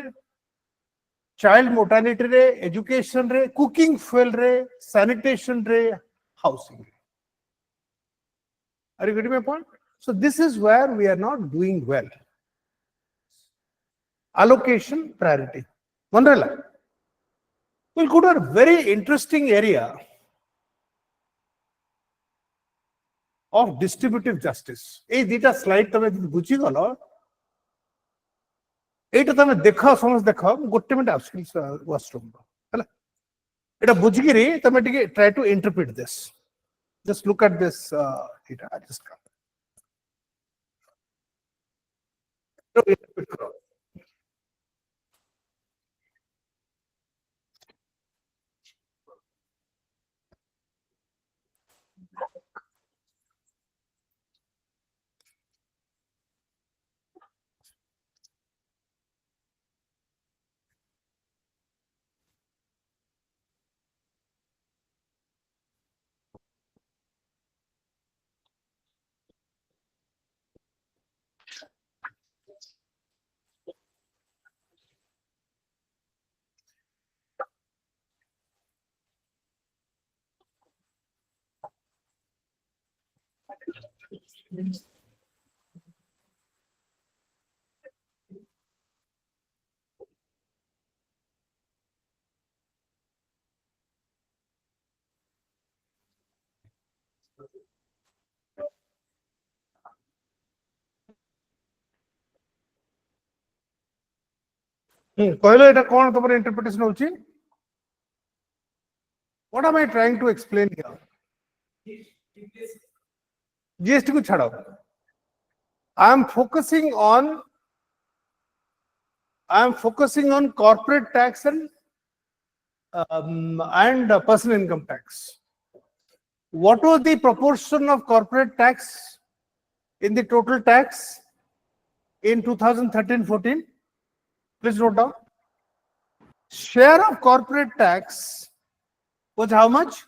चाइल्ड मोर्टालिटी रे एजुकेशन रे कुकिंग फ्यूल रे सैनिटेशन रे हाउसिंग रे Are you getting my point? So this is where we are not doing well. Allocation priority. Mandala. We'll go to a very interesting area of distributive justice. This data slide tame buchi galo. Eta tame dekha समझ देखा गोटे minute आपके washroom हैला एटा बुझिगिरी तमे टिके try to interpret this. Just look at this data. I just got कहलो एटा कोन तमर interpretation होची What am I trying to explain here? GST को छाड़ो I am focusing on corporate tax and personal income tax. What was the proportion of corporate tax in the total tax in 2013-14? Please note down. Share of corporate tax was how much?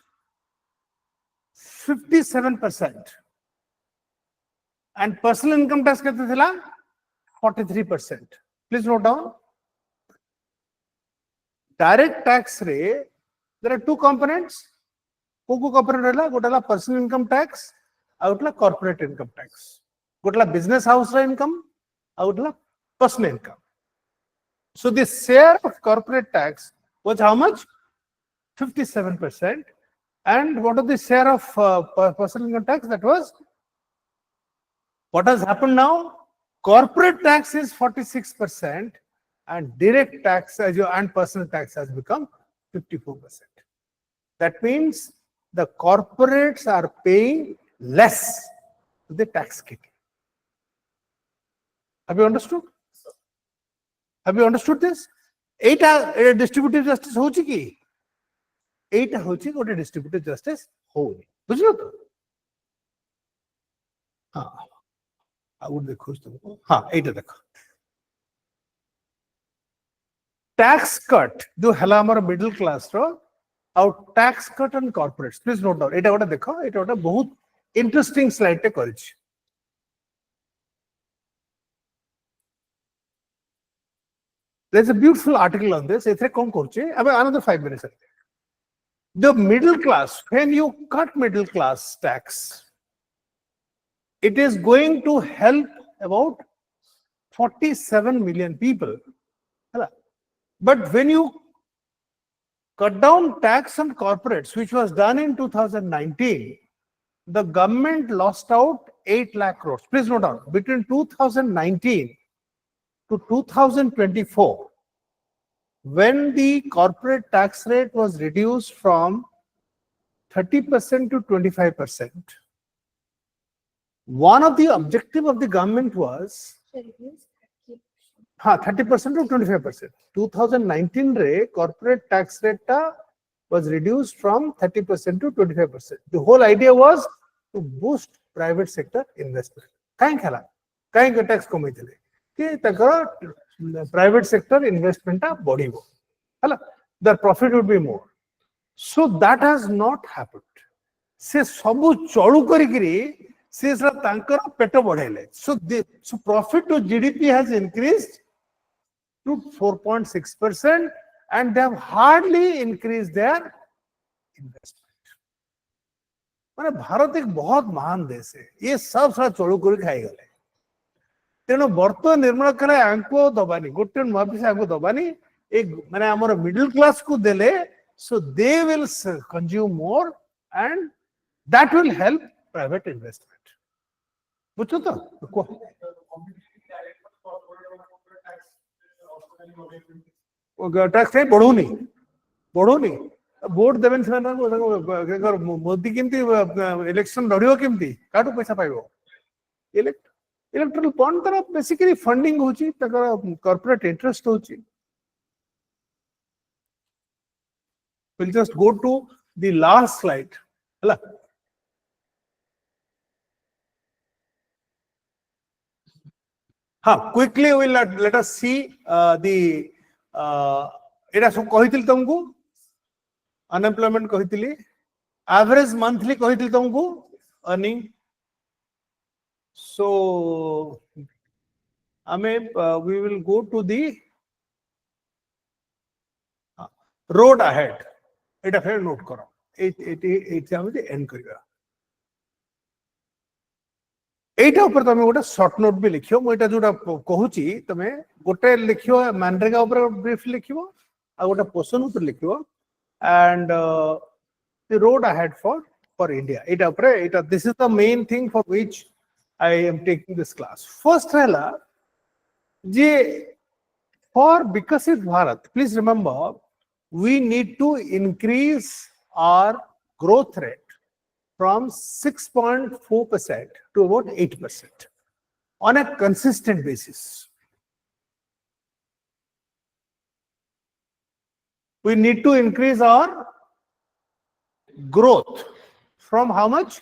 57%. And personal income tax कितना थिला? 43%. Please note down. Direct tax rate, there are two components. Koku component रहला, गोटला personal income tax, outla corporate income tax. गोटला business house income, outla personal income. So the share of corporate tax was how much? 57%. And what is the share of personal income tax? That was, what has happened now? Corporate tax is 46% and direct tax and personal tax has become 54%. That means the corporates are paying less to the tax kitty. Have you understood? Have you understood this? Eight distributive justice hochi ki? Eight hochi gote distributive justice houni. Bujhlo to? हाँ, I would देखो तुमको. हाँ, eight देखो. Tax cut जो हला हमारा middle class रो, और tax cut on corporates. Please note down. एटा वाला देखो, एटा वाला बहुत interesting slide टे करिछ. There's a beautiful article on this. एथे कौन करछे? अब another 5 minutes. The middle class, when you cut middle class tax, it is going to help about 47 million people. But when you cut down tax on corporates, which was done in 2019, the government lost out 8 lakh crores. Please note down, between 2019 to 2024, when the corporate tax rate was reduced from 30% to 25%, one of the objective of the government was हाँ 30% to 25%. 2019 रे corporate tax rate was reduced from 30% to 25%. The whole idea was to boost private sector investment. कहीं खेला, कहीं tax कमी चले, कि तक private sector investment बढ़ी वो, हला, the profit would be more. So that has not happened. से सबु चलू करी से तांकर पेट बढ़ेले. So profit to GDP has increased to 4.6% and they have hardly increased their investment. माने भारत एक बहुत महान देश है, ये सब सारा चलू करी खाई गले. तेणु बर्त निर्माण करे आंको दबानी, गोटे नुआपीस आंको दबानी, एक माने हमर मिडिल क्लास को देले, so they will consume more and that will help private investment. बुझो तो टैक्स नहीं बढ़ो नहीं वोट देवेन से मोदी केमती इलेक्शन लड़ियो केमती काटू पैसा पाइबो इलेक्ट्रल बॉन्ड तर बेसिकली फंडिंग होची तकर कॉर्पोरेट इंटरेस्ट होची. We'll just go to the last slide. Hello. Quickly we'll let us see the it has कहितली तुमको unemployment कहितली average monthly कहितली तुमको earning. So we will go to the road ahead. এটা ফের note করো, এইটা আমি and করিবা. এইটা উপরে তুমি গোটে শর্ট নোট বি লিখিও. মু এটা যেটা কহুছি তুমি গোটে লিখিও ম্যানরেগা উপরে ব্রিফ লিখিও আর গোটে পোর্শন উপরে লিখিও and the road ahead for India. এটা উপরে এটা this is the main thing for which I am taking this class. First hela je for Bikasit Bharat, please remember we need to increase our growth rate from 6.4% to about 8% on a consistent basis. We need to increase our growth from how much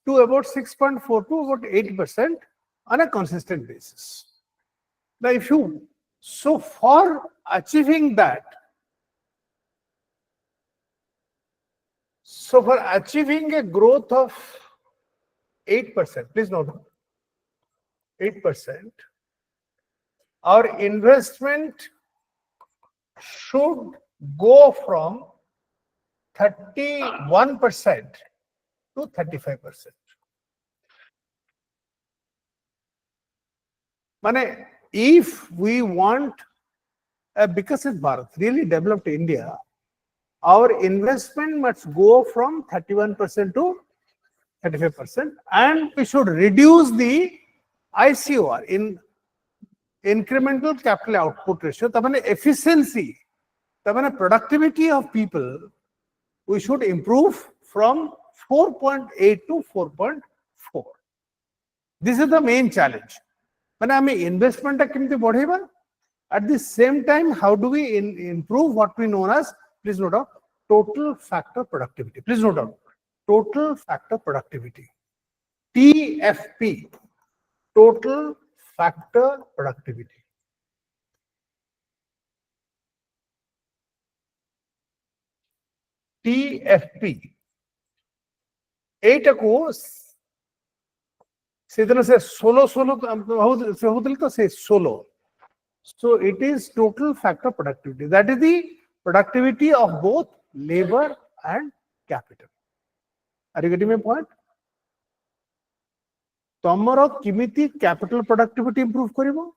to about 6.4 to about 8% on a consistent basis. Now if you, so for achieving that, so for achieving a growth of 8%, please note 8%, our investment should go from 31% to 35%. Mane, if we want a Bikasit Bharat, really developed India, our investment must go from 31% to 35% and we should reduce the ICOR in incremental capital output ratio. Tabane efficiency, tabane productivity of people, we should improve from 4.8 to 4.4. This is the main challenge. Mane ame investment ta kimti badheba, at the same time how do we improve what we know as, please note down, total factor productivity. Please note down, total factor productivity. TFP, total factor productivity. TFP. 8 को सीधे से 16. So it is total factor productivity. That is the productivity of both labor and capital. Are you getting my point? तमरो किमिति capital productivity improve करिवो,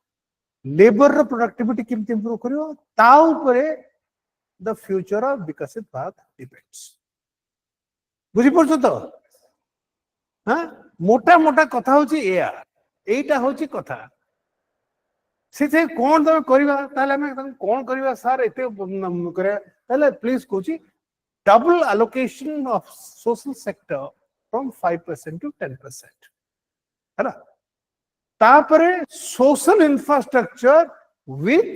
labor रो productivity किमिति improve करिवो, ता उपरे the future of Bikasit Bharat depends. बुझी पड़छो तो? हाँ, मोटा मोटा कथा होची एया, एटा होची कथा. सीधे कौन तमे करिवा, ताले हमें कौन करिवा सर एते करे, ताले please Kochi double allocation of social sector from 5% to 10%. है ना? तापरे social infrastructure with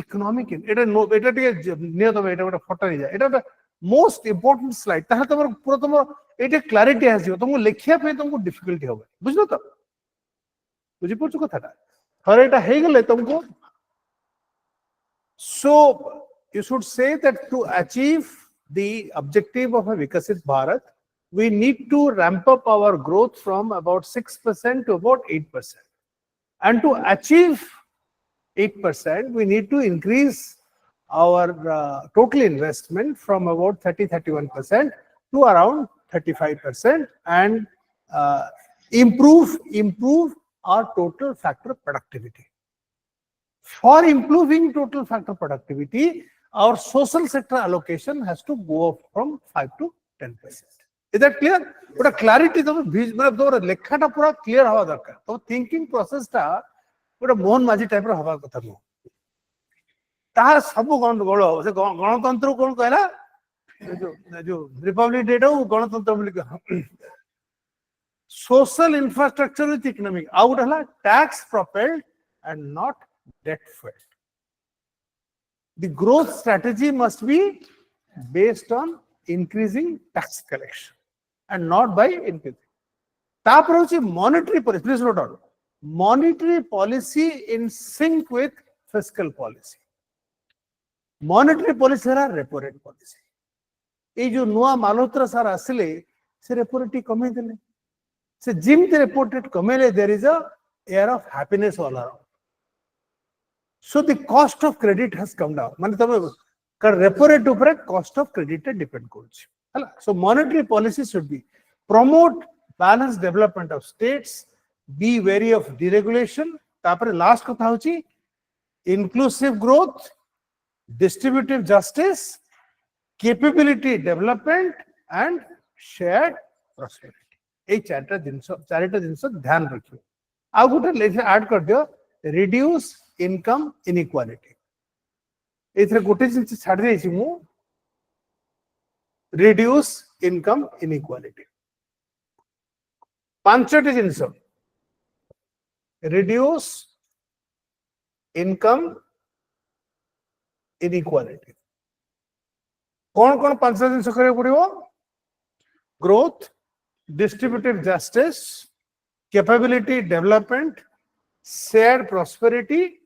economic এটা এটা ଟିକେ নিয়ে তবে এটা একটা ফটো নিয়ে যায় এটা একটা মোস্ট ইম্পর্টেন্ট স্লাইড তাহলে তোমার পুরো তোমার এটা ক্লারিটি আসিব তোমাকে লেখিয়া ପାଇଁ তোমাকে ডিফিকল্টি হবে বুঝলো তো বুঝি পড়ছো কথাটা থরে এটা ହେଇগলে তোমাকে so you should say that to achieve the objective of a Vikasit Bharat we need to ramp up our growth from about 6% to about 8%. And to achieve 8%, we need to increase our total investment from about 30-31% to around 35% and improve our total factor productivity. For improving total factor productivity, our social sector allocation has to go up from 5 to 10%. Is that clear? But a clarity मतलब लेखाटा पूरा clear हवा दरकार तो thinking process टा पूरा मोहन माझी type रो हवा कथा नो ता सब गणगोल से गणतंत्र कोन कहला जो रिपब्लिक डे रो गणतंत्र बोली social infrastructure with economic out हला tax propelled and not debt fueled. The growth strategy must be based on increasing tax collection and not by increasing. तापर होची monetary policy, please note down. Monetary policy in sync with fiscal policy. Monetary policy है repo rate policy. ये जो नुआ मालोत्रा सार असले से repo rate कमे देले. से जिम ते repo rate कमे ले there is a air of happiness all around. So the cost of credit has come down. माने तब कर repo rate ऊपर cost of credit depend करूँ. So monetary policy should be promote balanced development of states, be wary of deregulation. तापर last कथा होची inclusive growth, distributive justice, capability development and shared prosperity. ये चारटा जिनसो ध्यान रखियो. आउ गोटे लेखे ऐड कर दियो reduce income inequality. इथरे गोटे जिनस छाड़ देछि मु reduce income inequality. पांचटी जिनस reduce income inequality. कौन पांच जिनस करे पड़िबो growth, distributive justice, capability development, shared prosperity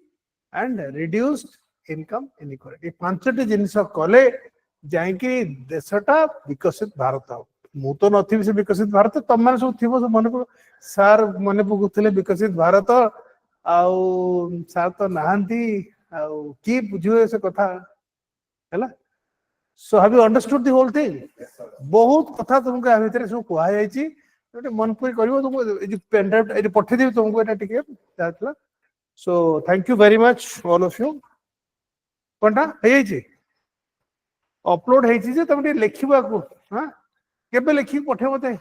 and reduced income inequality. पांचटी जिनस कले जाइकी देशटा विकसित भारत हो मु तो नथि से विकसित भारत तम माने सब थिबो मन सार मन पकुथले विकसित भारत आउ सार तो नहांती आउ की बुझियो से कथा हैला so have you understood the whole thing बहुत कथा तुमको आ भीतर सब कुआ जाईची एटे मन पुरी करबो तुमको ए जो पेन ड्राइव ए पठे देबी तुमको एटा टिके जातला so thank you very much all of you कोनटा हे जाईची अपलोड ହେଇଛି ଯେ ତମେ ଟିକେ ଲେଖିବାକୁ ହଁ କେବେ ଲେଖିକି ପଠେଇବ ମତେ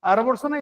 ଆର ବର୍ଷ ନା